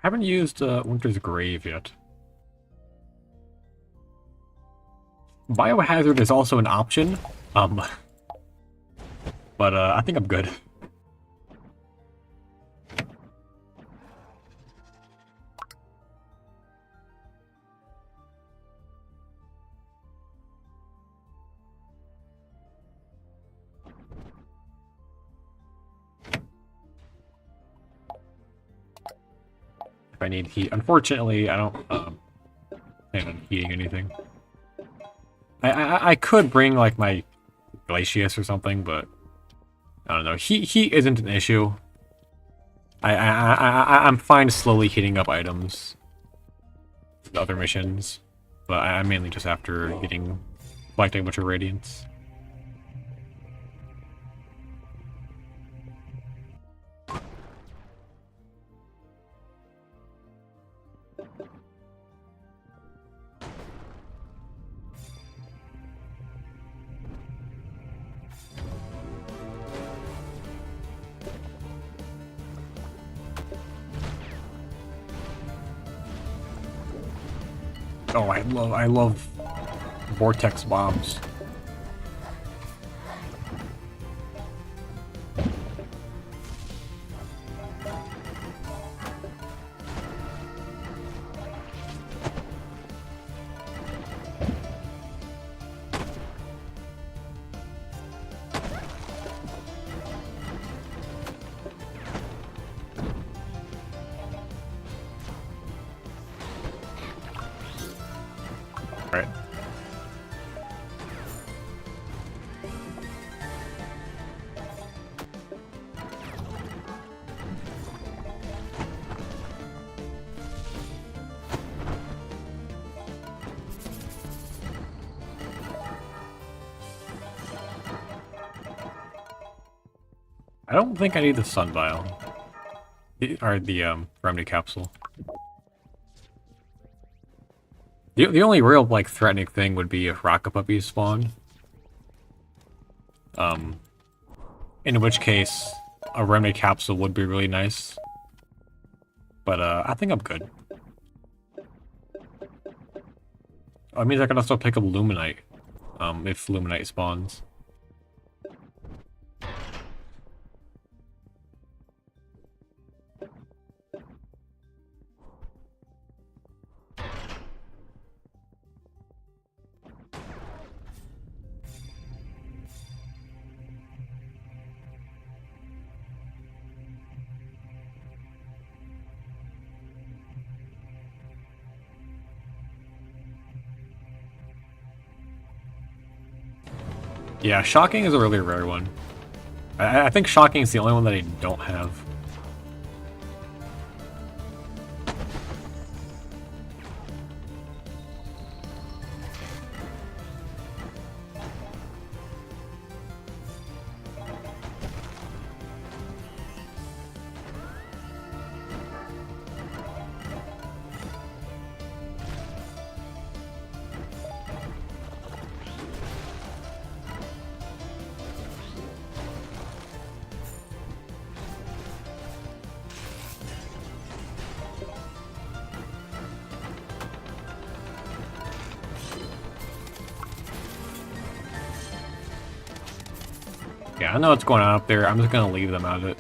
I haven't used Winter's Grave yet. Biohazard is also an option, but I think I'm good. If I need heat. Unfortunately, I don't plan on heating anything. I could bring like my Glacius or something, but I don't know. Heat isn't an issue. I'm fine slowly heating up items, the other missions, but I'm mainly just after collecting a bunch of Radiance. Oh, I love vortex bombs. Right. I don't think I need the sun vial. Or the remedy capsule. The only real like threatening thing would be if rocket puppies spawn. In which case a remedy capsule would be really nice. But I think I'm good. Oh, it means I can also pick up Luminite. If Luminite spawns. Yeah, Shocking is a really rare one. I think Shocking is the only one that I don't have. Yeah, I know what's going on up there. I'm just gonna leave them out of it.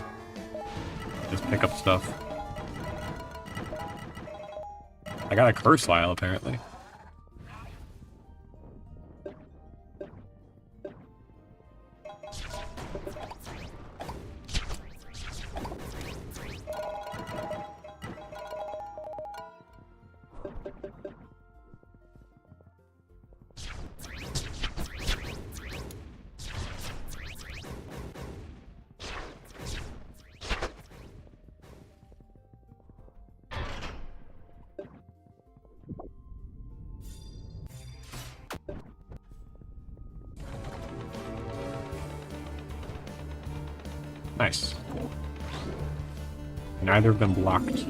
Just pick up stuff. I got a curse vial, apparently. Nice. Neither of them blocked.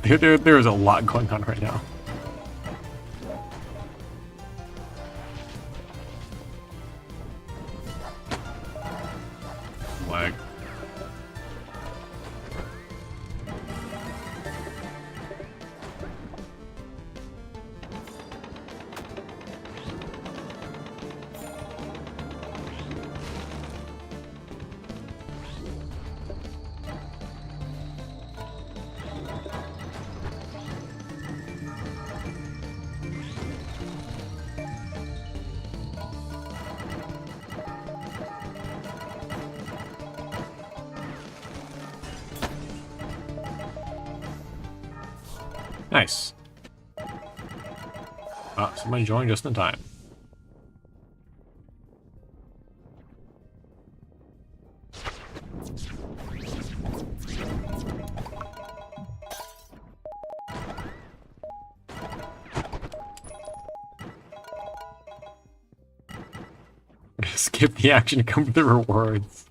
There's a lot going on right now. Lag. Nice. Ah, somebody joined just in time. Skip the action, come with the rewards.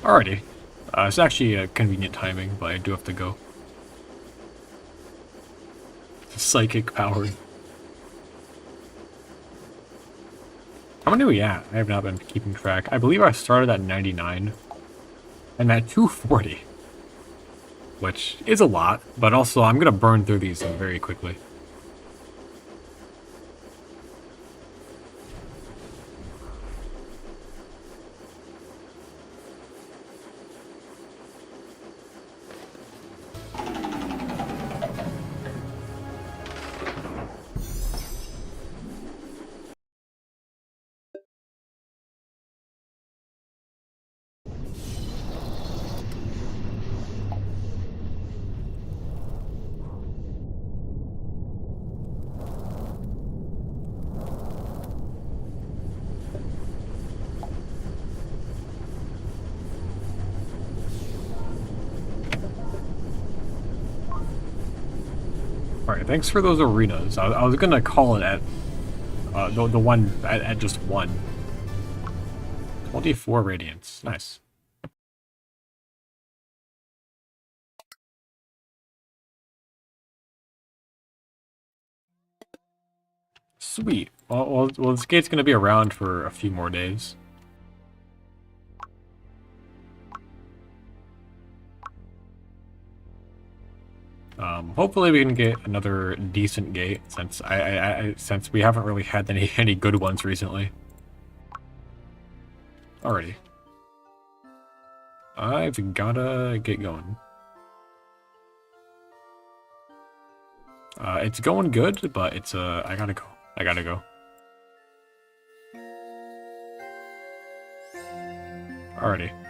Alrighty. It's actually a convenient timing, but I do have to go. Psychic powered. How many are we at? I have not been keeping track. I believe I started at 99. I'm at 240. Which is a lot, but also I'm gonna burn through these very quickly. Alright, thanks for those arenas. I was gonna call it at the one at just one. 24 Radiance. Nice. Sweet. Well, this gate's gonna be around for a few more days. Hopefully we can get another decent gate since since we haven't really had any good ones recently. Alrighty. I've gotta get going. It's going good, but it's I gotta go. I gotta go. Alrighty.